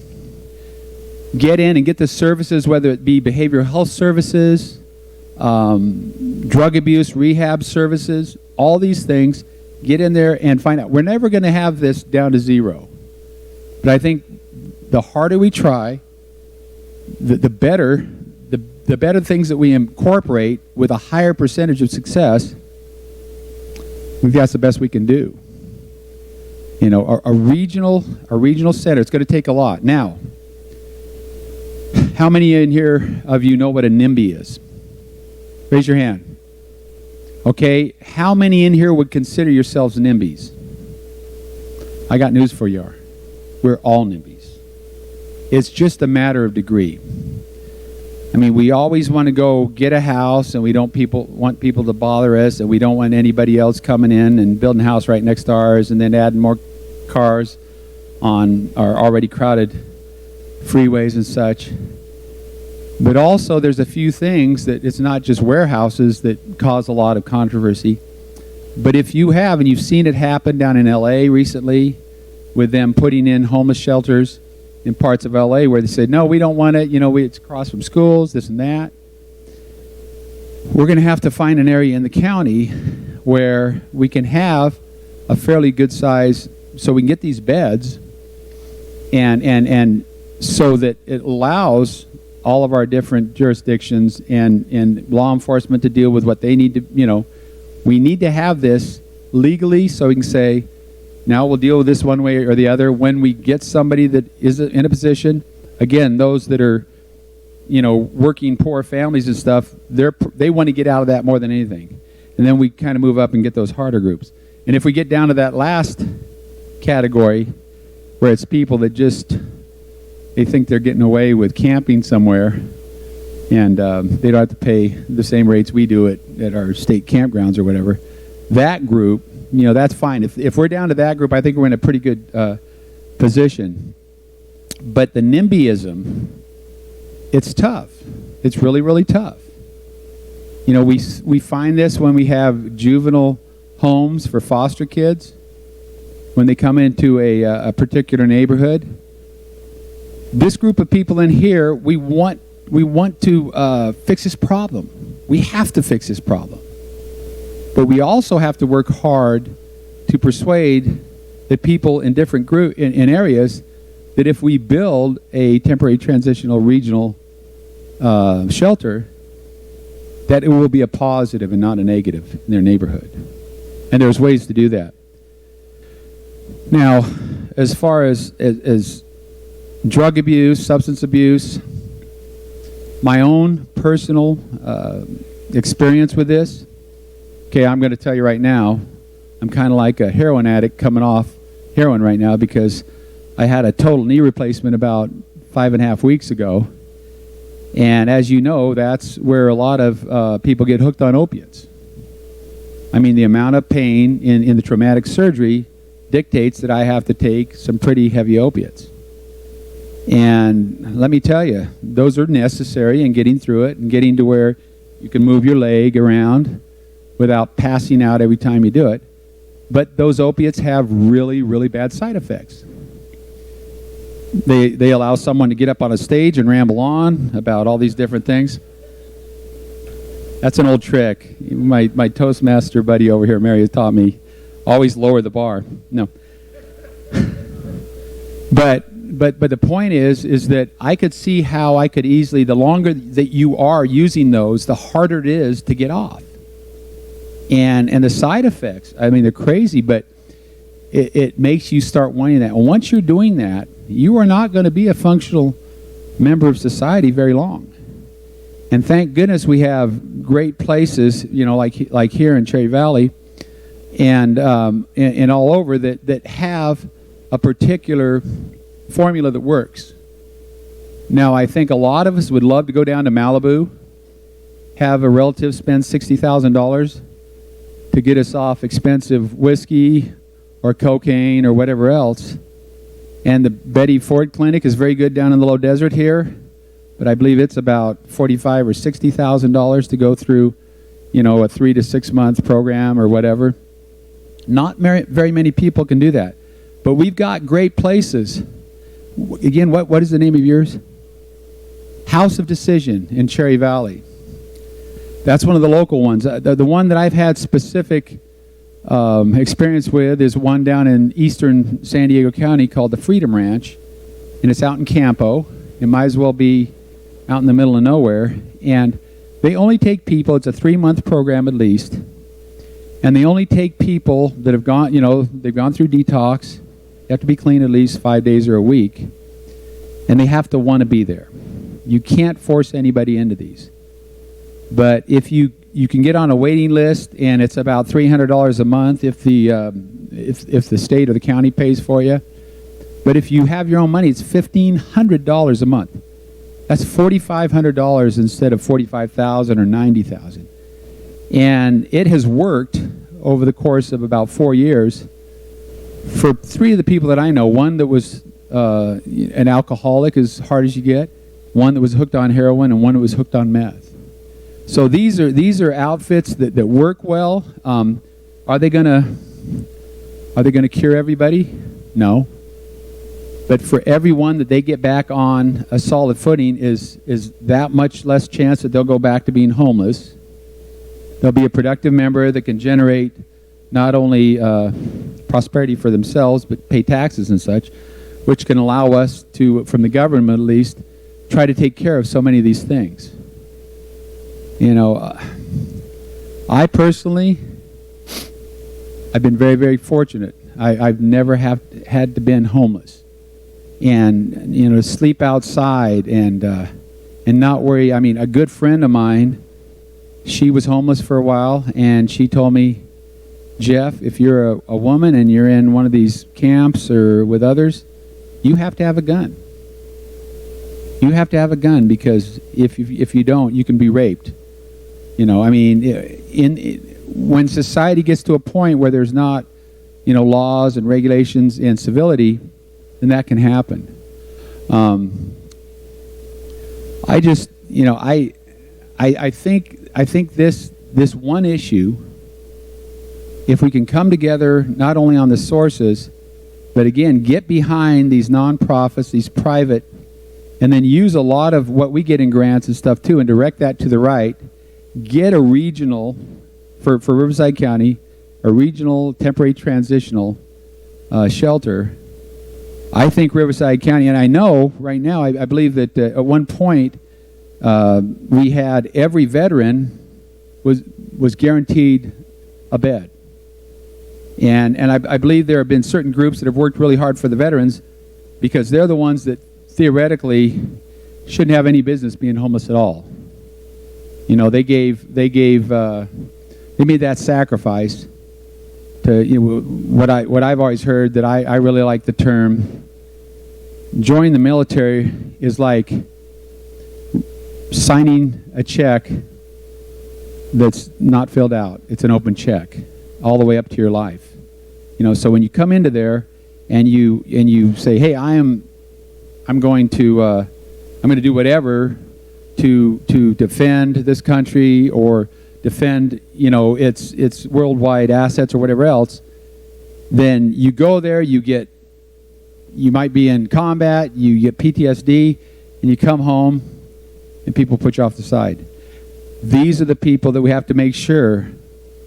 get in and get the services, whether it be behavioral health services, drug abuse, rehab services, all these things, get in there and find out. We're never going to have this down to zero. But I think the harder we try, the better things that we incorporate with a higher percentage of success, that's the best we can do. You know, a regional center, it's going to take a lot. Now, how many in here of you know what a NIMBY is? Raise your hand. Okay, how many in here would consider yourselves NIMBYs? I got news for you. We're all NIMBYs. It's just a matter of degree. I mean, we always want to go get a house, and we don't want people to bother us, and we don't want anybody else coming in and building a house right next to ours and then adding more cars on our already crowded freeways and such. But also there's a few things that it's not just warehouses that cause a lot of controversy. But if you have, and you've seen it happen down in LA recently with them putting in homeless shelters in parts of LA where they said, no, we don't want it, you know, it's across from schools, this and that. We're going to have to find an area in the county where we can have a fairly good size, so we can get these beds, and so that it allows all of our different jurisdictions and law enforcement to deal with what they need to, you know, we need to have this legally so we can say, now we'll deal with this one way or the other. When we get somebody that is in a position, again, those that are, you know, working poor families and stuff, they want to get out of that more than anything. And then we kind of move up and get those harder groups. And if we get down to that last category, where it's people that just, they think they're getting away with camping somewhere, and they don't have to pay the same rates we do at our state campgrounds or whatever, that group, you know, that's fine. If we're down to that group, I think we're in a pretty good position. But the NIMBYism, it's tough. It's really, really tough. You know, we find this when we have juvenile homes for foster kids, when they come into a particular neighborhood. This group of people in here, we want to fix this problem. We have to fix this problem. But we also have to work hard to persuade the people in different in areas that if we build a temporary transitional regional shelter, that it will be a positive and not a negative in their neighborhood. And there's ways to do that. Now, as far as drug abuse, substance abuse, my own personal experience with this, okay, I'm going to tell you right now, I'm kind of like a heroin addict coming off heroin right now, because I had a total knee replacement about 5.5 weeks ago. And as you know, that's where a lot of people get hooked on opiates. I mean, the amount of pain in the traumatic surgery dictates that I have to take some pretty heavy opiates. And let me tell you, those are necessary in getting through it and getting to where you can move your leg around without passing out every time you do it. But those opiates have really, really bad side effects. They allow someone to get up on a stage and ramble on about all these different things. That's an old trick. My Toastmaster buddy over here, Mary, has taught me, always lower the bar. No. But the point is that I could see how I could easily, the longer that you are using those, the harder it is to get off. And the side effects, I mean, they're crazy, but it makes you start wanting that. And once you're doing that, you are not going to be a functional member of society very long. And thank goodness we have great places, you know, like here in Cherry Valley and all over that have a particular formula that works. Now, I think a lot of us would love to go down to Malibu, have a relative spend $60,000, to get us off expensive whiskey or cocaine or whatever else. And the Betty Ford Clinic is very good down in the low desert here, but I believe it's about $45,000 or $60,000 to go through, a 3 to 6 month program or whatever. Not very many people can do that, but we've got great places. Again, what is the name of yours? House of Decision in Cherry Valley. That's one of the local ones. The one that I've had specific experience with is one down in eastern San Diego County called the Freedom Ranch, and it's out in Campo. It might as well be out in the middle of nowhere, and they only take people, it's a 3-month program at least, and they only take people that have gone, they've gone through detox, they have to be clean at least 5 days or a week, and they have to want to be there. You can't force anybody into these. But if you can get on a waiting list, and it's about $300 a month if the state or the county pays for you. But if you have your own money, it's $1,500 a month. That's $4,500 instead of $45,000 or $90,000. And it has worked over the course of about 4 years for 3 of the people that I know. One that was an alcoholic, as hard as you get. One that was hooked on heroin, and one that was hooked on meth. So these are outfits that work well. Are they gonna cure everybody? No. But for everyone that they get back on a solid footing is that much less chance that they'll go back to being homeless. They'll be a productive member that can generate not only prosperity for themselves, but pay taxes and such, which can allow us to, from the government at least, try to take care of so many of these things. I personally, I've been very, very fortunate. I've never had to been homeless, and to sleep outside and not worry. I mean, a good friend of mine, she was homeless for a while, and she told me, Jeff, if you're a woman and you're in one of these camps or with others, you have to have a gun. You have to have a gun, because if you don't, you can be raped. When society gets to a point where there's not, laws and regulations and civility, then that can happen. I think this one issue, if we can come together not only on the sources, but again, get behind these nonprofits, these private, and then use a lot of what we get in grants and stuff too, and direct that to the right. Get a regional, for Riverside County, a regional temporary transitional shelter. I think Riverside County, and I know right now, I believe that at one point we had every veteran was guaranteed a bed. And I believe there have been certain groups that have worked really hard for the veterans, because they're the ones that theoretically shouldn't have any business being homeless at all. They made that sacrifice to, what I've always heard, that I really like the term, joining the military is like signing a check that's not filled out. It's an open check all the way up to your life. So when you come into there and you say, hey, I'm going to do whatever to defend this country, or defend its worldwide assets or whatever else, then you go there, you might be in combat, you get PTSD, and you come home and people put you off the side. These are the people that we have to make sure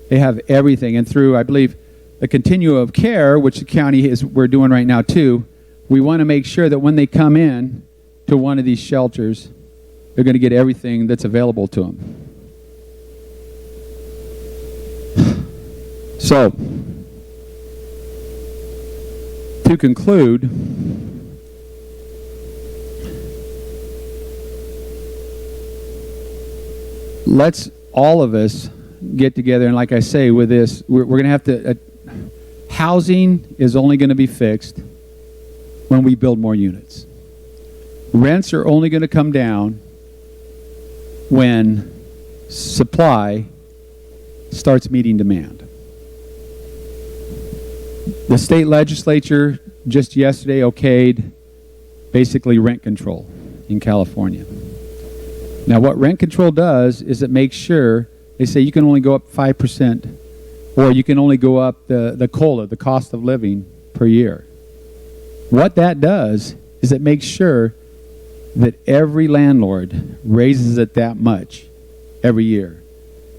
they have everything. And through, I believe, the continuum of care, which the county we're doing right now too, we want to make sure that when they come in to one of these shelters, they're going to get everything that's available to them. So, to conclude, let's all of us get together, and like I say, with this, we're going to have to, housing is only going to be fixed when we build more units. Rents are only going to come down when supply starts meeting demand. The state legislature just yesterday okayed basically rent control in California. Now, what rent control does is it makes sure, they say you can only go up 5%, or you can only go up the COLA, the cost of living, per year. What that does is it makes sure that every landlord raises it that much every year.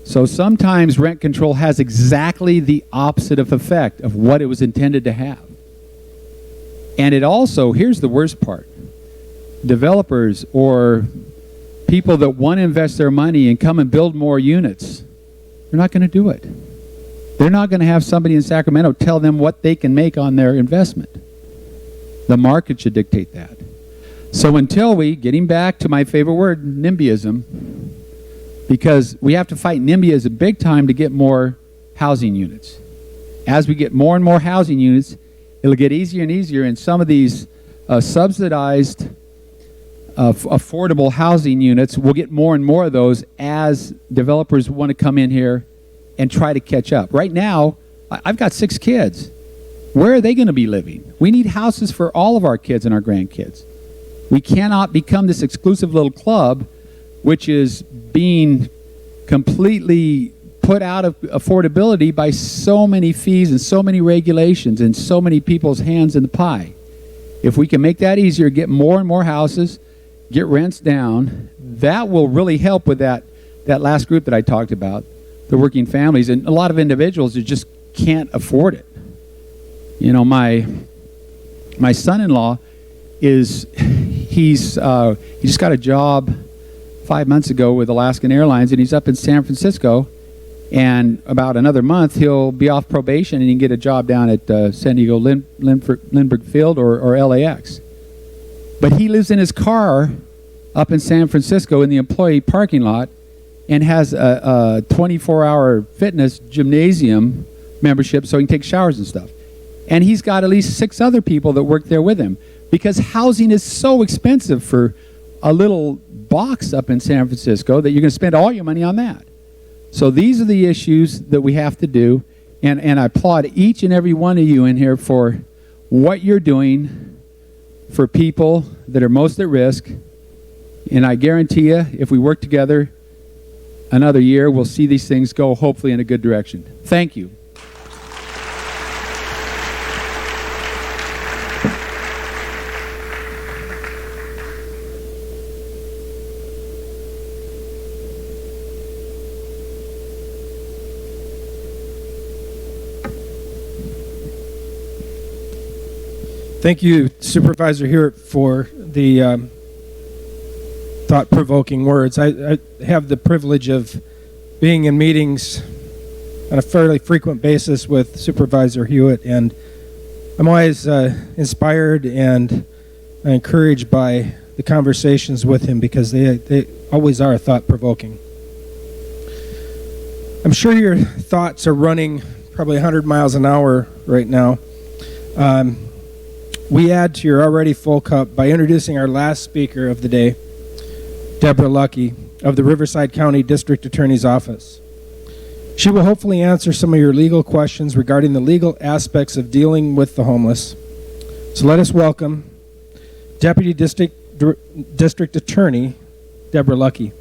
So sometimes rent control has exactly the opposite of effect of what it was intended to have. And it also, here's the worst part, developers or people that want to invest their money and come and build more units, they're not going to do it. They're not going to have somebody in Sacramento tell them what they can make on their investment. The market should dictate that. So until we, getting back to my favorite word, NIMBYism, because we have to fight NIMBYism big time to get more housing units. As we get more and more housing units, it'll get easier and easier, and some of these subsidized affordable housing units, we'll get more and more of those as developers want to come in here and try to catch up. Right now, I've got 6 kids. Where are they going to be living? We need houses for all of our kids and our grandkids. We cannot become this exclusive little club which is being completely put out of affordability by so many fees and so many regulations and so many people's hands in the pie. If we can make that easier, get more and more houses, get rents down, that will really help with that last group that I talked about, the working families, and a lot of individuals who just can't afford it. You know, my son-in-law he's just got a job 5 months ago with Alaskan Airlines, and he's up in San Francisco, and about another month he'll be off probation and he can get a job down at San Diego Lindbergh Field or LAX. But he lives in his car up in San Francisco in the employee parking lot and has a 24-hour fitness gymnasium membership so he can take showers and stuff. And he's got at least 6 other people that work there with him because housing is so expensive for a little box up in San Francisco that you're going to spend all your money on that. So these are the issues that we have to do, and I applaud each and every one of you in here for what you're doing for people that are most at risk. And I guarantee you, if we work together another year, we'll see these things go hopefully in a good direction. Thank you. Thank you, Supervisor Hewitt, for the thought-provoking words. I have the privilege of being in meetings on a fairly frequent basis with Supervisor Hewitt, and I'm always inspired and encouraged by the conversations with him because they always are thought-provoking. I'm sure your thoughts are running probably 100 miles an hour right now. We add to your already full cup by introducing our last speaker of the day, Deborah Lucky of the Riverside County District Attorney's Office. She will hopefully answer some of your legal questions regarding the legal aspects of dealing with the homeless. So let us welcome Deputy District Attorney Deborah Lucky.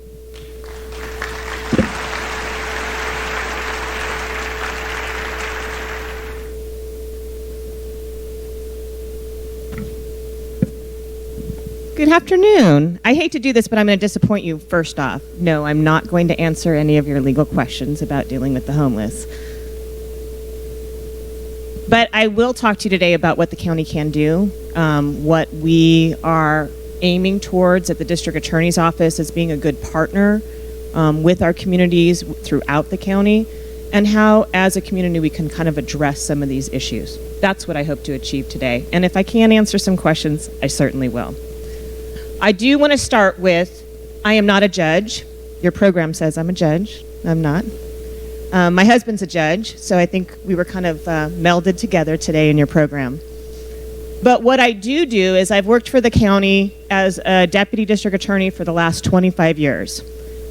Good afternoon. I hate to do this, but I'm going to disappoint you first off. No, I'm not going to answer any of your legal questions about dealing with the homeless. But I will talk to you today about what the county can do, what we are aiming towards at the District Attorney's Office as being a good partner with our communities throughout the county, and how, as a community, we can kind of address some of these issues. That's what I hope to achieve today. And if I can answer some questions, I certainly will. I do want to start with, I am not a judge. Your program says I'm a judge. I'm not. My husband's a judge, so I think we were kind of melded together today in your program. But what I do is I've worked for the county as a deputy district attorney for the last 25 years.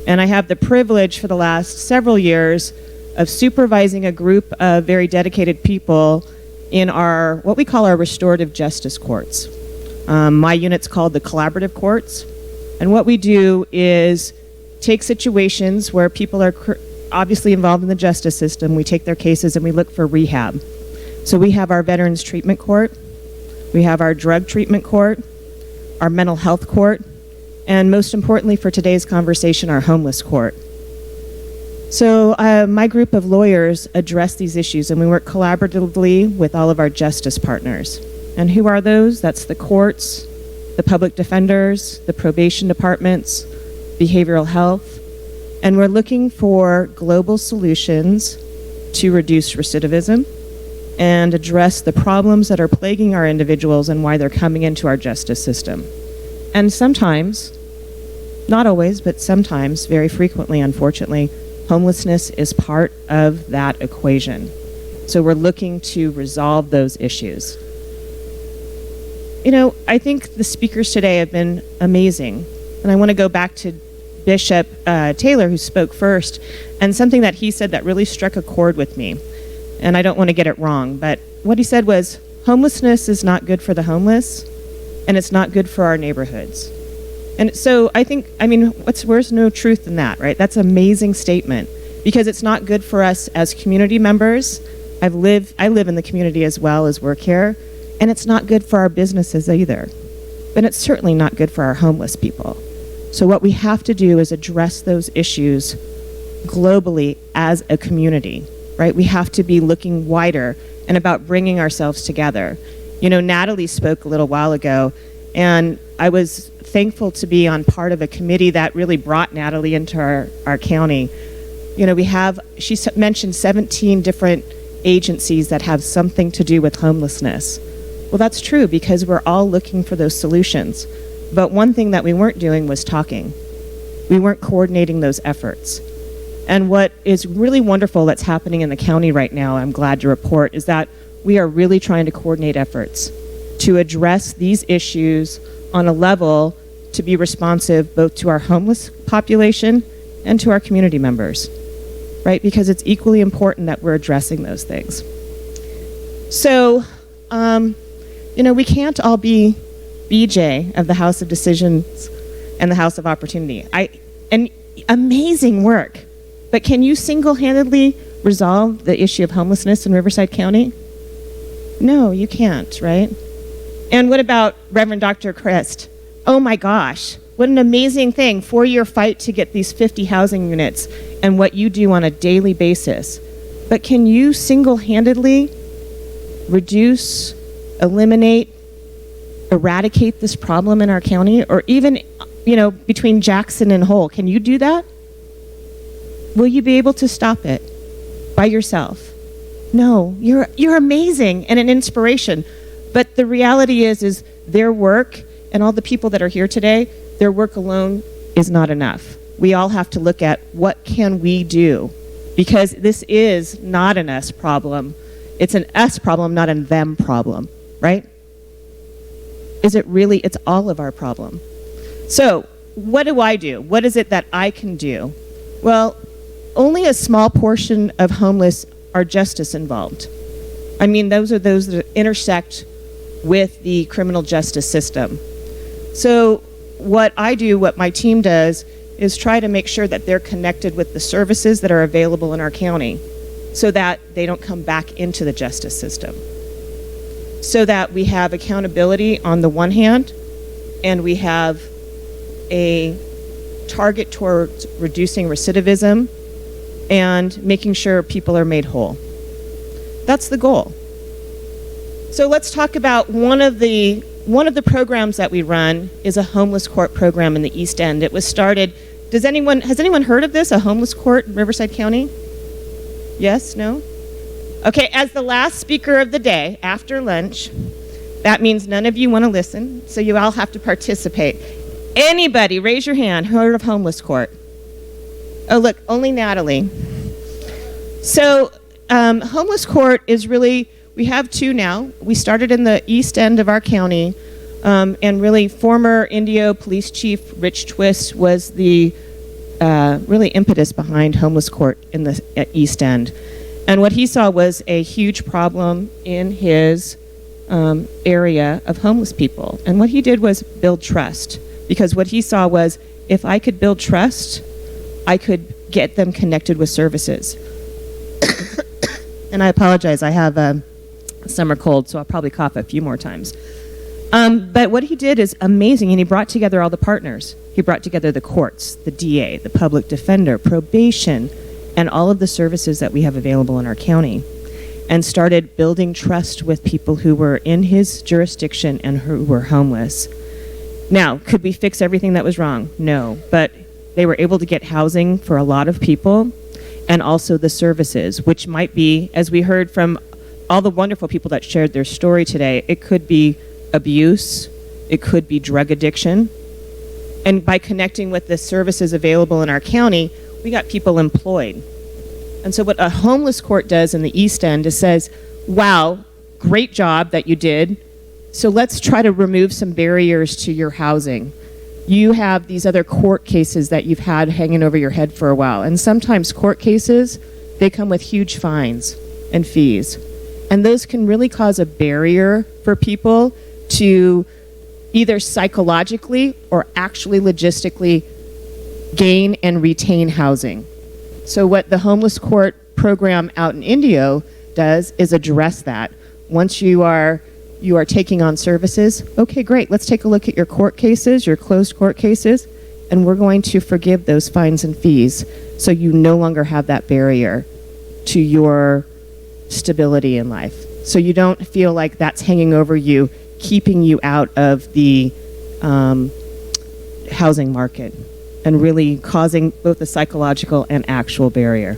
And I have the privilege for the last several years of supervising a group of very dedicated people in our, what we call our restorative justice courts. My unit's called the collaborative courts. And what we do is take situations where people are obviously involved in the justice system, we take their cases and we look for rehab. So we have our veterans treatment court, we have our drug treatment court, our mental health court, and most importantly for today's conversation, our homeless court. So my group of lawyers address these issues, and we work collaboratively with all of our justice partners. And who are those? That's the courts, the public defenders, the probation departments, behavioral health. And we're looking for global solutions to reduce recidivism and address the problems that are plaguing our individuals and why they're coming into our justice system. And sometimes, not always, but sometimes, very frequently, unfortunately, homelessness is part of that equation. So we're looking to resolve those issues. You know, I think the speakers today have been amazing. And I want to go back to Bishop Taylor, who spoke first, and something that he said that really struck a chord with me. And I don't want to get it wrong, but what he said was, homelessness is not good for the homeless, and it's not good for our neighborhoods. And so I think, I mean, where's no truth in that, right? That's an amazing statement, because it's not good for us as community members. I live in the community as well as work here, and it's not good for our businesses either. But it's certainly not good for our homeless people. So what we have to do is address those issues globally as a community, right? We have to be looking wider and about bringing ourselves together. You know, Natalie spoke a little while ago, and I was thankful to be on part of a committee that really brought Natalie into our county. You know, she mentioned 17 different agencies that have something to do with homelessness. Well, that's true, because we're all looking for those solutions. But one thing that we weren't doing was talking. We weren't coordinating those efforts. And what is really wonderful that's happening in the county right now, I'm glad to report, is that we are really trying to coordinate efforts to address these issues on a level to be responsive both to our homeless population and to our community members, right? Because it's equally important that we're addressing those things. So, you know, we can't all be BJ of the House of Decisions and the House of Opportunity. And amazing work. But can you single-handedly resolve the issue of homelessness in Riverside County? No, you can't, right? And what about Reverend Dr. Christ? Oh my gosh, what an amazing thing, 4-year fight to get these 50 housing units and what you do on a daily basis. But can you single-handedly reduce, eliminate, eradicate this problem in our county? Or even, you know, between Jackson and Hull, can you do that? Will you be able to stop it by yourself? No, you're amazing and an inspiration. But the reality is their work and all the people that are here today, their work alone is not enough. We all have to look at what can we do, because this is not an us problem. It's an us problem, not a them problem, right? Is it really? It's all of our problem. So what do I do? What is it that I can do? Well, only a small portion of homeless are justice involved. I mean, those are those that intersect with the criminal justice system. So what I do, what my team does, is try to make sure that they're connected with the services that are available in our county so that they don't come back into the justice system. So that we have accountability on the one hand, and we have a target towards reducing recidivism and making sure people are made whole. That's the goal. So let's talk about one of the programs that we run is a homeless court program in the East End. It was started, has anyone heard of this, a homeless court in Riverside County? Yes, no? Okay, as the last speaker of the day, after lunch, that means none of you want to listen, so you all have to participate. Anybody, raise your hand, heard of homeless court? Oh, look, only Natalie. So homeless court is really, we have two now. We started in the east end of our county, and really former Indio Police Chief Rich Twist was the really impetus behind homeless court in the East End. And what he saw was a huge problem in his area of homeless people. And what he did was build trust, because what he saw was, if I could build trust, I could get them connected with services. And I apologize, I have a summer cold, so I'll probably cough a few more times. But what he did is amazing, and he brought together all the partners. He brought together the courts, the DA, the public defender, probation, and all of the services that we have available in our county, and started building trust with people who were in his jurisdiction and who were homeless. Now, could we fix everything that was wrong? No, but they were able to get housing for a lot of people, and also the services, which might be, as we heard from all the wonderful people that shared their story today, it could be abuse, it could be drug addiction. And by connecting with the services available in our county, we got people employed. And so what a homeless court does in the East End is says, wow, great job that you did, so let's try to remove some barriers to your housing. You have these other court cases that you've had hanging over your head for a while, and sometimes court cases, they come with huge fines and fees. And those can really cause a barrier for people to either psychologically or actually logistically gain and retain housing. So what the homeless court program out in Indio does is address that. Once you are taking on services, okay, great, let's take a look at your court cases, your closed court cases, and we're going to forgive those fines and fees so you no longer have that barrier to your stability in life. So you don't feel like that's hanging over you, keeping you out of the housing market, and really causing both a psychological and actual barrier.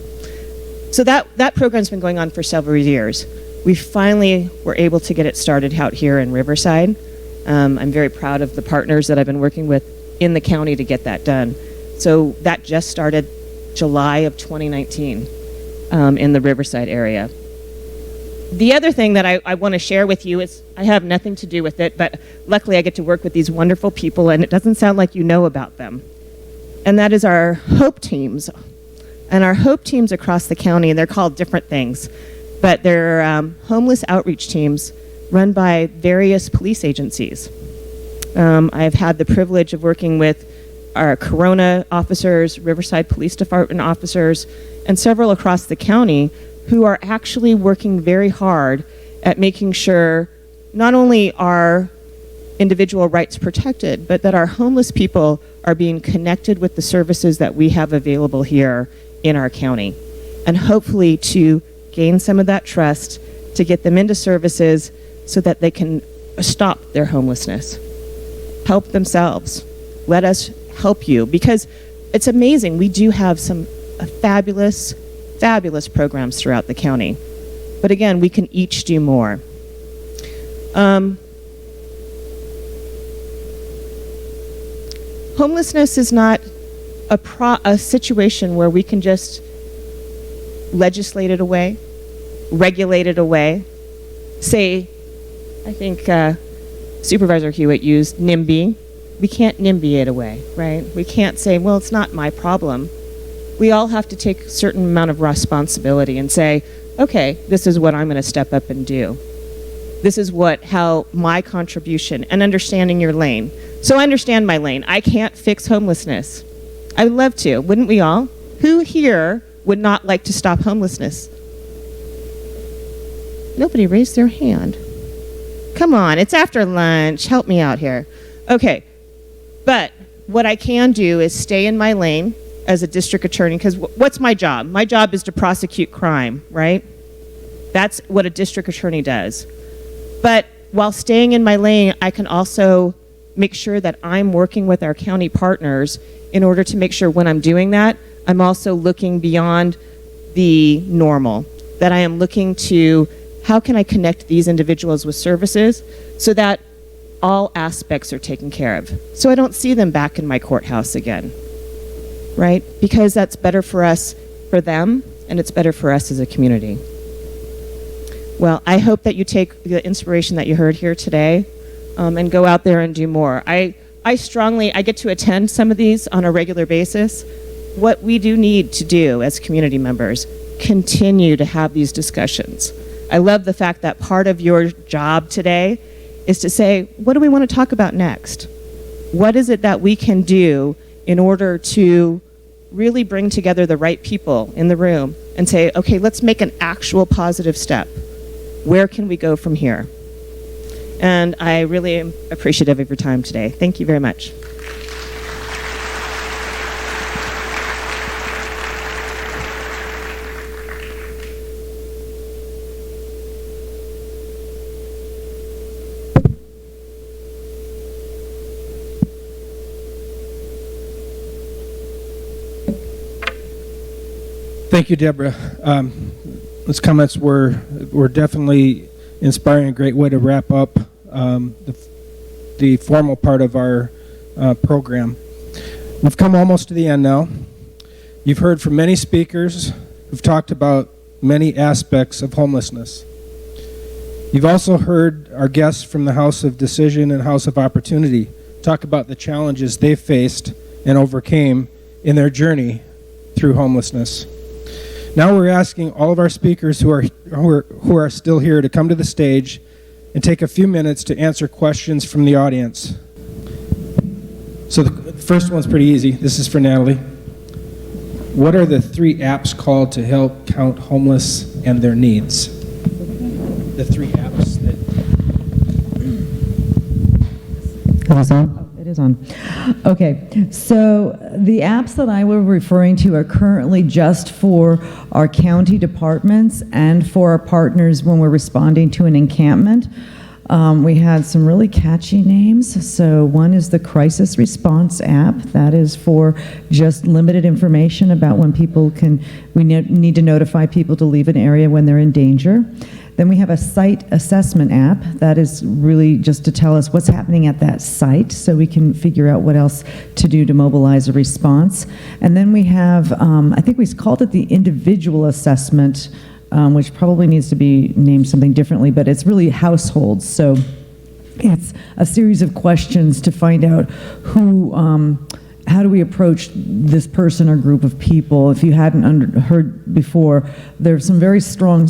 So that program's been going on for several years. We finally were able to get it started out here in Riverside. I'm very proud of the partners that I've been working with in the county to get that done. So that just started July of 2019 in the Riverside area. The other thing that I want to share with you is, I have nothing to do with it, but luckily I get to work with these wonderful people, and it doesn't sound like you know about them. And that is our HOPE teams. And our HOPE teams across the county, and they're called different things, but they're homeless outreach teams run by various police agencies. I've had the privilege of working with our Corona officers, Riverside Police Department officers, and several across the county who are actually working very hard at making sure not only are individual rights protected, but that our homeless people are being connected with the services that we have available here in our county. And hopefully to gain some of that trust, to get them into services so that they can stop their homelessness, help themselves. Let us help you, because it's amazing. We do have some fabulous programs throughout the county. But again, we can each do more. Homelessness is not a situation where we can just legislate it away, regulate it away. Say, I think Supervisor Hewitt used NIMBY. We can't NIMBY it away, right? We can't say, well, it's not my problem. We all have to take a certain amount of responsibility and say, okay, this is what I'm going to step up and do. This is how my contribution, and understanding your lane. So I understand my lane. I can't fix homelessness. I would love to, wouldn't we all? Who here would not like to stop homelessness? Nobody raised their hand. Come on, it's after lunch. Help me out here. Okay, but what I can do is stay in my lane as a district attorney, because what's my job? My job is to prosecute crime, right? That's what a district attorney does. But while staying in my lane, I can also make sure that I'm working with our county partners in order to make sure when I'm doing that, I'm also looking beyond the normal, that I am looking to how can I connect these individuals with services so that all aspects are taken care of, so I don't see them back in my courthouse again, right? Because that's better for us, for them, and it's better for us as a community. Well, I hope that you take the inspiration that you heard here today and go out there and do more. I get to attend some of these on a regular basis. What we do need to do as community members continue to have these discussions. I love the fact that part of your job today is to say, what do we want to talk about next? What is it that we can do in order to really bring together the right people in the room and say, okay, let's make an actual positive step. Where can we go from here? And I really am appreciative of your time today. Thank you very much. Thank you, Deborah. Those comments were definitely inspiring, a great way to wrap up the formal part of our program. We've come almost to the end now. You've heard from many speakers who've talked about many aspects of homelessness. You've also heard our guests from the House of Decision and House of Opportunity talk about the challenges they faced and overcame in their journey through homelessness. Now we're asking all of our speakers who are still here to come to the stage and take a few minutes to answer questions from the audience. So the first one's pretty easy. This is for Natalie. What are the 3 apps called to help count homeless and their needs? The 3 apps that... It is on? Oh, it is on. Okay, so the apps that I was referring to are currently just for our county departments and for our partners when we're responding to an encampment. We had some really catchy names. So one is the Crisis Response app. That is for just limited information about when people we need to notify people to leave an area when they're in danger. Then we have a site assessment app. That is really just to tell us what's happening at that site so we can figure out what else to do to mobilize a response. And then we have, I think we called it the individual assessment, which probably needs to be named something differently, but it's really households. So it's a series of questions to find out how do we approach this person or group of people. If you hadn't heard before, there's some very strong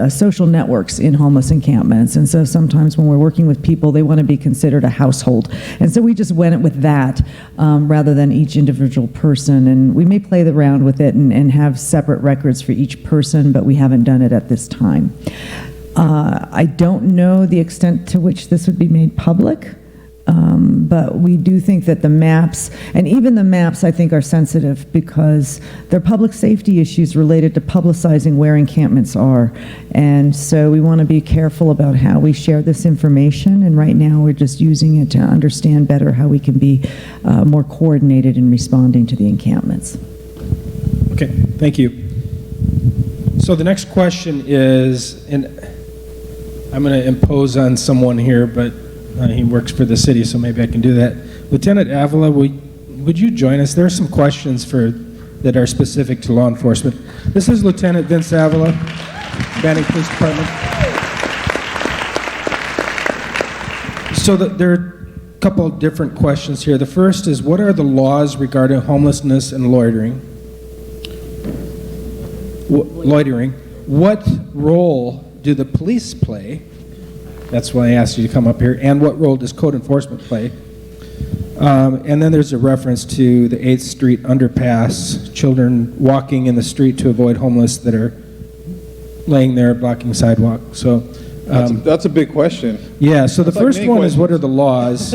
social networks in homeless encampments. And so sometimes when we're working with people, they want to be considered a household. And so we just went with that rather than each individual person. And we may play around with it and have separate records for each person, but we haven't done it at this time. I don't know the extent to which this would be made public. But we do think that the maps, and even the maps I think are sensitive because they're public safety issues related to publicizing where encampments are. And so we want to be careful about how we share this information, and right now we're just using it to understand better how we can be more coordinated in responding to the encampments. Okay, thank you. So the next question is, and I'm going to impose on someone here, but he works for the city, so maybe I can do that. Lieutenant Avila, would you join us? There are some questions that are specific to law enforcement. This is Lieutenant Vince Avila, Banning Police Department. So there are a couple of different questions here. The first is, what are the laws regarding homelessness and loitering? What role do the police play? That's why I asked you to come up here. And what role does code enforcement play? And then there's a reference to the 8th Street underpass, children walking in the street to avoid homeless that are laying there blocking sidewalk. So that's a big question. Yeah, so the first one is, what are the laws?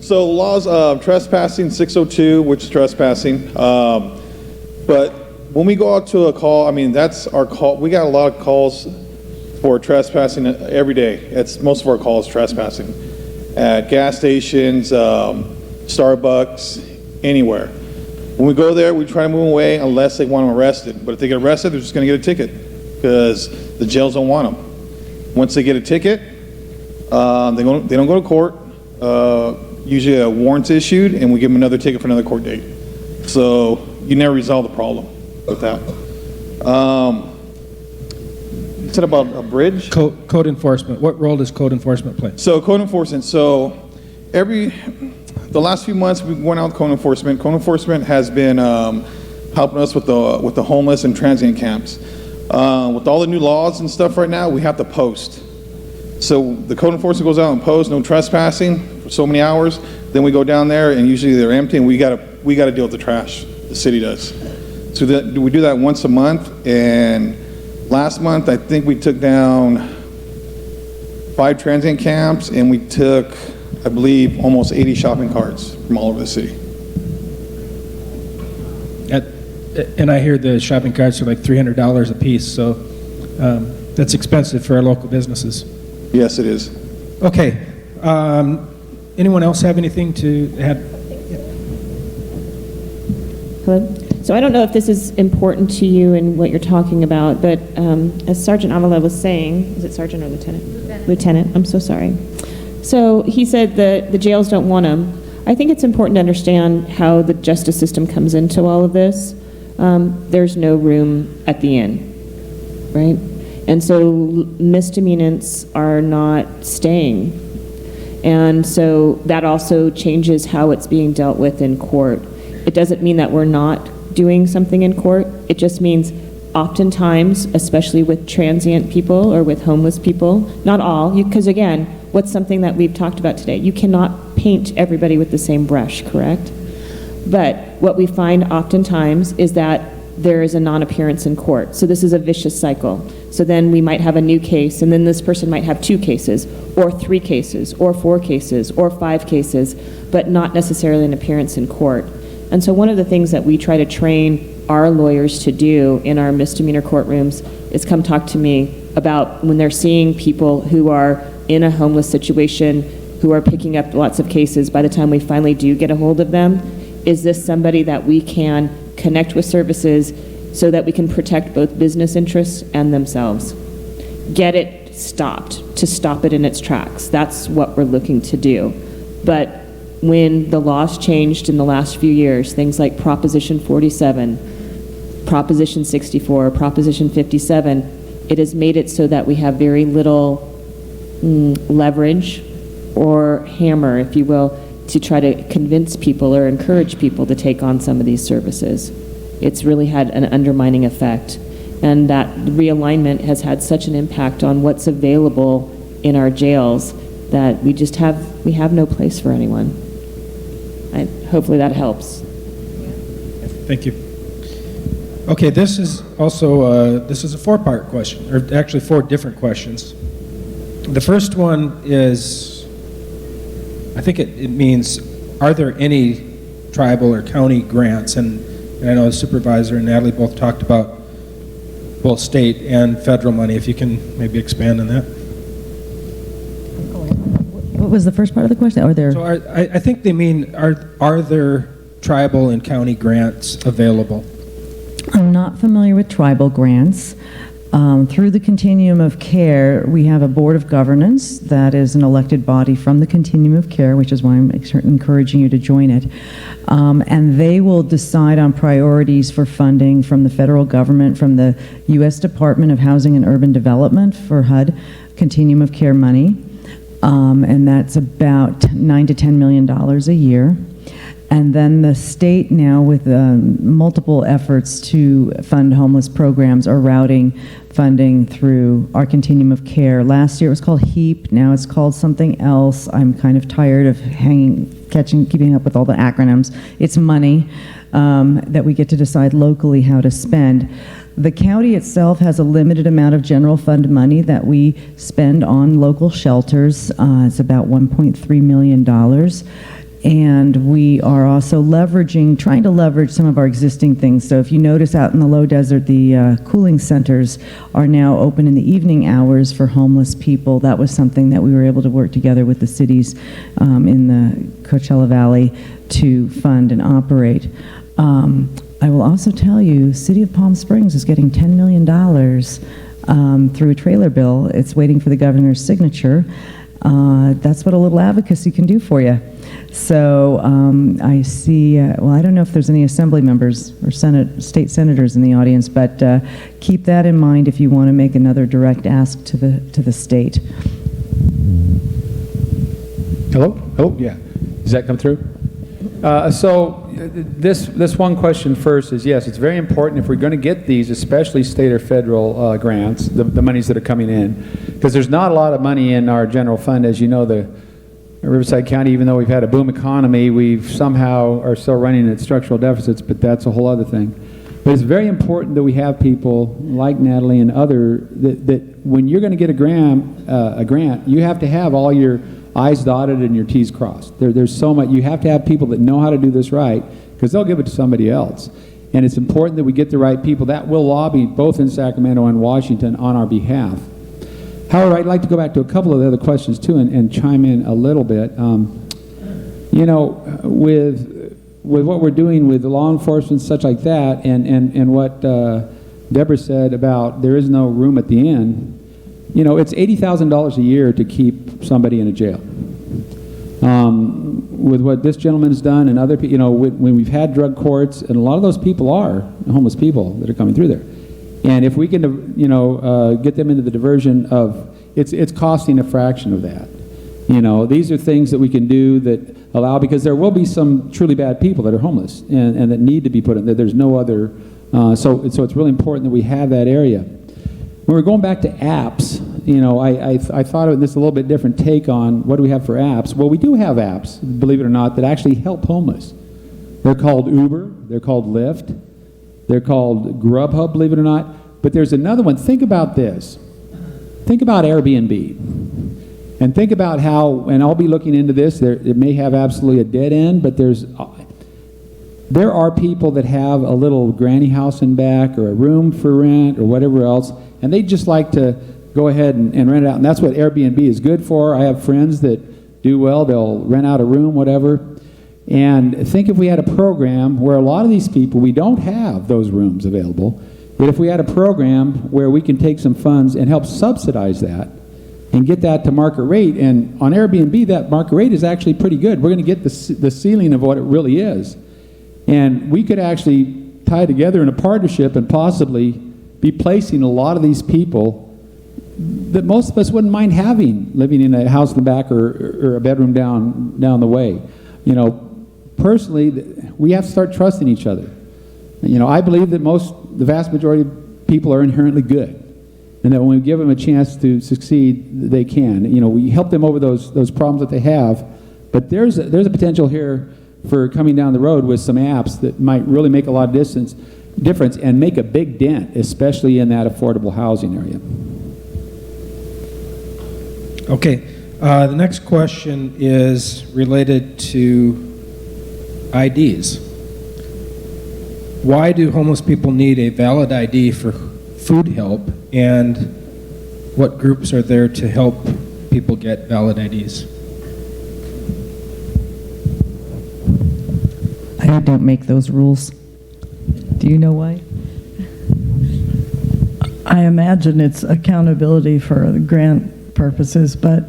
So laws of trespassing, 602, which is trespassing. But when we go out to a call, I mean, that's our call. We got a lot of calls for trespassing every day. It's most of our calls trespassing at gas stations, Starbucks, anywhere. When we go there, we try to move them away unless they want them arrested. But if they get arrested, they're just going to get a ticket because the jails don't want them. Once they get a ticket, they don't go to court. Usually a warrant's issued, and we give them another ticket for another court date. So you never resolve the problem with that. You said about a bridge? Code enforcement. What role does code enforcement play? So code enforcement. So the last few months we went out with code enforcement. Code enforcement has been helping us with the homeless and transient camps. With all the new laws and stuff right now, we have to post. So the code enforcement goes out and posts, no trespassing for so many hours. Then we go down there and usually they're empty and we gotta deal with the trash. The city does. So we do that once a month. And last month, I think we took down 5 transient camps and we took, I believe, almost 80 shopping carts from all over the city. And I hear the shopping carts are like $300 a piece, so that's expensive for our local businesses. Yes, it is. Okay. Anyone else have anything to add? Hello. So I don't know if this is important to you and what you're talking about, but as Sergeant Avila was saying, is it Sergeant or Lieutenant? Lieutenant, I'm so sorry. So he said that the jails don't want him. I think it's important to understand how the justice system comes into all of this. There's no room at the inn, right? And so misdemeanants are not staying. And so that also changes how it's being dealt with in court. It doesn't mean that we're not doing something in court. It just means oftentimes, especially with transient people or with homeless people, not all, because again, what's something that we've talked about today? You cannot paint everybody with the same brush, correct? But what we find oftentimes is that there is a non-appearance in court. So this is a vicious cycle. So then we might have a new case, and then this person might have 2 cases, or 3 cases, or 4 cases, or 5 cases, but not necessarily an appearance in court. And so one of the things that we try to train our lawyers to do in our misdemeanor courtrooms is come talk to me about when they're seeing people who are in a homeless situation, who are picking up lots of cases. By the time we finally do get a hold of them, is this somebody that we can connect with services so that we can protect both business interests and themselves? Get it stopped, to stop it in its tracks. That's what we're looking to do. But when the laws changed in the last few years, things like Proposition 47, Proposition 64, Proposition 57, it has made it so that we have very little leverage or hammer, if you will, to try to convince people or encourage people to take on some of these services. It's really had an undermining effect. And that realignment has had such an impact on what's available in our jails that we have no place for anyone. Hopefully that helps. Thank you. Okay, this is also this is a 4-part question, or actually 4 different questions. The first one is, I think it means, are there any tribal or county grants? And I know the supervisor and Natalie both talked about both state and federal money. If you can maybe expand on that. What was the first part of the question? Are there? So I think they mean, are there tribal and county grants available? I'm not familiar with tribal grants. Through the Continuum of Care, we have a Board of Governance that is an elected body from the Continuum of Care, which is why I'm encouraging you to join it. And they will decide on priorities for funding from the federal government, from the U.S. Department of Housing and Urban Development for HUD, Continuum of Care money. And that's about $9 to $10 million a year. And then the state now, with multiple efforts to fund homeless programs, are routing funding through our Continuum of Care. Last year it was called HEAP, now it's called something else. I'm kind of tired of keeping up with all the acronyms. It's money that we get to decide locally how to spend. The county itself has a limited amount of general fund money that we spend on local shelters. It's about $1.3 million. And we are also trying to leverage some of our existing things. So if you notice out in the low desert, the cooling centers are now open in the evening hours for homeless people. That was something that we were able to work together with the cities in the Coachella Valley to fund and operate. I will also tell you, City of Palm Springs is getting $10 million through a trailer bill. It's waiting for the governor's signature. That's what a little advocacy can do for you. So I see, well, I don't know if there's any assembly members or state senators in the audience, but keep that in mind if you want to make another direct ask to the state. Hello? Oh, yeah. Does that come through? So this one question first is, yes, it's very important if we're going to get these, especially state or federal grants, the monies that are coming in, because there's not a lot of money in our general fund. As you know, the Riverside County, even though we've had a boom economy, we've somehow are still running at structural deficits, but that's a whole other thing. But it's very important that we have people like Natalie and that when you're going to get a grant, you have to have all your I's dotted and your T's crossed. There's so much. You have to have people that know how to do this right, because they'll give it to somebody else. And it's important that we get the right people that will lobby both in Sacramento and Washington on our behalf. However, I'd like to go back to a couple of the other questions too and chime in a little bit. You know, with what we're doing with law enforcement, such like that, and what Deborah said about there is no room at the inn, you know, it's $80,000 a year to keep somebody in a jail. With what this gentleman's done and other people, you know, when we've had drug courts, and a lot of those people are homeless people that are coming through there. And if we can, you know, get them into the diversion of, it's costing a fraction of that. You know, these are things that we can do that allow, because there will be some truly bad people that are homeless and that need to be put in there. There's no other, so it's really important that we have that area. When we're going back to apps, you know, I thought of this a little bit different take on what do we have for apps. Well, we do have apps, believe it or not, that actually help homeless. They're called Uber, they're called Lyft, they're called Grubhub, believe it or not. But there's another one. Think about this. Think about Airbnb. And think about how, and I'll be looking into this, it may have absolutely a dead end, but there are people that have a little granny house in back or a room for rent or whatever else, and they just like to go ahead and rent it out. And that's what Airbnb is good for. I have friends that do well. They'll rent out a room, whatever. And think if we had a program where a lot of these people, we don't have those rooms available, but if we had a program where we can take some funds and help subsidize that and get that to market rate. And on Airbnb, that market rate is actually pretty good. We're going to get the ceiling of what it really is. And we could actually tie together in a partnership and possibly be placing a lot of these people that most of us wouldn't mind having, living in a house in the back or a bedroom down the way. You know, personally, we have to start trusting each other. You know, I believe that the vast majority of people are inherently good, and that when we give them a chance to succeed, they can. You know, we help them over those problems that they have, but there's a potential here for coming down the road with some apps that might really make a lot of difference and make a big dent, especially in that affordable housing area. Okay, the next question is related to IDs. Why do homeless people need a valid ID for food help, and what groups are there to help people get valid IDs? I don't make those rules. Do you know why? I imagine it's accountability for the grant purposes, but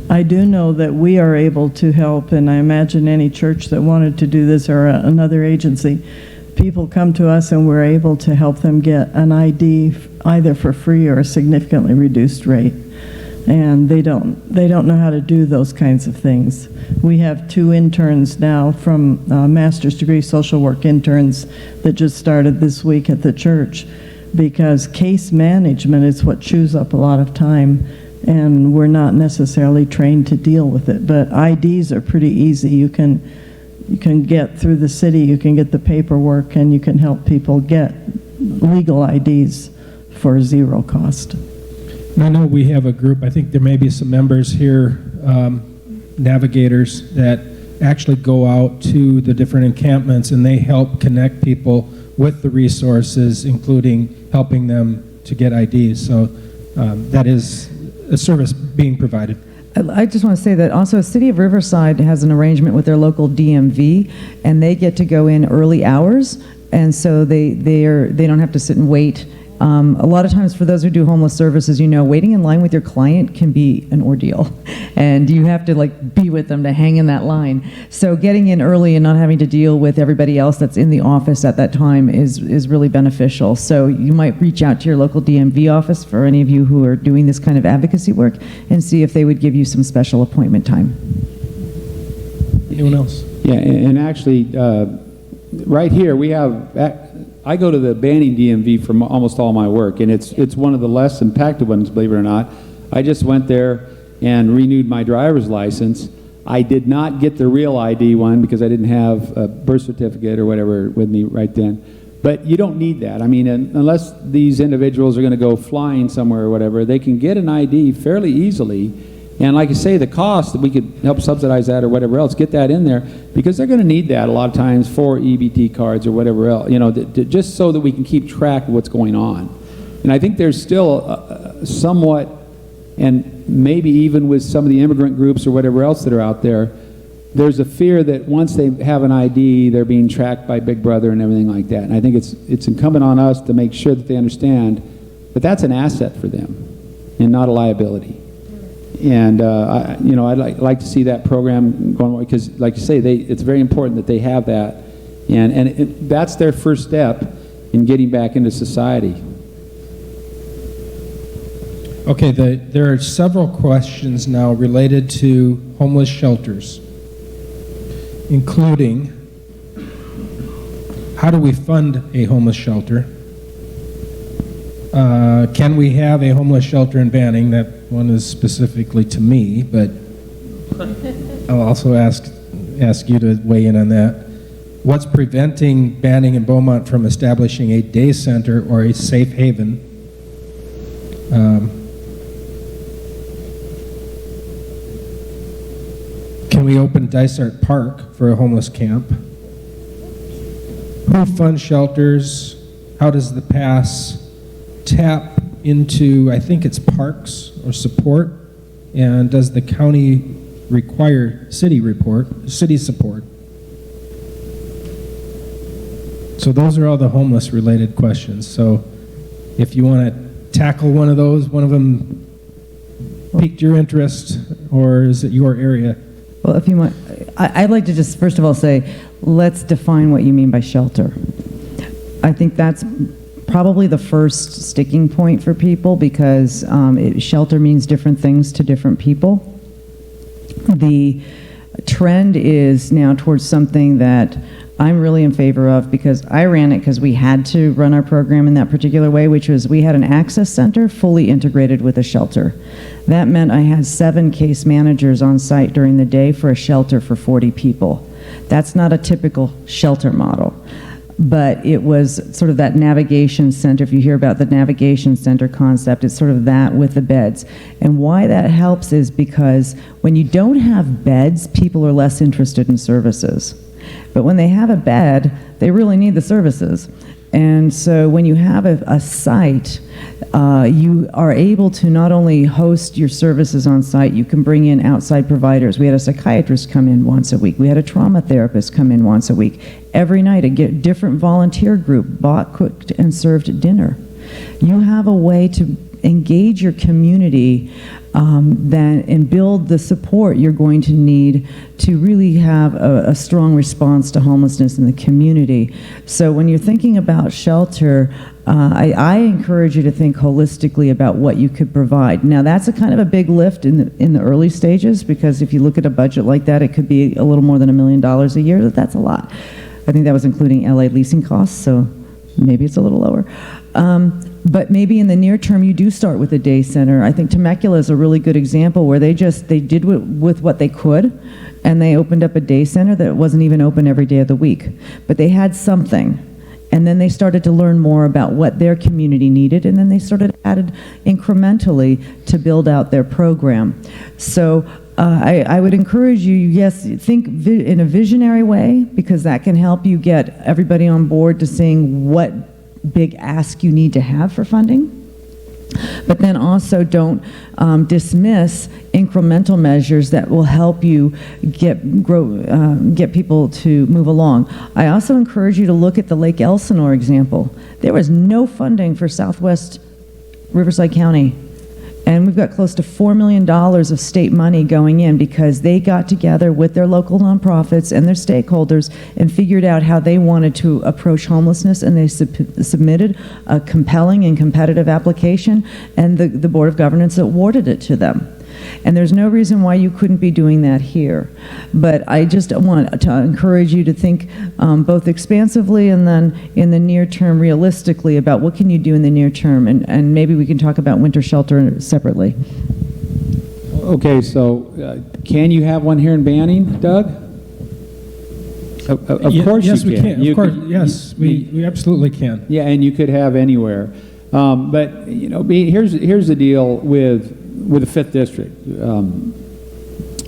I do know that we are able to help, and I imagine any church that wanted to do this or another agency, people come to us and we're able to help them get an ID either for free or a significantly reduced rate. And they don't know how to do those kinds of things. We have 2 interns now from master's degree social work interns that just started this week at the church, because case management is what chews up a lot of time, and we're not necessarily trained to deal with it. But IDs are pretty easy. You can get through the city, you can get the paperwork, and you can help people get legal IDs for 0 cost. I know we have a group, I think there may be some members here, navigators, that actually go out to the different encampments and they help connect people with the resources, including helping them to get IDs. So that is a service being provided. I just want to say that also City of Riverside has an arrangement with their local DMV, and they get to go in early hours, and so they don't have to sit and wait. A lot of times for those who do homeless services, you know, waiting in line with your client can be an ordeal, and you have to like be with them to hang in that line. So getting in early and not having to deal with everybody else that's in the office at that time is really beneficial. So you might reach out to your local DMV office for any of you who are doing this kind of advocacy work and see if they would give you some special appointment time. Anyone else? Yeah, and actually, right here we have, I go to the Banning DMV for almost all my work, and it's one of the less impacted ones, believe it or not. I just went there and renewed my driver's license. I did not get the real ID one because I didn't have a birth certificate or whatever with me right then. But you don't need that. I mean, unless these individuals are going to go flying somewhere or whatever, they can get an ID fairly easily. And like I say, the cost, we could help subsidize that or whatever else, get that in there, because they're going to need that a lot of times for EBT cards or whatever else, you know, just so that we can keep track of what's going on. And I think there's still somewhat, and maybe even with some of the immigrant groups or whatever else that are out there, there's a fear that once they have an ID, they're being tracked by Big Brother and everything like that. And I think it's incumbent on us to make sure that they understand that that's an asset for them and not a liability. And I'd like to see that program going, because, like you say, it's very important that they have that, and that's their first step in getting back into society. Okay, there are several questions now related to homeless shelters, including how do we fund a homeless shelter? Can we have a homeless shelter in Banning? That one is specifically to me, but I'll also ask you to weigh in on that. What's preventing Banning and Beaumont from establishing a day center or a safe haven? Can we open Dysart Park for a homeless camp? Who funds shelters? How does the pass tap into, I think it's parks or support? And does the county require city support? So those are all the homeless related questions. So if you want to tackle one of those, one of them piqued your interest, or is it your area? Well, if you want, I'd like to just first of all say, let's define what you mean by shelter. I think that's probably the first sticking point for people, because shelter means different things to different people. The trend is now towards something that I'm really in favor of, because I ran it because we had to run our program in that particular way, which was we had an access center fully integrated with a shelter. That meant I had 7 case managers on site during the day for a shelter for 40 people. That's not a typical shelter model, but it was sort of that navigation center. If you hear about the navigation center concept, it's sort of that with the beds. And why that helps is because when you don't have beds, people are less interested in services. But when they have a bed, they really need the services. And so when you have a site, you are able to not only host your services on site, you can bring in outside providers. We had a psychiatrist come in once a week. We had a trauma therapist come in once a week. Every night, a different volunteer group bought, cooked, and served dinner. You have a way to engage your community and build the support you're going to need to really have a strong response to homelessness in the community. So when you're thinking about shelter, I encourage you to think holistically about what you could provide. Now, that's a kind of a big lift in the early stages, because if you look at a budget like that, it could be a little more than $1 million a year. That's a lot. I think that was including LA leasing costs, so maybe it's a little lower. But maybe in the near term, you do start with a day center. I think Temecula is a really good example where they did with what they could, and they opened up a day center that wasn't even open every day of the week. But they had something, and then they started to learn more about what their community needed, and then they added incrementally to build out their program. So I would encourage you, yes, think in a visionary way, because that can help you get everybody on board to seeing what big ask you need to have for funding. But then also don't dismiss incremental measures that will help you get people to move along. I also encourage you to look at the Lake Elsinore example. There was no funding for Southwest Riverside County. And we've got close to $4 million of state money going in because they got together with their local nonprofits and their stakeholders and figured out how they wanted to approach homelessness, and they submitted a compelling and competitive application, and the Board of Governance awarded it to them. And there's no reason why you couldn't be doing that here. But I just want to encourage you to think both expansively and then in the near term realistically about what can you do in the near term, and maybe we can talk about winter shelter separately. Okay, so can you have one here in Banning, Doug? Of course yes, you can. Yes, we can. Of course, yes, we absolutely can. Yeah, and you could have anywhere. But, you know, here's the deal with the 5th District.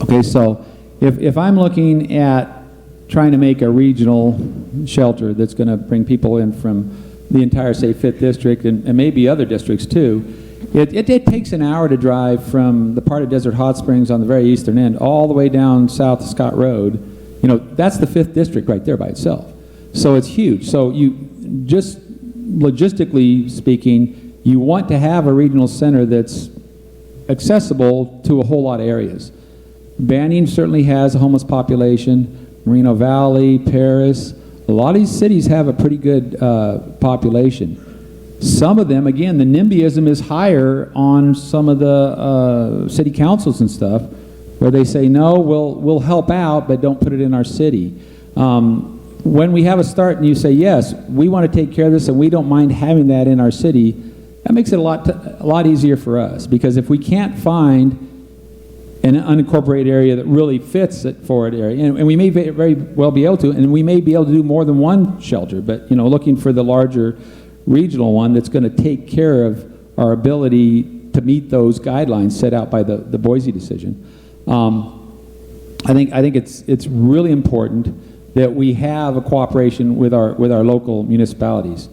Okay, so if I'm looking at trying to make a regional shelter that's going to bring people in from the entire, say, 5th District and maybe other districts too, it takes an hour to drive from the part of Desert Hot Springs on the very eastern end all the way down south of Scott Road. You know, that's the 5th District right there by itself. So it's huge. So you just logistically speaking, you want to have a regional center that's accessible to a whole lot of areas. Banning certainly has a homeless population. Moreno Valley, Paris, a lot of these cities have a pretty good population. Some of them, again, the NIMBYism is higher on some of the city councils and stuff, where they say, no, we'll help out, but don't put it in our city. When we have a start and you say, yes, we want to take care of this and we don't mind having that in our city, that makes it a lot easier for us. Because if we can't find an unincorporated area that really fits it for an area, and we may very well be able to, and we may be able to do more than one shelter, but you know, looking for the larger regional one that's going to take care of our ability to meet those guidelines set out by the Boise decision. I think it's really important that we have a cooperation with our local municipalities,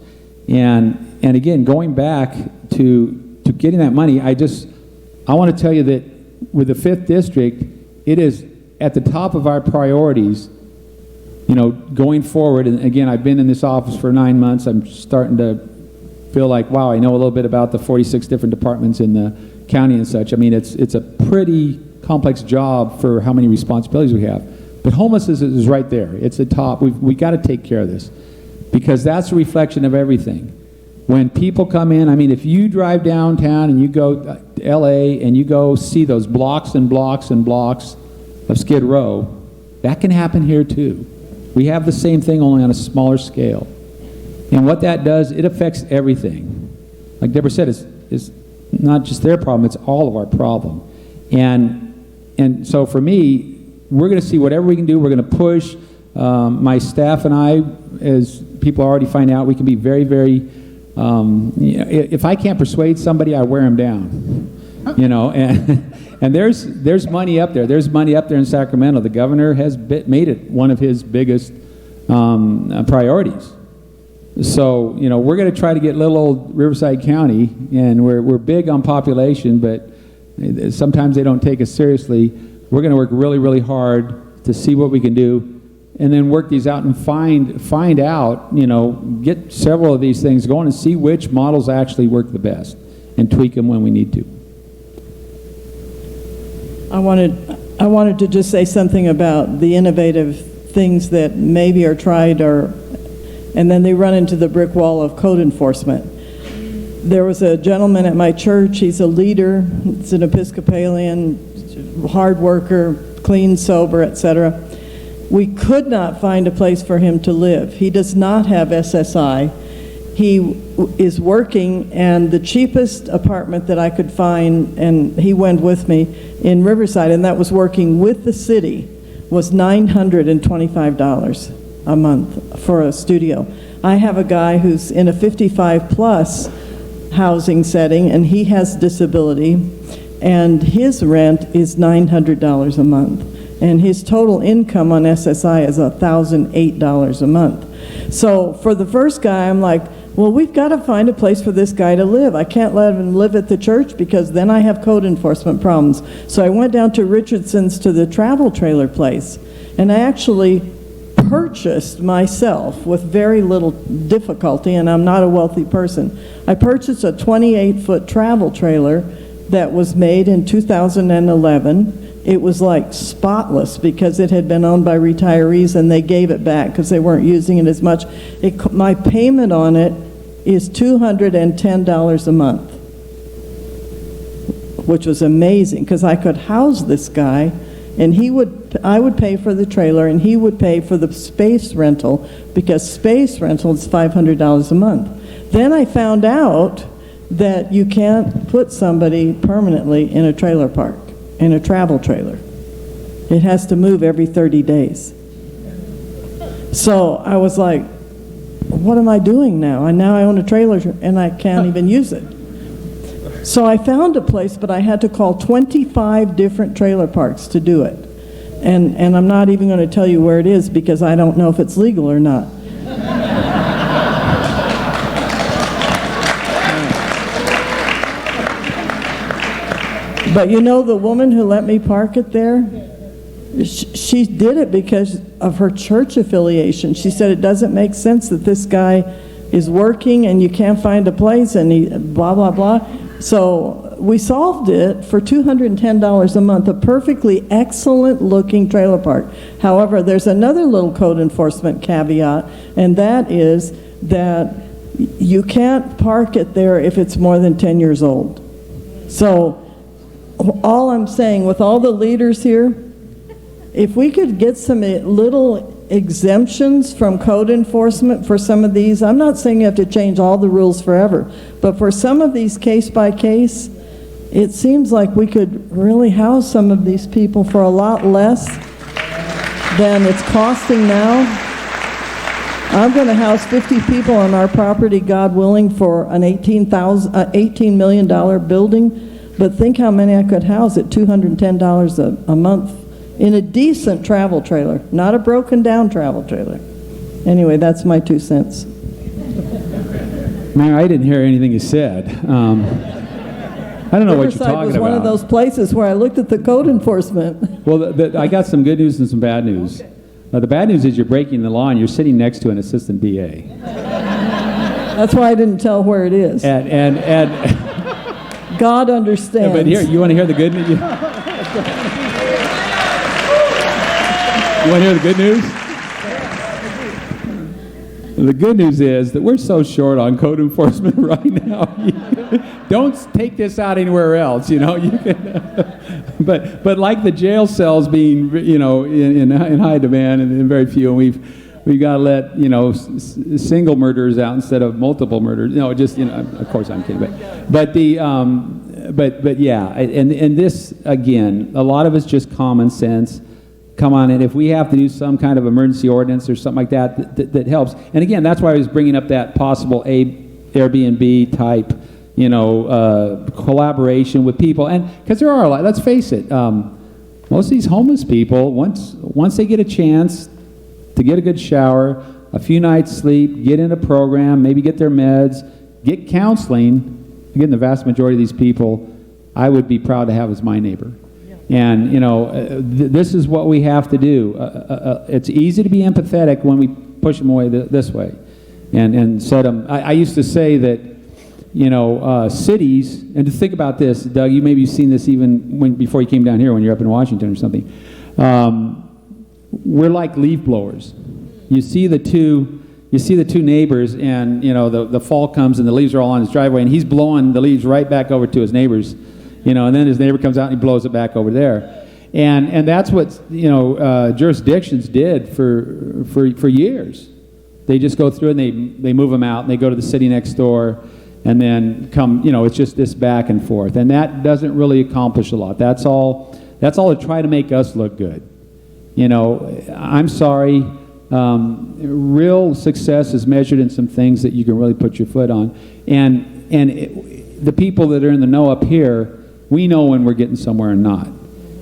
and again, going back to getting that money, I want to tell you that with the 5th District, it is at the top of our priorities, you know, going forward. And again, I've been in this office for 9 months. I'm starting to feel like, wow, I know a little bit about the 46 different departments in the county and such. I mean, it's a pretty complex job for how many responsibilities we have. But homelessness is right there. It's the top. We got to take care of this, because that's a reflection of everything. When people come in, I mean, if you drive downtown and you go to LA and you go see those blocks and blocks and blocks of Skid Row, that can happen here too. We have the same thing, only on a smaller scale. And what that does, it affects everything. Like Deborah said, it's not just their problem, it's all of our problem. And so for me, we're going to see whatever we can do. We're going to push. My staff and I, as people already find out, we can be very, very, if I can't persuade somebody, I wear them down. You know, and there's money up there. There's money up there in Sacramento. The governor has made it one of his biggest priorities. So, you know, we're going to try to get little old Riverside County, and we're big on population, but sometimes they don't take us seriously. We're going to work really, really hard to see what we can do, and then work these out and find out, you know, get several of these things going and see which models actually work the best, and tweak them when we need to. I wanted to just say something about the innovative things that maybe are tried, and then they run into the brick wall of code enforcement. There was a gentleman at my church. He's a leader. He's an Episcopalian, hard worker, clean, sober, etc. We could not find a place for him to live. He does not have SSI. He is working, and the cheapest apartment that I could find, and he went with me, in Riverside, and that was working with the city, was $925 a month for a studio. I have a guy who's in a 55-plus housing setting, and he has disability, and his rent is $900 a month, and his total income on SSI is $1,008 a month. So for the first guy, I'm like, well, we've got to find a place for this guy to live. I can't let him live at the church because then I have code enforcement problems. So I went down to Richardson's to the travel trailer place, and I actually purchased myself with very little difficulty, and I'm not a wealthy person. I purchased a 28-foot travel trailer that was made in 2011. It was like spotless because it had been owned by retirees, and they gave it back because they weren't using it as much. My payment on it is $210 a month. which was amazing because I could house this guy, and I would pay for the trailer, and he would pay for the space rental, because space rental is $500 a month. Then I found out that you can't put somebody permanently in a trailer park, in a travel trailer. It has to move every 30 days. So I was like, what am I doing now? And now I own a trailer and I can't even use it. So I found a place, but I had to call 25 different trailer parks to do it. And I'm not even going to tell you where it is because I don't know if it's legal or not. But you know, the woman who let me park it there, she did it because of her church affiliation. She said it doesn't make sense that this guy is working and you can't find a place and he blah, blah, blah. So we solved it for $210 a month, a perfectly excellent looking trailer park. However, there's another little code enforcement caveat, and that is that you can't park it there if it's more than 10 years old. So all I'm saying, with all the leaders here, if we could get some little exemptions from code enforcement for some of these, I'm not saying you have to change all the rules forever, but for some of these case by case, it seems like we could really house some of these people for a lot less than it's costing now. I'm going to house 50 people on our property, God willing, for an $18 million building. But think how many I could house at $210 a month in a decent travel trailer, not a broken down travel trailer. Anyway, that's my 2 cents. Mayor, I didn't hear anything you said. I don't know what you're talking about. Riverside was one of those places where I looked at the code enforcement. Well, I got some good news and some bad news. The bad news is you're breaking the law and you're sitting next to an assistant DA. That's why I didn't tell where it is. And God understands. But here, you want to hear the good news? You want to hear the good news? The good news is that we're so short on code enforcement right now. Don't take this out anywhere else, you know. You can, but like the jail cells being, you know, in high demand and in very few, we've got to let, you know, single murderers out instead of multiple murders. No, just, you know, of course I'm kidding, but yeah, and this again, a lot of it's just common sense. Come on, and if we have to do some kind of emergency ordinance or something like that helps. And again, that's why I was bringing up that possible Airbnb type, you know, collaboration with people. And because there are a lot, let's face it, most of these homeless people, once they get a chance to get a good shower, a few nights sleep, get in a program, maybe get their meds, get counseling, again, the vast majority of these people I would be proud to have as my neighbor. And, you know, this is what we have to do. It's easy to be empathetic when we push them away this way and set them. I used to say that, you know, cities, and to think about this, Doug, maybe you've seen this even before you came down here when you're up in Washington or something. We're like leaf blowers. You see the two neighbors, and, you know, the fall comes and the leaves are all on his driveway, and he's blowing the leaves right back over to his neighbors. You know, and then his neighbor comes out and he blows it back over there, and that's what, you know, jurisdictions did for years. They just go through and they move them out and they go to the city next door, and then come. You know, it's just this back and forth, and that doesn't really accomplish a lot. That's all to try to make us look good. You know, I'm sorry. Real success is measured in some things that you can really put your foot on, and the people that are in the know up here, we know when we're getting somewhere and not.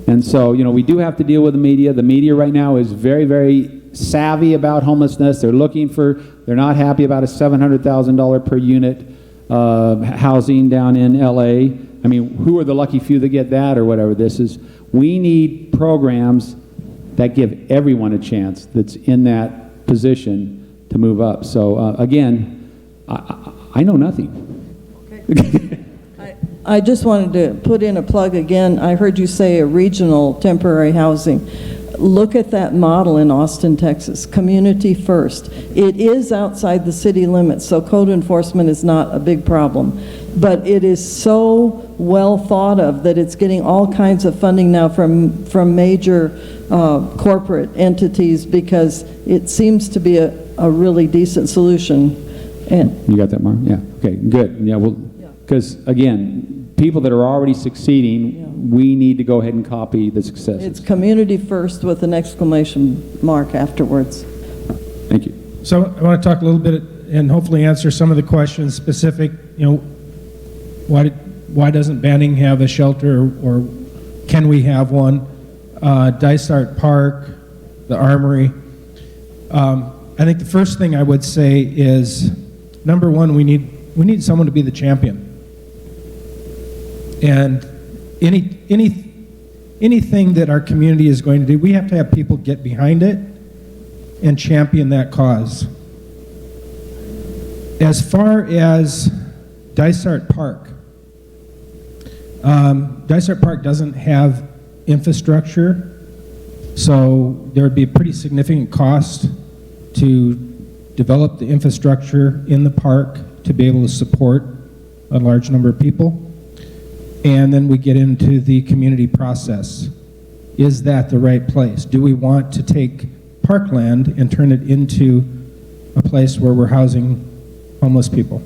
And so, you know, we do have to deal with the media. The media right now is very, very savvy about homelessness. They're not happy about a $700,000 per unit housing down in LA. I mean, who are the lucky few that get that or whatever this is? We need programs that give everyone a chance that's in that position to move up. So, again, I know nothing. Okay. I just wanted to put in a plug again. I heard you say a regional temporary housing. look at that model in Austin, Texas, community first. It is outside the city limits, so code enforcement is not a big problem. But it is so well thought of that it's getting all kinds of funding now from major corporate entities because it seems to be a really decent solution. And You got that, Mark? Yeah. Okay, good. Yeah, well, because again, people that are already succeeding, we need to go ahead and copy the successes. it's community first with an exclamation mark afterwards. Thank you. So I want to talk a little bit and hopefully answer some of the questions specific, why doesn't Banning have a shelter, or can we have one? Dysart Park, the Armory. I think the first thing I would say is, number one, we need someone to be the champion. And anything that our community is going to do, we have to have people get behind it and champion that cause. As far as Dysart Park, Dysart Park doesn't have infrastructure, so there would be a pretty significant cost to develop the infrastructure in the park to be able to support a large number of people. And then we get into the community process. Is that the right place? Do we want to take parkland and turn it into a place where we're housing homeless people?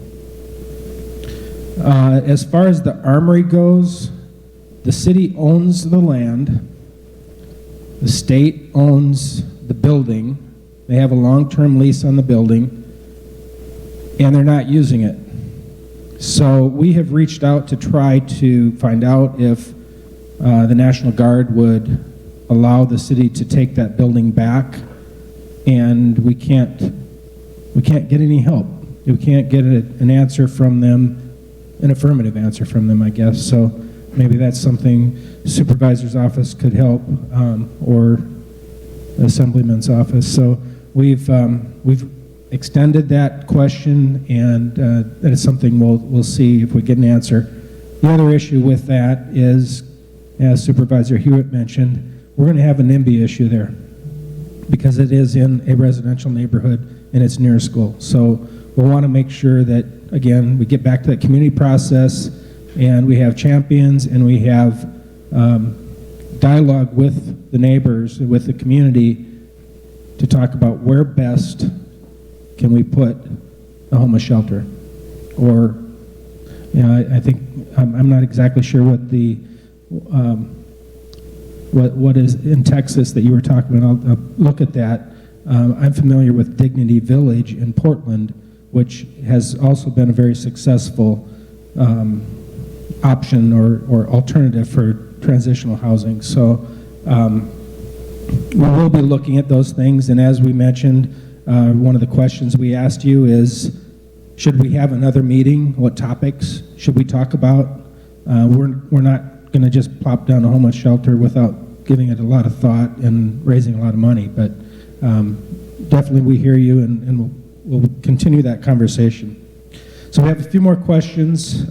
As far as the Armory goes, the city owns the land, the state owns the building, they have a long-term lease on the building, and they're not using it. So we have reached out to try to find out if the National Guard would allow the city to take that building back, and we can't get any help. We can't get an answer from them, an affirmative answer from them, I guess. So maybe that's something the supervisor's office could help, or the assemblyman's office. So we've extended that question, and that is something we'll see if we get an answer. The other issue with that is, as Supervisor Hewitt mentioned, we're going to have a NIMBY issue there because it is in a residential neighborhood and it's near a school. So we'll want to make sure that, again, we get back to that community process and we have champions and we have dialogue with the neighbors, with the community, to talk about where best can we put a homeless shelter. Or, I think, I'm not exactly sure what the, what is in Texas that you were talking about. I'll look at that. I'm familiar with Dignity Village in Portland, which has also been a very successful option or alternative for transitional housing. So we will be looking at those things, and as we mentioned, one of the questions we asked you is, should we have another meeting? What topics should we talk about? We're not going to just plop down a homeless shelter without giving it a lot of thought and raising a lot of money, but definitely we hear you, and we'll continue that conversation. So we have a few more questions.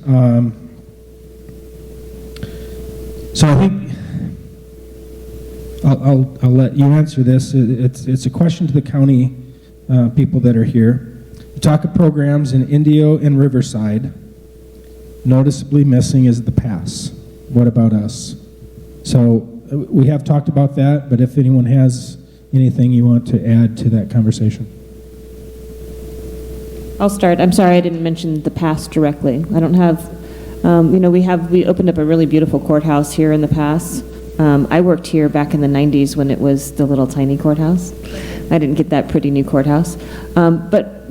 So I think I'll let you answer this. It's a question to the county people that are here. You talk of programs in Indio and Riverside. Noticeably missing is the pass. What about us? So we have talked about that, but if anyone has anything you want to add to that conversation. I'll start. I'm sorry I didn't mention the pass directly. I don't have, we opened up a really beautiful courthouse here in the pass. I worked here back in the 90s when it was the little tiny courthouse. I didn't get that pretty new courthouse. But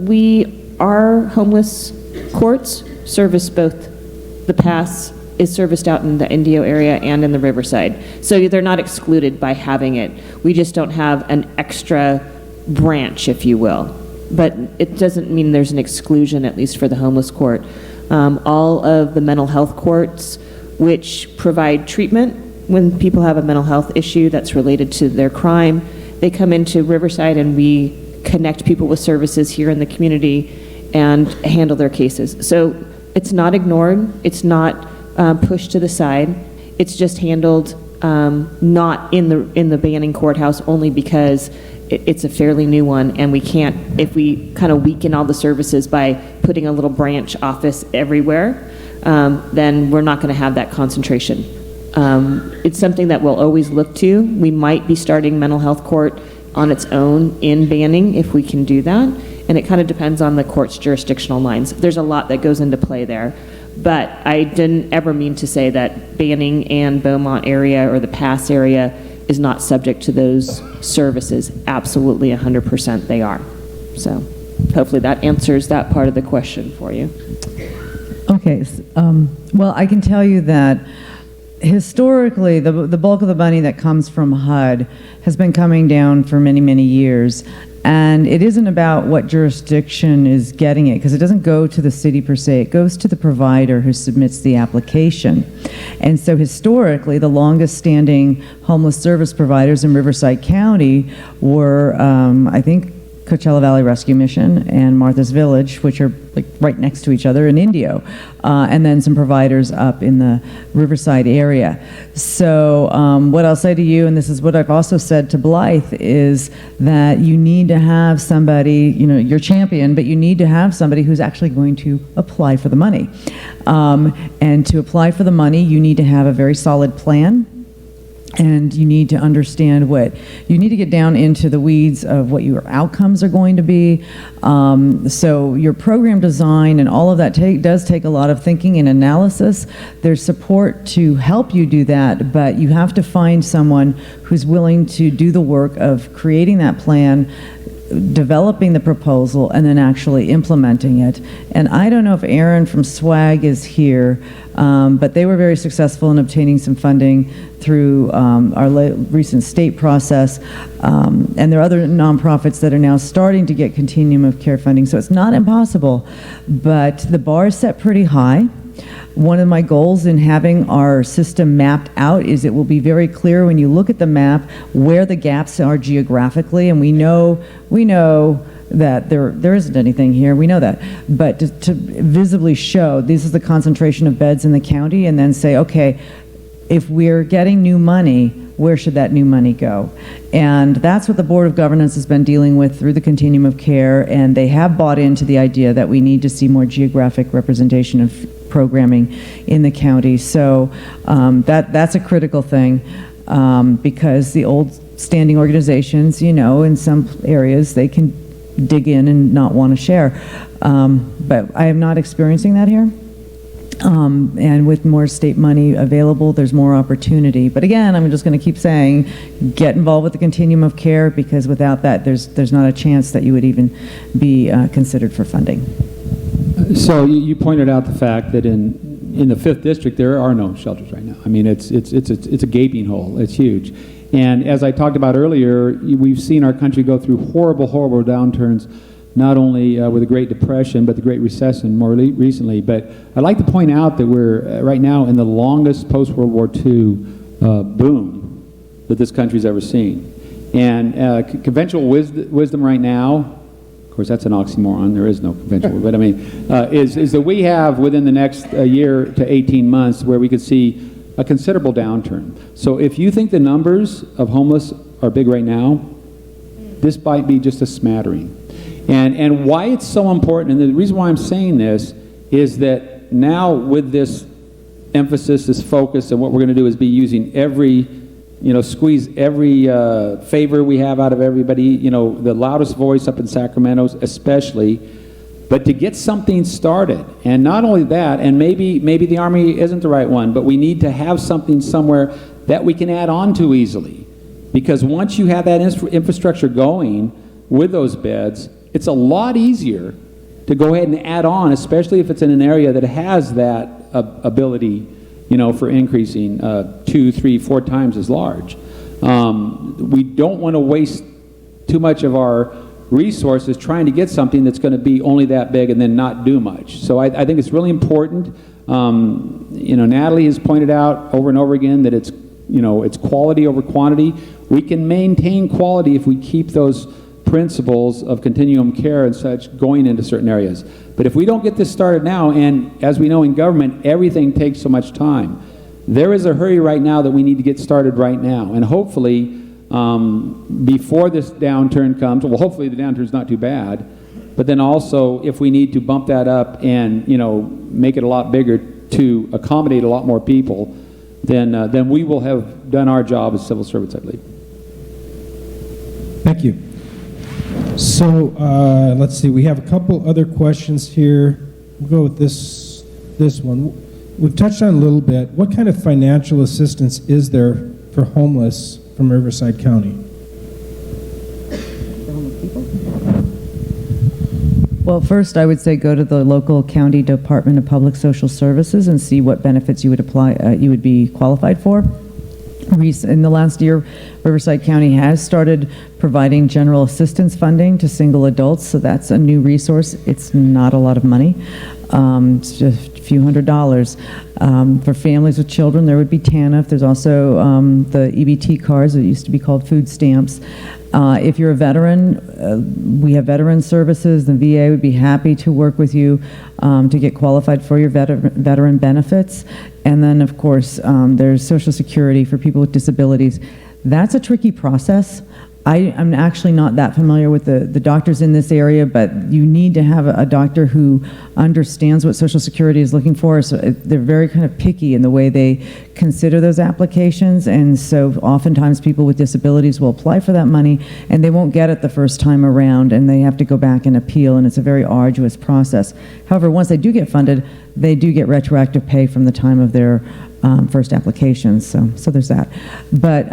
our homeless courts service both. The pass is serviced out in the Indio area and in the Riverside. So they're not excluded by having it. We just don't have an extra branch, if you will. But it doesn't mean there's an exclusion, at least for the homeless court. All of the mental health courts, which provide treatment when people have a mental health issue that's related to their crime, they come into Riverside and we connect people with services here in the community and handle their cases. So it's not ignored, it's not pushed to the side, it's just handled not in the Banning courthouse, only because it's a fairly new one, and we can't, if we kind of weaken all the services by putting a little branch office everywhere, then we're not going to have that concentration. It's something that we'll always look to. We might be starting mental health court on its own in Banning if we can do that, and it kind of depends on the court's jurisdictional lines. There's a lot that goes into play there, but I didn't ever mean to say that Banning and Beaumont area or the Pass area is not subject to those services. Absolutely 100% they are. So hopefully that answers that part of the question for you. Okay, well, I can tell you that historically, the bulk of the money that comes from HUD has been coming down for many, many years. And it isn't about what jurisdiction is getting it, because it doesn't go to the city per se. It goes to the provider who submits the application. And so historically, the longest standing homeless service providers in Riverside County were, I think, Coachella Valley Rescue Mission and Martha's Village, which are like right next to each other in Indio, and then some providers up in the Riverside area. So what I'll say to you, and this is what I've also said to Blythe, is that you need to have somebody, your champion, but you need to have somebody who's actually going to apply for the money. And to apply for the money, you need to have a very solid plan. And you need to understand you need to get down into the weeds of what your outcomes are going to be. So your program design and all of that does take a lot of thinking and analysis. There's support to help you do that, but you have to find someone who's willing to do the work of creating that plan, developing the proposal, and then actually implementing it. And I don't know if Aaron from SWAG is here, but they were very successful in obtaining some funding through our recent state process. And there are other nonprofits that are now starting to get continuum of care funding, so it's not impossible, but the bar is set pretty high. One of my goals in having our system mapped out is it will be very clear when you look at the map where the gaps are geographically, and we know that there isn't anything here, we know that, but to visibly show this is the concentration of beds in the county, and then say, okay, if we're getting new money, where should that new money go? And that's what the Board of Governance has been dealing with through the continuum of care, and they have bought into the idea that we need to see more geographic representation of programming in the county. So that's a critical thing, because the old standing organizations, in some areas, they can dig in and not want to share. But I am not experiencing that here. And with more state money available, there's more opportunity. But again, I'm just going to keep saying, get involved with the continuum of care, because without that, there's not a chance that you would even be considered for funding. So you pointed out the fact that in the 5th District, there are no shelters right now. I mean, it's a gaping hole. It's huge. And as I talked about earlier, we've seen our country go through horrible, horrible downturns, not only with the Great Depression, but the Great Recession more recently. But I'd like to point out that we're right now in the longest post-World War II boom that this country's ever seen. And conventional wisdom right now, of course, that's an oxymoron. There is no conventional, but I mean, is that we have within the next year to 18 months where we could see a considerable downturn. So if you think the numbers of homeless are big right now, this might be just a smattering. And why it's so important, and the reason why I'm saying this, is that now with this emphasis, this focus, and what we're going to do is be using squeeze every favor we have out of everybody, the loudest voice up in Sacramento especially, but to get something started. And not only that, and maybe the Army isn't the right one, but we need to have something somewhere that we can add on to easily. Because once you have that infrastructure going with those beds, it's a lot easier to go ahead and add on, especially if it's in an area that has that ability, for increasing 2, 3, 4 times as large. We don't want to waste too much of our resources trying to get something that's going to be only that big and then not do much. So I think it's really important. Natalie has pointed out over and over again that it's quality over quantity. We can maintain quality if we keep those principles of continuum care and such going into certain areas. But if we don't get this started now, and as we know in government, everything takes so much time, There is a hurry right now that we need to get started right now, and hopefully before this downturn comes, well, hopefully the downturn's not too bad, but then also if we need to bump that up and, you know, make it a lot bigger to accommodate a lot more people, then we will have done our job as civil servants, I believe. Thank you. So let's see. We have a couple other questions here. We'll go with this one. We've touched on it a little bit. What kind of financial assistance is there for homeless from Riverside County? Well, first, I would say go to the local county Department of Public Social Services and see what benefits you would apply, you would be qualified for. In the last year, Riverside County has started providing general assistance funding to single adults, so that's a new resource. It's not a lot of money. It's just a few $100s. For families with children, there would be TANF. There's also the EBT cards that used to be called food stamps. If you're a veteran, we have veteran services. The VA would be happy to work with you to get qualified for your veteran benefits. And then, of course, there's Social Security for people with disabilities. That's a tricky process. I'm actually not that familiar with the doctors in this area, but you need to have a doctor who understands what Social Security is looking for. So they're very kind of picky in the way they consider those applications, and so oftentimes people with disabilities will apply for that money and they won't get it the first time around, and they have to go back and appeal, and it's a very arduous process. However, once they do get funded, they do get retroactive pay from the time of their first applications, so there's that. But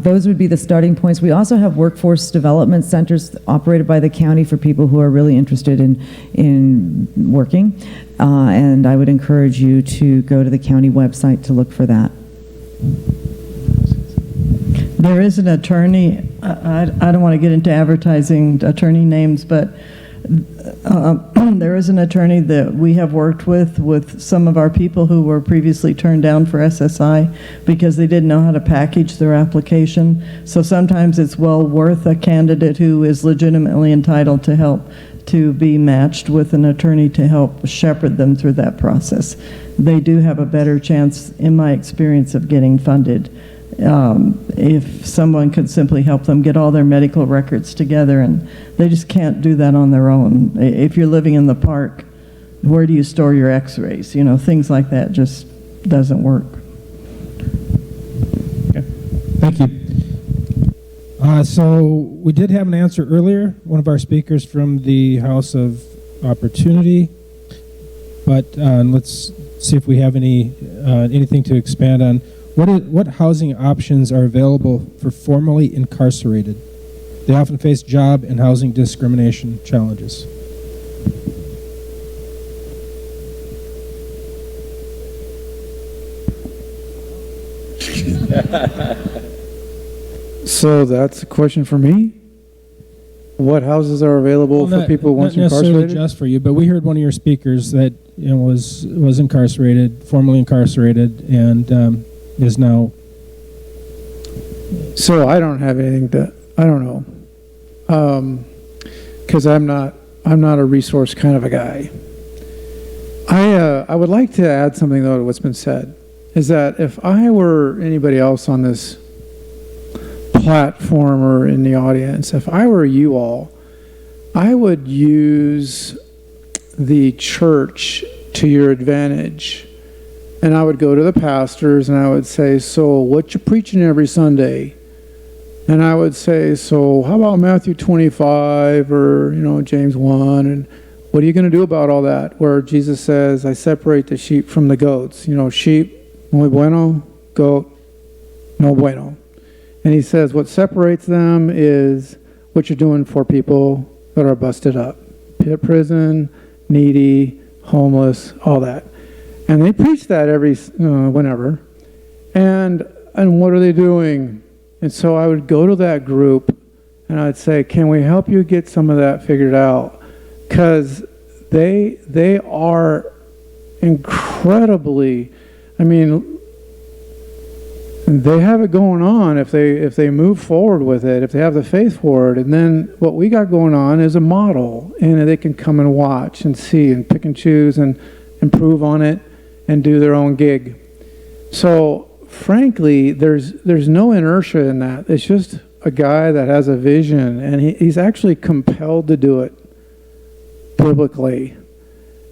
those would be the starting points. We also have workforce development centers operated by the county for people who are really interested in working, and I would encourage you to go to the county website to look for that. There is an attorney, I don't want to get into advertising attorney names, but there is an attorney that we have worked with some of our people who were previously turned down for SSI because they didn't know how to package their application. So sometimes it's well worth a candidate who is legitimately entitled to help to be matched with an attorney to help shepherd them through that process. They do have a better chance, in my experience, of getting funded if someone could simply help them get all their medical records together, and they just can't do that on their own. If you're living in the park, where do you store your x-rays? You know, things like that just doesn't work. Okay. Thank you. So we did have an answer earlier, one of our speakers from the House of Opportunity, but let's see if we have anything to expand on. What housing options are available for formerly incarcerated? They often face job and housing discrimination challenges. So that's a question for me? What houses are available for people once not necessarily incarcerated? just for you, but we heard one of your speakers that was incarcerated, formerly incarcerated, and is now. So I don't have anything that I don't know, because I'm not a resource kind of a guy. I would like to add something though to what's been said, is that if I were anybody else on this platform or in the audience, if I were you all, I would use the church to your advantage. And I would go to the pastors and I would say, so what you preaching every Sunday? And I would say, so how about Matthew 25 or, James 1? And what are you going to do about all that? Where Jesus says, I separate the sheep from the goats. Sheep, muy bueno, goat, no bueno. And he says what separates them is what you're doing for people that are busted up. Prison, needy, homeless, all that. And they preach that every whenever. And what are they doing? And so I would go to that group and I'd say, can we help you get some of that figured out? Because they are incredibly, they have it going on if they move forward with it, if they have the faith for it. And then what we got going on is a model, and they can come and watch and see and pick and choose and improve on it and do their own gig. So frankly, there's no inertia in that. It's just a guy that has a vision, and he's actually compelled to do it biblically.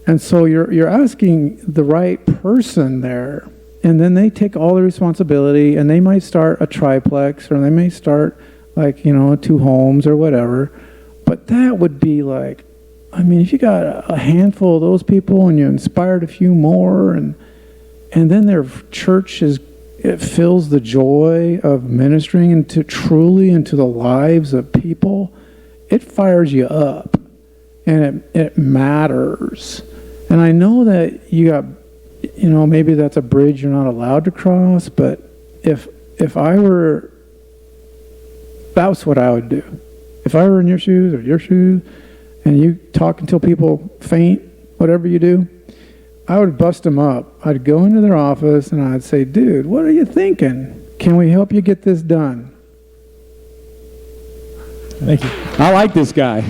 And so you're asking the right person there, and then they take all the responsibility, and they might start a triplex, or they may start 2 homes or whatever. But that would be like, I mean, if you got a handful of those people and you inspired a few more, and then their church it fills the joy of ministering into the lives of people, it fires you up, and it matters. And I know that you got, maybe that's a bridge you're not allowed to cross, but if I were, that's what I would do. If I were in your shoes or your shoes, and you talk until people faint, whatever you do, I would bust them up. I'd go into their office and I'd say, dude, what are you thinking? Can we help you get this done? Thank you. I like this guy.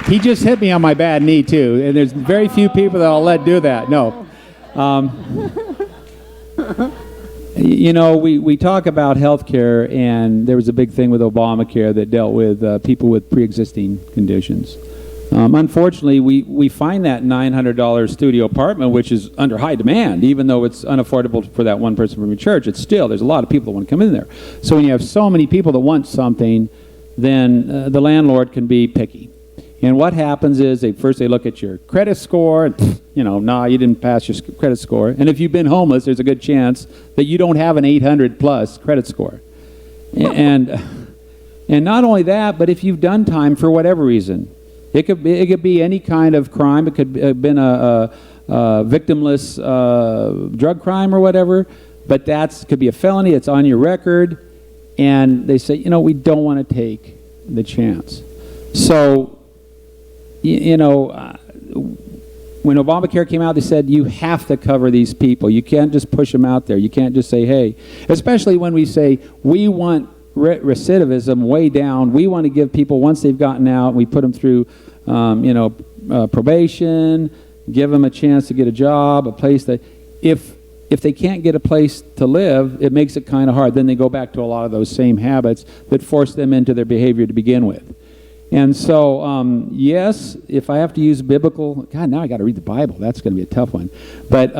He just hit me on my bad knee, too. And there's very few people that I'll let do that. No. We talk about health care, and there was a big thing with Obamacare that dealt with people with pre-existing conditions. Unfortunately, we find that $900 studio apartment, which is under high demand, even though it's unaffordable for that one person from your church. It's still, there's a lot of people that want to come in there. So when you have so many people that want something, then the landlord can be picky. And what happens is first they look at your credit score, and you didn't pass your credit score. And if you've been homeless, there's a good chance that you don't have an 800 plus credit score. And not only that, but if you've done time for whatever reason, it could be any kind of crime. It could have been a victimless drug crime or whatever, but could be a felony. It's on your record, and they say, we don't want to take the chance. So, when Obamacare came out, they said you have to cover these people. You can't just push them out there. You can't just say, hey, especially when we say we want recidivism way down. We want to give people, once they've gotten out, we put them through, probation, give them a chance to get a job, a place that, if they can't get a place to live, it makes it kind of hard. Then they go back to a lot of those same habits that force them into their behavior to begin with. And so, yes, if I have to use biblical, God, now I got to read the Bible. That's going to be a tough one. But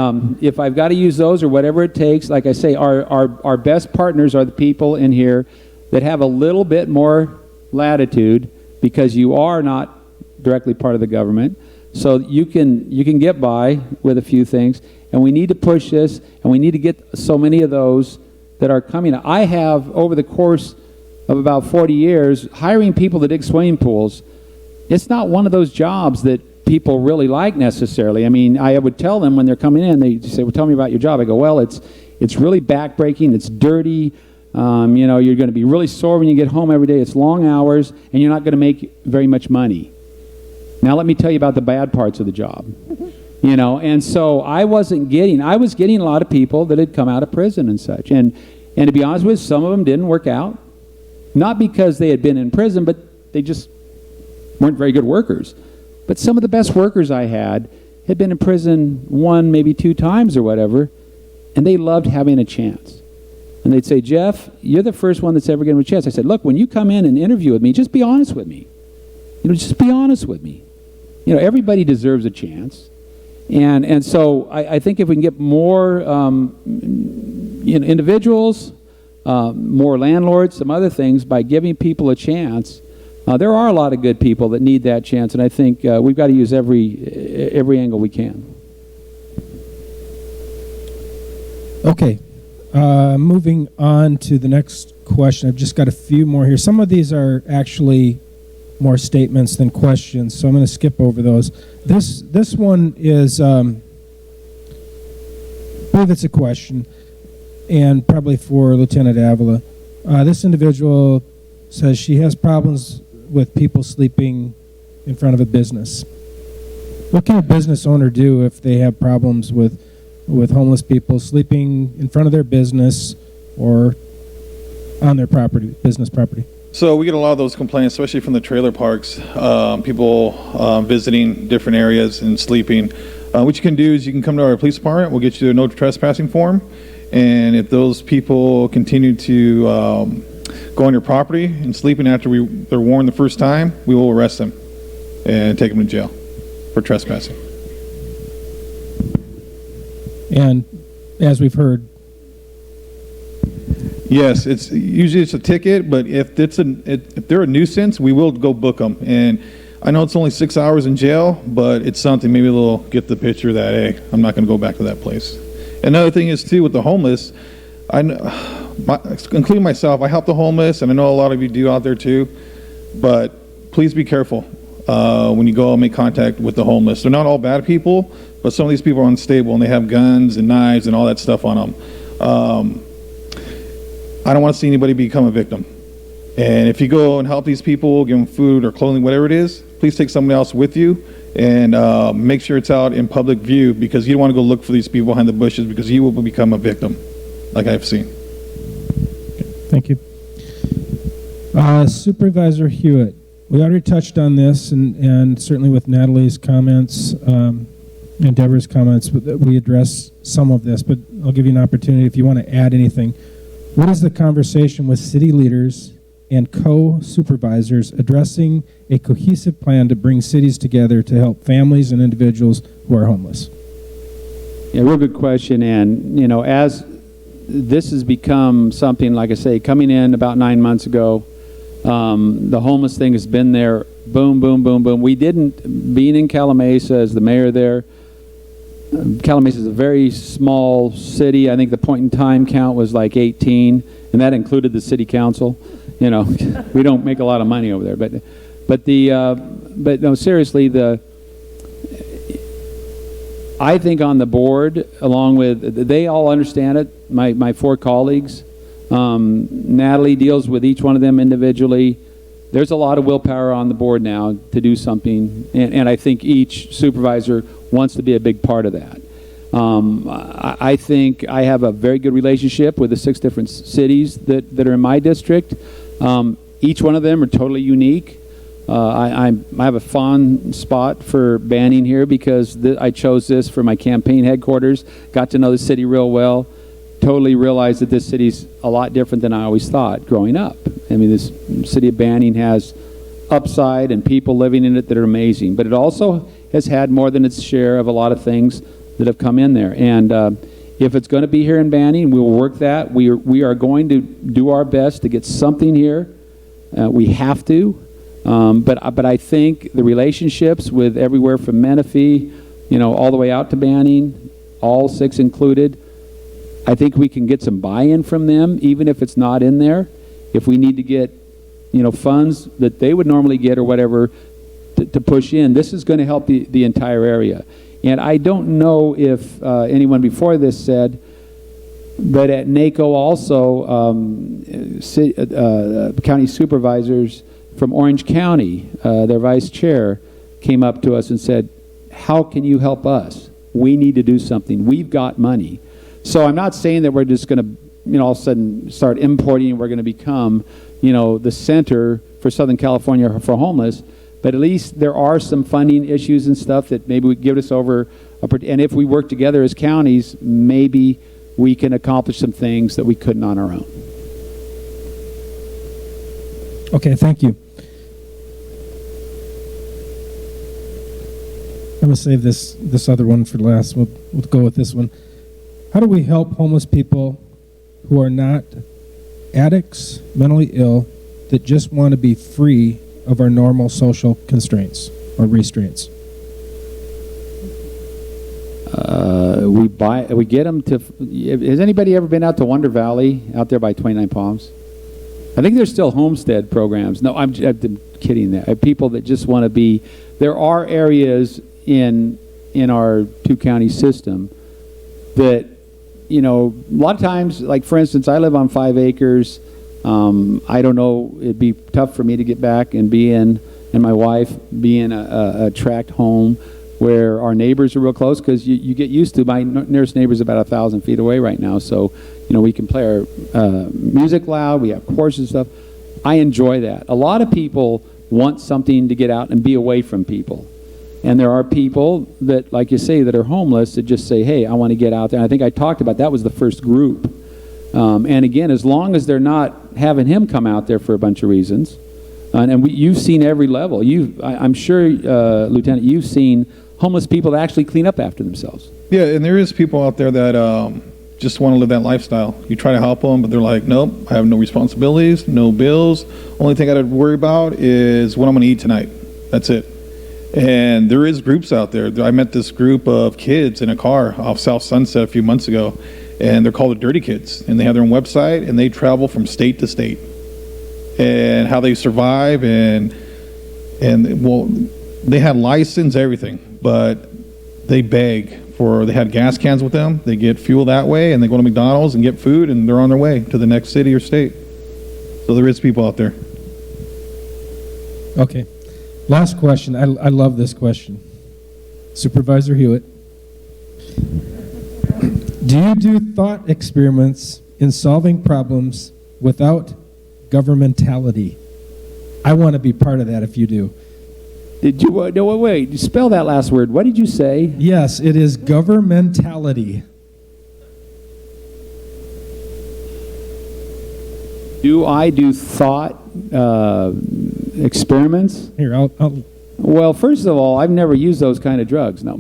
if I've got to use those or whatever it takes, like I say, our best partners are the people in here that have a little bit more latitude, because you are not directly part of the government. So you can get by with a few things. And we need to push this, and we need to get so many of those that are coming. I have, over the course of about 40 years, hiring people to dig swimming pools, it's not one of those jobs that people really like necessarily. I mean, I would tell them when they're coming in, they say, well, tell me about your job. I go, well, it's really backbreaking, it's dirty, you're going to be really sore when you get home every day, it's long hours, and you're not going to make very much money. Now let me tell you about the bad parts of the job. And so I was getting a lot of people that had come out of prison and such. And to be honest with you, some of them didn't work out. Not because they had been in prison, but they just weren't very good workers. But some of the best workers I had been in prison 1, maybe 2 times or whatever, and they loved having a chance. And they'd say, Jeff, you're the first one that's ever given a chance. I said, look, when you come in and interview with me, just be honest with me. Just be honest with me. Everybody deserves a chance. And so I think if we can get more individuals, more landlords, some other things, by giving people a chance. There are a lot of good people that need that chance, and I think we've got to use every angle we can. Okay, moving on to the next question. I've just got a few more here. Some of these are actually more statements than questions, so I'm going to skip over those. This one is, I believe it's a question, and probably for Lieutenant Avila. This individual says she has problems with people sleeping in front of a business. What can a business owner do if they have problems with homeless people sleeping in front of their business or on their property, business property? So we get a lot of those complaints, especially from the trailer parks, people visiting different areas and sleeping. What you can do is you can come to our police department. We'll get you a no trespassing form. And if those people continue to go on your property and sleeping after they're warned the first time, we will arrest them and take them to jail for trespassing. And as we've heard, yes, it's usually a ticket, but if they're a nuisance, we will go book them. And I know it's only 6 hours in jail, but it's something. Maybe they'll get the picture that, hey, I'm not going to go back to that place. Another thing is too with the homeless, including myself, I help the homeless, and I know a lot of you do out there too. But please be careful when you go and make contact with the homeless. They're not all bad people, but some of these people are unstable and they have guns and knives and all that stuff on them. I don't want to see anybody become a victim. And if you go and help these people, give them food or clothing, whatever it is, please take someone else with you and make sure it's out in public view, because you don't want to go look for these people behind the bushes, because you will become a victim, like I've seen. Thank you. Supervisor Hewitt, we already touched on this, and certainly with Natalie's comments and Deborah's comments, we addressed some of this, but I'll give you an opportunity if you want to add anything. What is the conversation with city leaders and co-supervisors addressing a cohesive plan to bring cities together to help families and individuals who are homeless? Yeah, real good question. And, as this has become something, like I say, coming in about 9 months ago, the homeless thing has been there, boom, boom, boom, boom. We didn't, being in Calamasa as the mayor there, Calamasa is a very small city. I think the point in time count was like 18, and that included the city council. We don't make a lot of money over there, but no, seriously, I think on the board, along with, they all understand it, my 4 colleagues. Natalie deals with each one of them individually. There's a lot of willpower on the board now to do something, and I think each supervisor wants to be a big part of that. I think I have a very good relationship with the 6 different cities that are in my district. Each one of them are totally unique. I have a fond spot for Banning here because I chose this for my campaign headquarters, got to know the city real well, totally realized that this city's a lot different than I always thought growing up. I mean, this city of Banning has upside and people living in it that are amazing, but it also has had more than its share of a lot of things that have come in there. And if it's going to be here in Banning, we will work that. We are going to do our best to get something here. We have to. But I think the relationships with everywhere from Menifee, all the way out to Banning, all 6 included, I think we can get some buy-in from them, even if it's not in there. If we need to get, funds that they would normally get or whatever to push in, this is going to help the entire area. And I don't know if anyone before this said, but at NACO also, county supervisors from Orange County, their vice chair, came up to us and said, how can you help us? We need to do something. We've got money. So I'm not saying that we're just going to, all of a sudden start importing and we're going to become, the center for Southern California for homeless, but at least there are some funding issues and stuff that maybe would give us over, and if we work together as counties, maybe we can accomplish some things that we couldn't on our own. Okay, thank you. I'm going to save this other one for last. We'll go with this one. How do we help homeless people who are not addicts, mentally ill, that just want to be free of our normal social constraints or restraints? We get them to. Has anybody ever been out to Wonder Valley out there by 29 Palms? I think there's still homestead programs. No, I'm kidding. There people that just want to be. There are areas in our 2-county system that, a lot of times, like for instance, I live on 5 acres. I don't know, it'd be tough for me to get back and and my wife be in a tract home where our neighbors are real close, because you get used to, my nearest neighbor's about 1,000 feet away right now, so we can play our music loud, we have courses and stuff. I enjoy that. A lot of people want something to get out and be away from people. And there are people that, like you say, that are homeless that just say, hey, I want to get out there. And I think I talked about that was the first group. And again, as long as they're not having him come out there for a bunch of reasons, you've seen every level. I'm sure, Lieutenant, you've seen homeless people that actually clean up after themselves. Yeah, and there is people out there that just want to live that lifestyle. You try to help them, but they're like, nope, I have no responsibilities, no bills. Only thing I have to worry about is what I'm going to eat tonight. That's it. And there is groups out there. I met this group of kids in a car off South Sunset a few months ago, and they're called the Dirty Kids. And they have their own website, and they travel from state to state. And how they survive, and well, they had license, everything, but they beg they had gas cans with them. They get fuel that way, and they go to McDonald's and get food, and they're on their way to the next city or state. So there is people out there. Okay. Last question. I love this question. Supervisor Hewitt. Do you do thought experiments in solving problems without governmentality? I want to be part of that if you do. Did you, no, wait, spell that last word. What did you say? Yes, it is governmentality. Do I do thought experiments? Here, I'll... Well, first of all, I've never used those kind of drugs. No.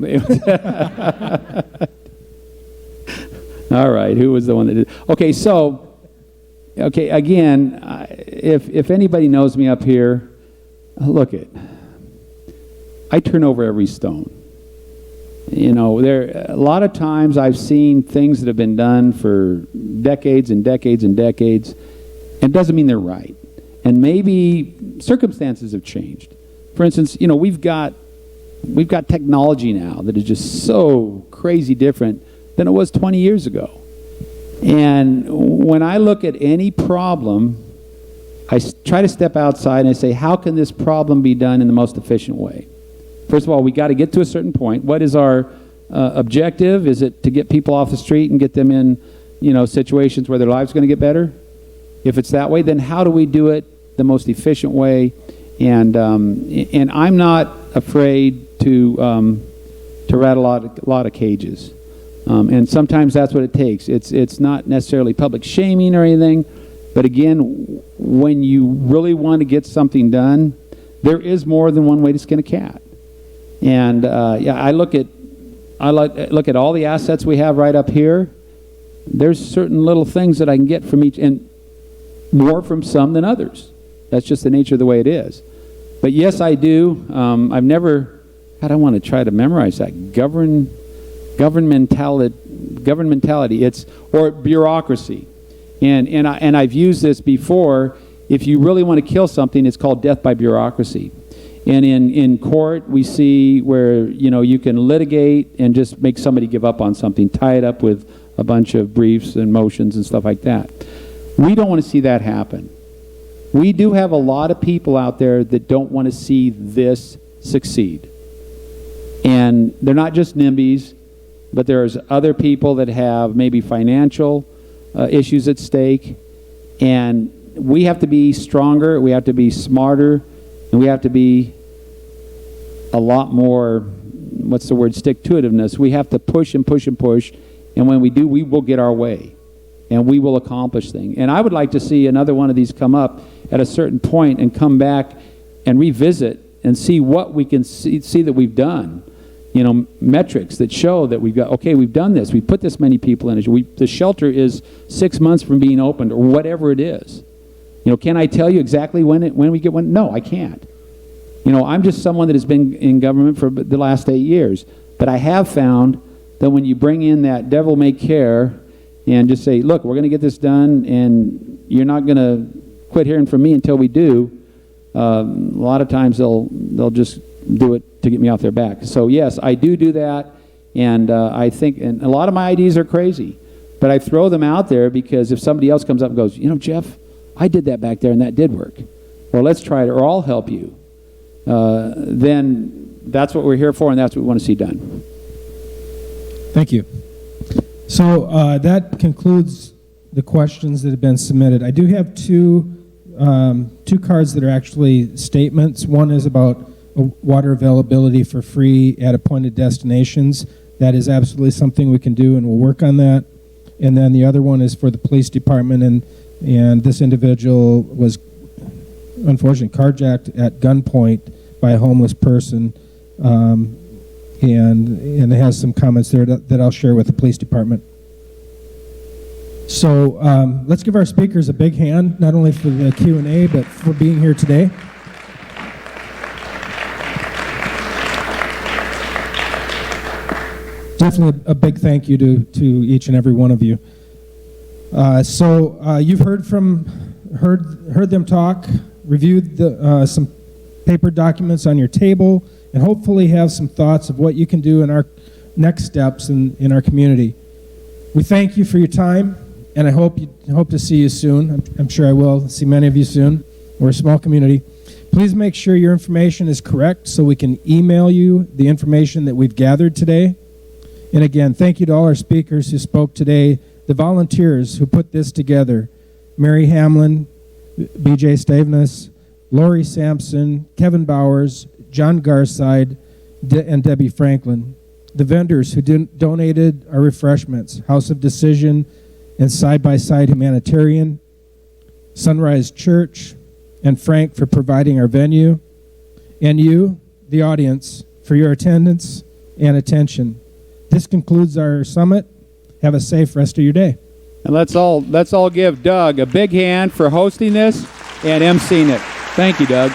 All right, who was the one that did? Okay, so, again, if anybody knows me up here, look it. I turn over every stone. You know, a lot of times I've seen things that have been done for decades and decades and decades, and it doesn't mean they're right. And maybe circumstances have changed. For instance, you know, we've got technology now that is just so crazy different than it was 20 years ago. And when I look at any problem, I try to step outside and I say, how can this problem be done in the most efficient way? First of all, we got to get to a certain point. What is our objective? Is it to get people off the street and get them in, you know, situations where their lives are going to get better? If it's that way, then how do we do it the most efficient way? And I'm not afraid to rattle a lot of cages. And sometimes that's what it takes. It's not necessarily public shaming or anything, but again, when you really want to get something done, there is more than one way to skin a cat. And yeah, I look at all the assets we have right up here. There's certain little things that I can get from each, and more from some than others. That's just the nature of the way it is. But yes, I do. I've never. God, I want to try to memorize that. Governmentality. It's or bureaucracy, and I've used this before. If you really want to kill something, it's called death by bureaucracy. And in court, we see where, you know, you can litigate and just make somebody give up on something, tie it up with a bunch of briefs and motions and stuff like that. We don't want to see that happen. We do have a lot of people out there that don't want to see this succeed. And they're not just NIMBYs, but there's other people that have maybe financial issues at stake. And we have to be stronger, we have to be smarter, and we have to be a lot more, what's the word, stick-to-itiveness. We have to push and push and push, and when we do, we will get our way, and we will accomplish things. And I would like to see another one of these come up at a certain point and come back and revisit and see what we can see that we've done. You know, metrics that show that we've got, okay, we've done this, we put this many people in it, the shelter is 6 months from being opened, or whatever it is. You know, can I tell you exactly when we get one? No, I can't. You know, I'm just someone that has been in government for the last 8 years. But I have found that when you bring in that devil may care and just say, look, we're going to get this done and you're not going to quit hearing from me until we do, a lot of times they'll just do it to get me off their back. So yes, I do that. And I think, and a lot of my ideas are crazy. But I throw them out there because if somebody else comes up and goes, you know, Jeff, I did that back there and that did work. Or let's try it, or I'll help you. Then that's what we're here for, and that's what we want to see done. Thank you. So that concludes the questions that have been submitted. I do have two cards that are actually statements. One is about water availability for free at appointed destinations. That is absolutely something we can do, and we'll work on that. And then the other one is for the police department, and this individual was unfortunately carjacked at gunpoint by a homeless person, and it has some comments there that I'll share with the police department. So let's give our speakers a big hand, not only for the Q&A, but for being here today. Definitely a big thank you to each and every one of you. So you've heard them talk, reviewed some paper documents on your table, and hopefully have some thoughts of what you can do in our next steps in our community. We thank you for your time, and I hope to see you soon. I'm sure I will see many of you soon. We're a small community. Please make sure your information is correct so we can email you the information that we've gathered today. And again, thank you to all our speakers who spoke today, the volunteers who put this together, Mary Hamlin, BJ Staveness, Lori Sampson, Kevin Bowers, John Garside, and Debbie Franklin, the vendors who donated our refreshments, House of Decision and Side by Side Humanitarian, Sunrise Church, and Frank for providing our venue, and you, the audience, for your attendance and attention. This concludes our summit. Have a safe rest of your day. And let's all give Doug a big hand for hosting this and emceeing it. Thank you, Doug.